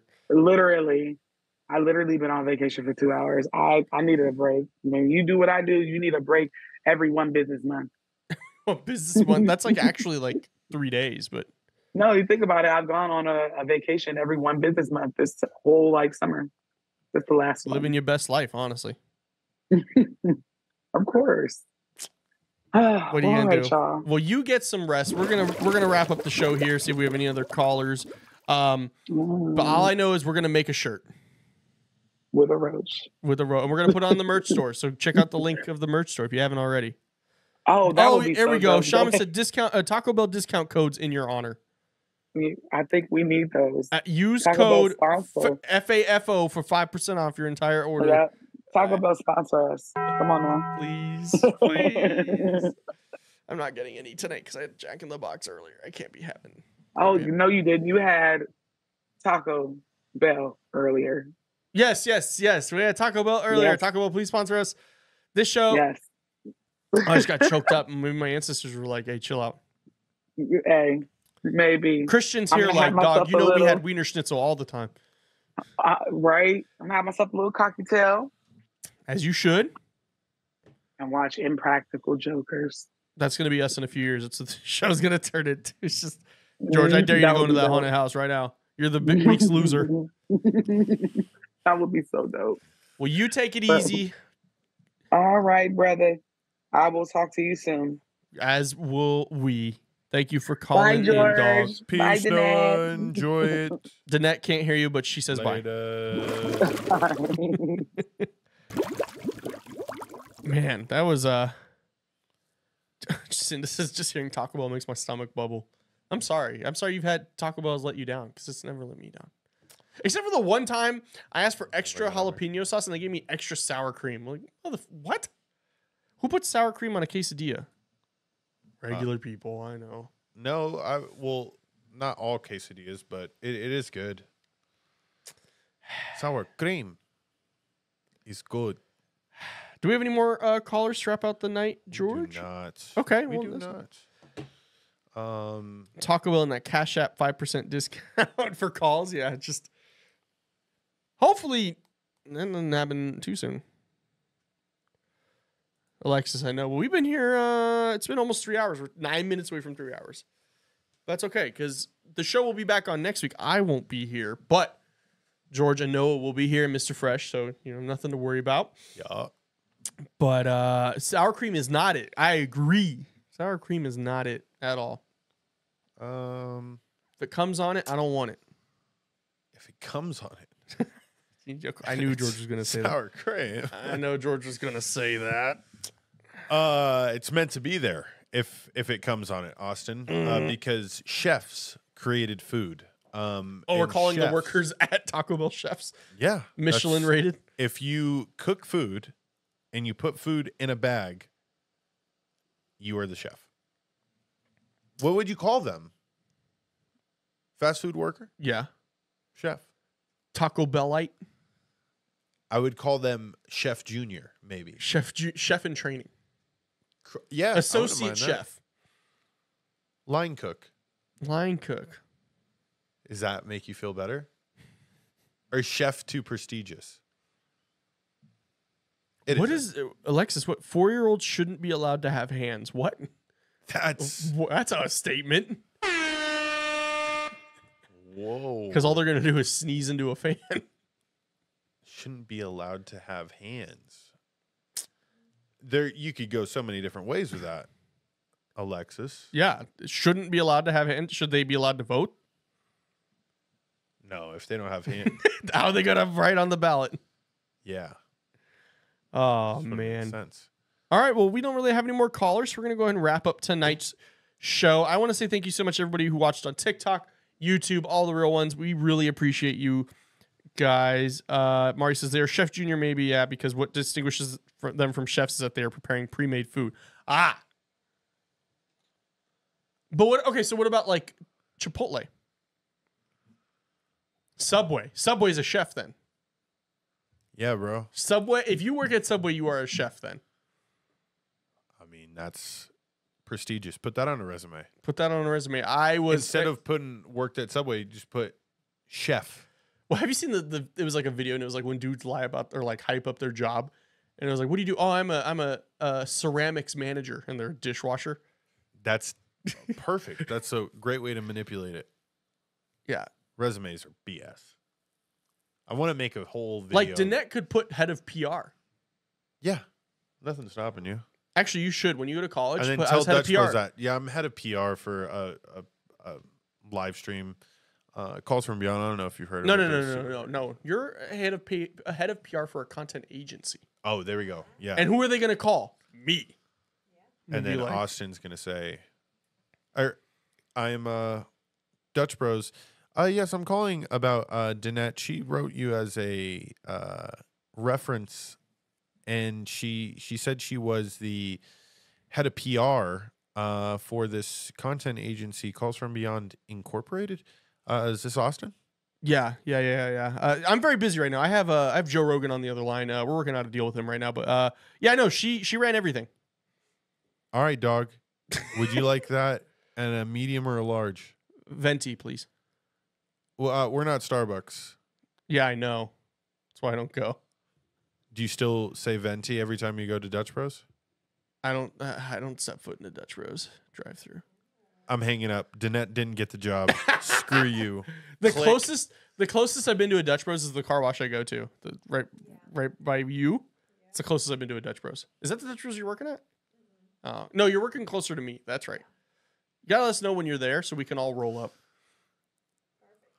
Speaker 12: I literally been on vacation for 2 hours. I needed a break. When you do what I do, you need a break every one business month.
Speaker 1: business one. That's like actually like 3 days, but
Speaker 12: No, you think about it. I've gone on a vacation every one business month this whole like summer. That's the last one.
Speaker 1: living your best life, honestly.
Speaker 12: Of course.
Speaker 1: What are you gonna
Speaker 12: Alright,
Speaker 1: do?
Speaker 12: y'all.
Speaker 1: Well, you get some rest. We're gonna wrap up the show here. See if we have any other callers. But all I know is we're gonna make a shirt
Speaker 12: with a roach.
Speaker 1: And we're gonna put it on the merch store. So check out the link of the merch store if you haven't already.
Speaker 12: Oh, that would be
Speaker 1: here
Speaker 12: so
Speaker 1: we go.
Speaker 12: dope.
Speaker 1: Shaman said discount Taco Bell discount codes in your honor.
Speaker 12: I think we need those.
Speaker 1: Use
Speaker 12: Taco Bell
Speaker 1: code
Speaker 12: sponsor.
Speaker 1: FAFO for 5% off your entire order.
Speaker 12: Yeah. Taco Bell sponsor us. Come on now.
Speaker 1: Please. I'm not getting any tonight because I had Jack in the Box earlier. I can't be having.
Speaker 12: Oh, no, you didn't. You had Taco Bell earlier.
Speaker 1: Yes. We had Taco Bell earlier.
Speaker 12: Yes.
Speaker 1: Taco Bell, please sponsor us. This show.
Speaker 12: Yes.
Speaker 1: I just got choked up, and maybe my ancestors were like, "Hey, chill out."
Speaker 12: Hey, maybe.
Speaker 1: Christians
Speaker 12: I'm
Speaker 1: here
Speaker 12: gonna
Speaker 1: like,
Speaker 12: have myself
Speaker 1: dog. You
Speaker 12: a
Speaker 1: know we
Speaker 12: little-
Speaker 1: had Wiener Schnitzel all the time,
Speaker 12: right? I'm gonna have myself a little cocktail
Speaker 1: as you should.
Speaker 12: and watch Impractical Jokers.
Speaker 1: That's gonna be us in a few years. It's what the show's gonna turn into. It's just George. I dare you to
Speaker 12: That
Speaker 1: go
Speaker 12: would
Speaker 1: into
Speaker 12: be
Speaker 1: that
Speaker 12: dope.
Speaker 1: haunted house right now. You're the big week's loser.
Speaker 12: That would be so dope.
Speaker 1: Well, you take it
Speaker 12: But-
Speaker 1: easy.
Speaker 12: All right, brother. I will talk to you soon.
Speaker 1: As will we. Thank you for calling in,
Speaker 12: George.
Speaker 1: dog.
Speaker 12: Peace, Bye, Danette.
Speaker 2: Noah. Enjoy it.
Speaker 1: Danette can't hear you, but she says bye. Man, that was just hearing Taco Bell makes my stomach bubble. I'm sorry you've had Taco Bell's let you down, because it's never let me down. Except for the one time I asked for extra jalapeno sauce and they gave me extra sour cream. Like, what? Who puts sour cream on a quesadilla? Regular people, I know.
Speaker 2: No, well, not all quesadillas, but it is good. Sour cream is good.
Speaker 1: Do we have any more callers to wrap out the night, George?
Speaker 2: We do not.
Speaker 1: Okay,
Speaker 2: we
Speaker 1: well,
Speaker 2: do
Speaker 1: that's-
Speaker 2: not.
Speaker 1: Taco Bell and that Cash App 5% discount for calls. Yeah, just hopefully that doesn't happen too soon. Alexis, I know. Well, we've been here. It's been almost 3 hours. We're 9 minutes away from 3 hours. That's okay, because the show will be back on next week. I won't be here, but George and Noah will be here, and Mr. Fresh. So nothing to worry about.
Speaker 2: Yeah.
Speaker 1: But sour cream is not it. I agree. Sour cream is not it at all. If it comes on it, I don't want it.
Speaker 2: If it comes on it.
Speaker 1: I knew George was going to say
Speaker 2: Sour cream.
Speaker 1: I know George was going to say that.
Speaker 2: It's meant to be there if it comes on it, Austin, because chefs created food.
Speaker 1: We're calling the workers at Taco Bell chefs.
Speaker 2: Yeah,
Speaker 1: Michelin rated.
Speaker 2: If you cook food and you put food in a bag, you are the chef. What would you call them? Fast food worker?
Speaker 1: Yeah.
Speaker 2: Chef.
Speaker 1: Taco Bellite.
Speaker 2: I would call them Chef Junior, maybe.
Speaker 1: Chef in training.
Speaker 2: Yeah.
Speaker 1: Associate chef.
Speaker 2: Line cook.
Speaker 1: Line cook.
Speaker 2: Does that make you feel better? Or chef too prestigious?
Speaker 1: What is Alexis? What 4-year-olds shouldn't be allowed to have hands? What?
Speaker 2: That's
Speaker 1: a statement.
Speaker 2: Whoa.
Speaker 1: Because all they're gonna do is sneeze into a fan.
Speaker 2: Shouldn't be allowed to have hands. You could go so many different ways with that, Alexis.
Speaker 1: Yeah, shouldn't be allowed to have hands. Should they be allowed to vote?
Speaker 2: No, if they don't have hands.
Speaker 1: How are they gonna write on the ballot?
Speaker 2: Yeah.
Speaker 1: Oh, man. All right, well, we don't really have any more callers. So we're going to go ahead and wrap up tonight's show. I want to say thank you so much, everybody who watched on TikTok, YouTube, all the real ones. We really appreciate you guys. Mari says they're Chef Junior, maybe, yeah, because what distinguishes them from chefs is that they are preparing pre-made food. But so what about, like, Chipotle? Subway. Subway's a chef, then.
Speaker 2: Yeah, bro.
Speaker 1: Subway. If you work at Subway, you are a chef then.
Speaker 2: I mean, that's prestigious. Put that on a resume.
Speaker 1: Put that on a resume.
Speaker 2: Instead of putting worked at Subway, you just put chef.
Speaker 1: Well, have you seen the it was like a video and it was like when dudes lie about or like hype up their job. And it was like, what do you do? Oh, I'm a ceramics manager, and they're a dishwasher.
Speaker 2: That's perfect. That's a great way to manipulate it.
Speaker 1: Yeah.
Speaker 2: Resumes are BS. I want to make a whole video.
Speaker 1: Like Danette could put head of PR.
Speaker 2: Yeah. Nothing's stopping you.
Speaker 1: Actually, you should. When you go to college,
Speaker 2: and then
Speaker 1: put
Speaker 2: tell
Speaker 1: as head
Speaker 2: Dutch
Speaker 1: of PR.
Speaker 2: Bros that. Yeah, I'm head of PR for a live stream. Calls from Beyond. I don't know if you've heard of it.
Speaker 1: No. You're a head of PR for a content agency.
Speaker 2: Oh, there we go. Yeah.
Speaker 1: And who are they going to call? Me.
Speaker 2: Yeah. And then Austin's going to say, I'm Dutch Bros. Yes, I'm calling about Danette. She wrote you as a reference, and she said she was the head of PR for this content agency, Calls from Beyond Incorporated. Is this Austin?
Speaker 1: Yeah. I'm very busy right now. I have Joe Rogan on the other line. We're working out a deal with him right now, but she ran everything.
Speaker 2: All right, dog. Would you like that and a medium or a large?
Speaker 1: Venti, please.
Speaker 2: Well, we're not Starbucks.
Speaker 1: Yeah, I know. That's why I don't go.
Speaker 2: Do you still say venti every time you go to Dutch Bros?
Speaker 1: I don't step foot in the Dutch Bros drive-through.
Speaker 2: I'm hanging up. Danette didn't get the job. Screw you.
Speaker 1: The closest I've been to a Dutch Bros is the car wash I go to. Right by you. It's the closest I've been to a Dutch Bros. Is that the Dutch Bros you're working at? No, you're working closer to me. That's right. You gotta let us know when you're there so we can all roll up.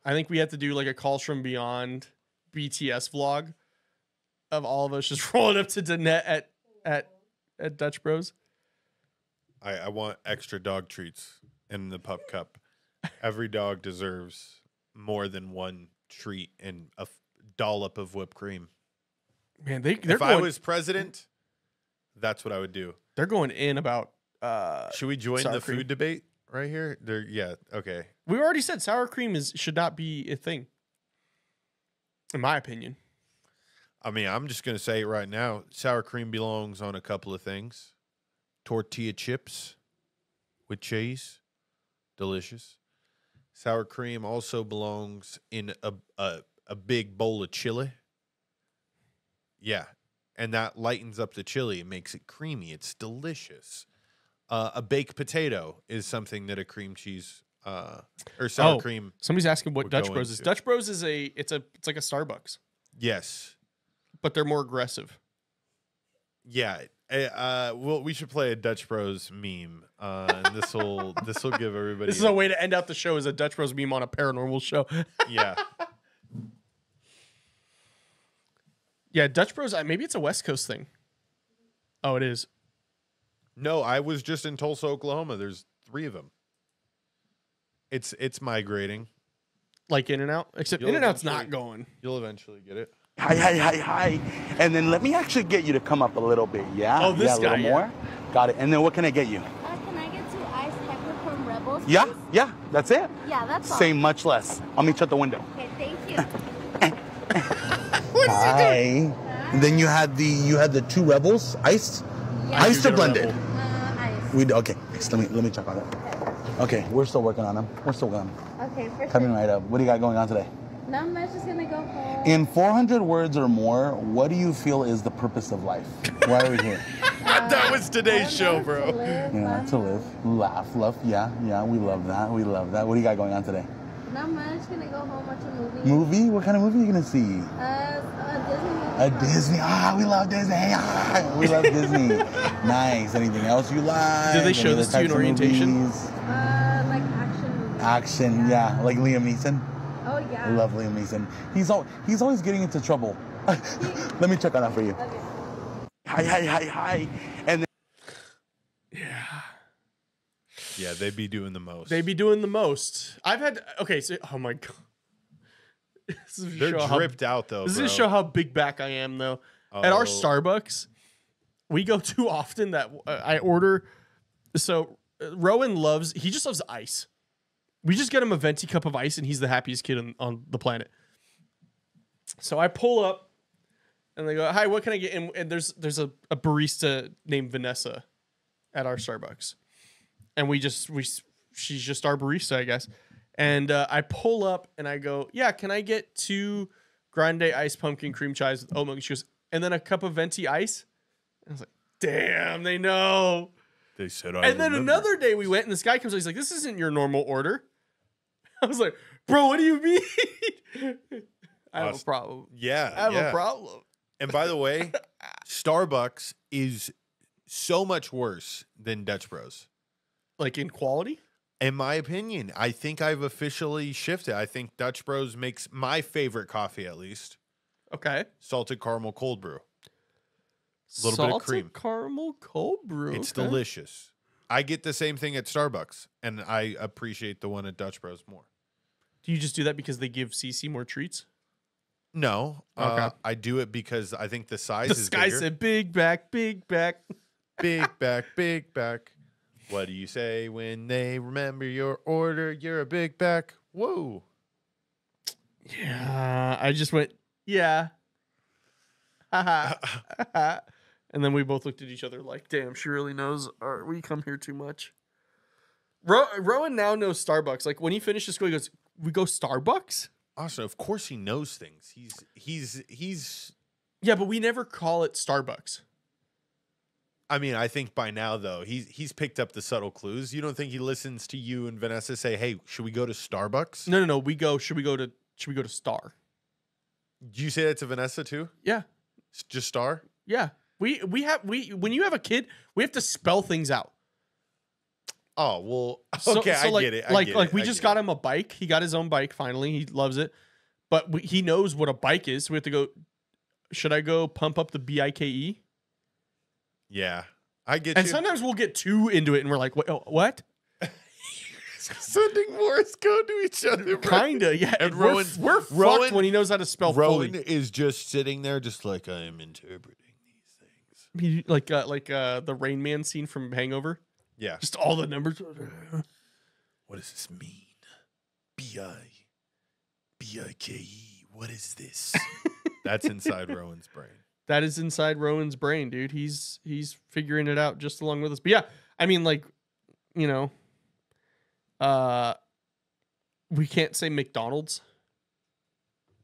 Speaker 1: I think we have to do like a Calls from Beyond BTS vlog of all of us just rolling up to Danette at Dutch Bros.
Speaker 2: I want extra dog treats in the pup cup. Every dog deserves more than one treat and a dollop of whipped cream.
Speaker 1: Man,
Speaker 2: if I was president, that's what I would do.
Speaker 1: They're going in about.
Speaker 2: Should we join the food debate right here? Yeah. Okay.
Speaker 1: We already said sour cream should not be a thing, in my opinion.
Speaker 2: I mean, I'm just going to say it right now. Sour cream belongs on a couple of things. Tortilla chips with cheese. Delicious. Sour cream also belongs in a big bowl of chili. Yeah. And that lightens up the chili. It makes it creamy. It's delicious. A baked potato is something that a cream cheese or sour cream.
Speaker 1: Somebody's asking what Dutch Bros is. Dutch Bros is it's like a Starbucks.
Speaker 2: Yes.
Speaker 1: But they're more aggressive.
Speaker 2: Yeah. Well, we should play a Dutch Bros meme. And this will give everybody.
Speaker 1: This is a way to end out the show, is a Dutch Bros meme on a paranormal show.
Speaker 2: Yeah.
Speaker 1: Yeah, Dutch Bros. Maybe it's a West Coast thing. Oh, it is.
Speaker 2: No, I was just in Tulsa, Oklahoma. There's 3 of them. It's migrating.
Speaker 1: Like In-N-Out? Except In-N-Out's not going.
Speaker 2: You'll eventually get it.
Speaker 14: Hi. And then let me actually get you to come up a little bit, yeah?
Speaker 1: Oh, this
Speaker 14: yeah, a little
Speaker 1: guy,
Speaker 14: more. Got it. And then what can I get you?
Speaker 15: Can I get 2 iced pepper from Rebels?
Speaker 14: Yeah, that's it.
Speaker 15: Yeah, that's all.
Speaker 14: Same, much less. I'll meet you at the window.
Speaker 15: Okay, thank you.
Speaker 14: Hi. And then you had the 2 Rebels iced, iced or blended?
Speaker 15: Iced.
Speaker 14: Okay. Let me check on it. Okay, we're still working on them.
Speaker 15: Okay, for
Speaker 14: Coming
Speaker 15: sure.
Speaker 14: right up. What do you got going on today?
Speaker 15: Not much, just gonna go home.
Speaker 14: In 400 words or more, what do you feel is the purpose of life? Why are we here?
Speaker 2: That was today's show, bro.
Speaker 14: To live, laugh, love. Yeah, we love that. What do you got going on today?
Speaker 15: Not much, gonna go home, watch a movie.
Speaker 14: Movie? What kind of movie are you gonna see?
Speaker 15: Disney.
Speaker 14: A Disney. We love Disney. We love Disney. Nice. Anything else you like?
Speaker 1: Did they show this to you in orientation?
Speaker 15: Like action movies.
Speaker 14: Action, yeah. Like Liam Neeson.
Speaker 15: Oh yeah.
Speaker 14: I love Liam Neeson. He's always getting into trouble. Let me check on that for you.
Speaker 15: Okay.
Speaker 14: Hi. And then
Speaker 2: Yeah, they'd be doing the most.
Speaker 1: I've had oh my god.
Speaker 2: They're dripped out though.
Speaker 1: This is
Speaker 2: bro.
Speaker 1: to show how big back I am though. At our Starbucks, we go too often that I order. So Rowan he just loves ice. We just get him a venti cup of ice and he's the happiest kid on the planet. So I pull up and they go, "Hi, what can I get?" And there's a barista named Vanessa at our Starbucks. And she's just our barista, I guess. And I pull up and I go, "Yeah, can I get 2 grande iced pumpkin cream chives with oat milk?" She goes, "And then a cup of venti ice?" And I was like, "Damn, they know."
Speaker 2: They said,
Speaker 1: and then another day we went and this guy comes, he's like, "This isn't your normal order." I was like, "Bro, what do you mean?" I have a problem.
Speaker 2: Yeah,
Speaker 1: I have a problem.
Speaker 2: And by the way, Starbucks is so much worse than Dutch Bros.
Speaker 1: Like in quality?
Speaker 2: In my opinion, I think I've officially shifted. I think Dutch Bros makes my favorite coffee, at least.
Speaker 1: Okay.
Speaker 2: Salted caramel cold brew. A little bit of cream.
Speaker 1: Salted caramel cold brew.
Speaker 2: It's
Speaker 1: okay.
Speaker 2: delicious. I get the same thing at Starbucks, and I appreciate the one at Dutch Bros more.
Speaker 1: Do you just do that because they give CC more treats?
Speaker 2: No.
Speaker 1: Okay.
Speaker 2: I do it because I think the size
Speaker 1: This
Speaker 2: is
Speaker 1: guy
Speaker 2: bigger.
Speaker 1: said big back, big back.
Speaker 2: Big back, big back. What do you say when they remember your order? You're a big back. Whoa.
Speaker 1: Yeah. I just went, yeah. And then we both looked at each other like, damn, she really knows we come here too much. Rowan now knows Starbucks. Like when he finishes school, he goes, "We go Starbucks?"
Speaker 2: Austin, of course he knows things. He's
Speaker 1: Yeah, but we never call it Starbucks.
Speaker 2: I mean, I think by now though, he's picked up the subtle clues. You don't think he listens to you and Vanessa say, "Hey, should we go to Starbucks?"
Speaker 1: No. Should we go to Star?
Speaker 2: Do you say that to Vanessa too?
Speaker 1: Yeah.
Speaker 2: Just Star?
Speaker 1: Yeah. We when you have a kid, we have to spell things out.
Speaker 2: Oh, well, okay,
Speaker 1: So
Speaker 2: I get it.
Speaker 1: We just got him a bike. He got his own bike finally. He loves it. But he knows what a bike is. So we have to go, should I go pump up the BIKE?
Speaker 2: Yeah. I get
Speaker 1: And
Speaker 2: you.
Speaker 1: sometimes we'll get too into it and we're like, what?
Speaker 2: Sending Morse code to each other.
Speaker 1: Kinda, yeah.
Speaker 2: And
Speaker 1: we're fucked when he knows how to spell
Speaker 2: Rowan
Speaker 1: fully.
Speaker 2: is just sitting there just like, I am interpreting these things.
Speaker 1: Like the Rain Man scene from Hangover.
Speaker 2: Yeah.
Speaker 1: Just all the numbers.
Speaker 2: What does this mean? B-I-K-E. What is this? That's inside Rowan's brain.
Speaker 1: That is inside Rowan's brain, dude. He's figuring it out just along with us. But yeah, I mean, like, you know, we can't say McDonald's.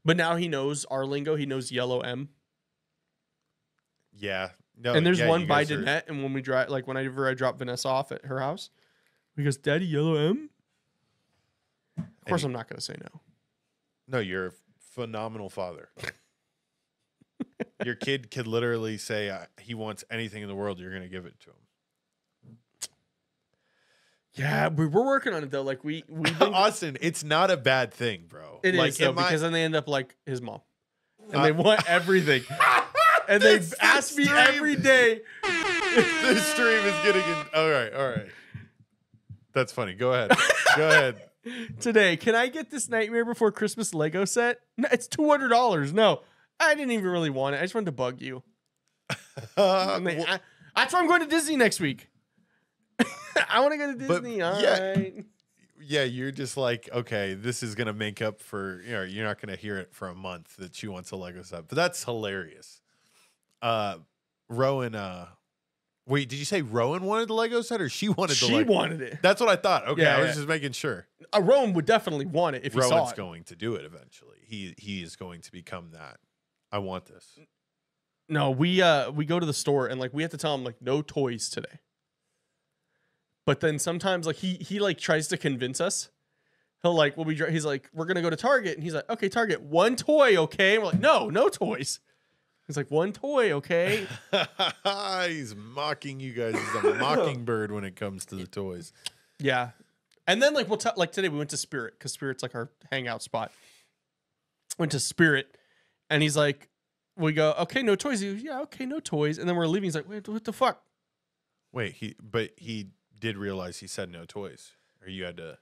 Speaker 1: But now he knows our lingo. He knows yellow M.
Speaker 2: Yeah. No,
Speaker 1: And there's
Speaker 2: yeah,
Speaker 1: one
Speaker 2: you
Speaker 1: by
Speaker 2: guys are-
Speaker 1: Danette, and when we drive, like whenever I drop Vanessa off at her house, he goes, "Daddy, yellow M." Of course, I'm not gonna say no.
Speaker 2: No, you're a phenomenal father. Your kid could literally say he wants anything in the world. You're going to give it to him.
Speaker 1: Yeah, we're working on it though. Like we've been,
Speaker 2: Austin, it's not a bad thing, bro.
Speaker 1: It is
Speaker 2: like,
Speaker 1: though, because then they end up like his mom. and they want everything. And they ask me every day.
Speaker 2: This stream is getting in. All right. That's funny. Go ahead.
Speaker 1: Today, can I get this Nightmare Before Christmas Lego set? No, it's $200. No, I didn't even really want it. I just wanted to bug you. That's why I'm going to Disney next week. I want to go to Disney. All right.
Speaker 2: Yeah, you're just like, okay, this is gonna make up for, you're not gonna hear it for a month that she wants a Lego set, but that's hilarious. Rowan, wait, did you say Rowan wanted the Lego set or she wanted the Lego?
Speaker 1: She wanted it.
Speaker 2: That's what I thought. Okay,
Speaker 1: Yeah,
Speaker 2: I was
Speaker 1: yeah.
Speaker 2: just making sure.
Speaker 1: Rowan would definitely want it if he saw
Speaker 2: Rowan's
Speaker 1: it.
Speaker 2: going to do it eventually. He is going to become that. I want this.
Speaker 1: No, we go to the store and like we have to tell him like no toys today. But then sometimes like he like tries to convince us. He'll like he's like we're gonna go to Target and he's like okay Target, one toy, okay, and we're like no toys. He's like one toy, okay.
Speaker 2: He's mocking you guys. He's a mockingbird when it comes to the toys.
Speaker 1: Yeah, and then like like today we went to Spirit because Spirit's like our hangout spot. Went to Spirit, and he's like, we go okay no toys. He goes, yeah okay no toys, and then we're leaving. He's like wait what the fuck?
Speaker 2: Wait he did realize he said no toys, or you had to.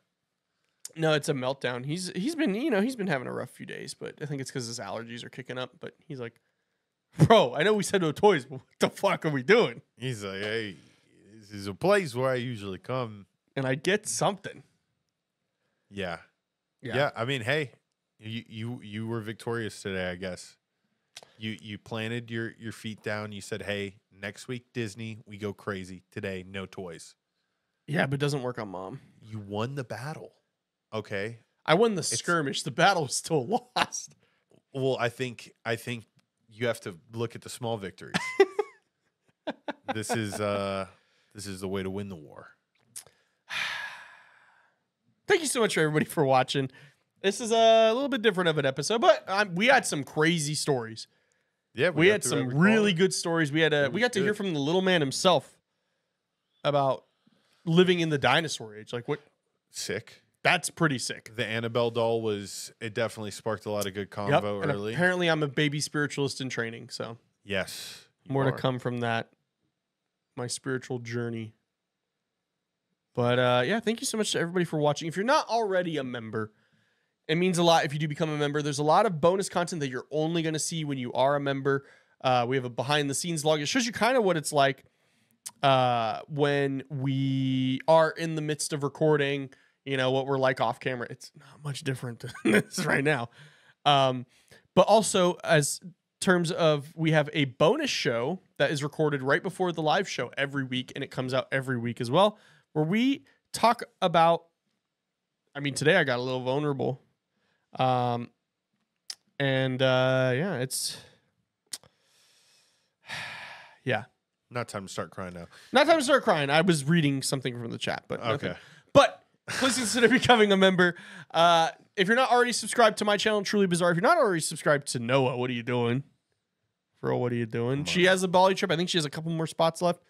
Speaker 1: No, it's a meltdown. He's been he's been having a rough few days, but I think it's because his allergies are kicking up. But he's like, bro, I know we said no toys, but what the fuck are we doing?
Speaker 2: He's like, hey, this is a place where I usually come,
Speaker 1: and I get something.
Speaker 2: Yeah. I mean, hey, you were victorious today, I guess. You planted your feet down. You said, hey, next week Disney, we go crazy. Today, no toys.
Speaker 1: Yeah, but it doesn't work on Mom.
Speaker 2: You won the battle. Okay.
Speaker 1: I won the skirmish. The battle was still lost.
Speaker 2: Well, I think you have to look at the small victories. This is the way to win the war.
Speaker 1: Thank you so much, everybody, for watching. This is a little bit different of an episode, but we had some crazy stories.
Speaker 2: Yeah,
Speaker 1: we had some really good stories. We got to hear from the little man himself about living in the dinosaur age. Like what?
Speaker 2: Sick.
Speaker 1: That's pretty sick.
Speaker 2: The Annabelle doll it definitely sparked a lot of good convo
Speaker 1: and
Speaker 2: early.
Speaker 1: Apparently I'm a baby spiritualist in training, so
Speaker 2: yes.
Speaker 1: More to come from that. My spiritual journey. But yeah, thank you so much to everybody for watching. If you're not already a member, it means a lot if you do become a member. There's a lot of bonus content that you're only going to see when you are a member. We have a behind the scenes log. It shows you kind of what it's like when we are in the midst of recording, what we're like off camera. It's not much different than this right now. But also as terms of, we have a bonus show that is recorded right before the live show every week. And it comes out every week as well, where we talk about, today I got a little vulnerable. Yeah, it's, yeah.
Speaker 2: Not time to start crying now.
Speaker 1: Not time to start crying. I was reading something from the chat, but
Speaker 2: okay.
Speaker 1: But please consider becoming a member. If you're not already subscribed to my channel, Truly Bizarre, if you're not already subscribed to Noah, what are you doing? Bro, what are you doing? She has a Bali trip. I think she has a couple more spots left.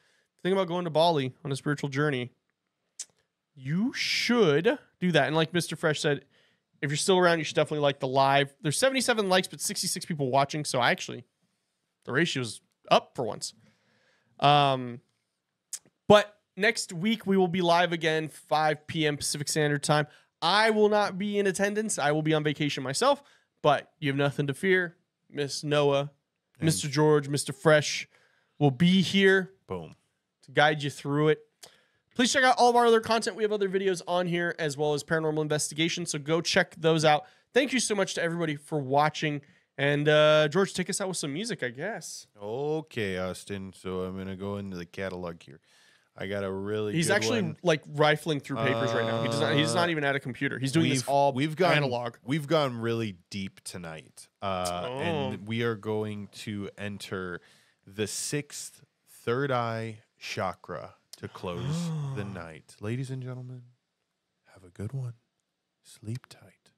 Speaker 1: Think about going to Bali on a spiritual journey. You should do that. And like Mr. Fresh said, if you're still around, you should definitely like the live. There's 77 likes, but 66 people watching. So the ratio's up for once. But next week we will be live again, 5 p.m. Pacific Standard Time. I will not be in attendance. I will be on vacation myself, but you have nothing to fear. Miss Noah, Mr. George, Mr. Fresh will be here.
Speaker 2: Boom.
Speaker 1: To guide you through it. Please check out all of our other content. We have other videos on here as well as Paranormal Investigation. So go check those out. Thank you so much to everybody for watching. And George, take us out with some music, I guess.
Speaker 2: Okay, Austin. So I'm going to go into the catalog here. I got a really
Speaker 1: He's
Speaker 2: good
Speaker 1: actually
Speaker 2: one.
Speaker 1: like rifling through papers right now. He's not even at a computer. He's doing this all analog.
Speaker 2: We've gone really deep tonight. And we are going to enter the 6th third eye chakra to close the night. Ladies and gentlemen, have a good one. Sleep tight.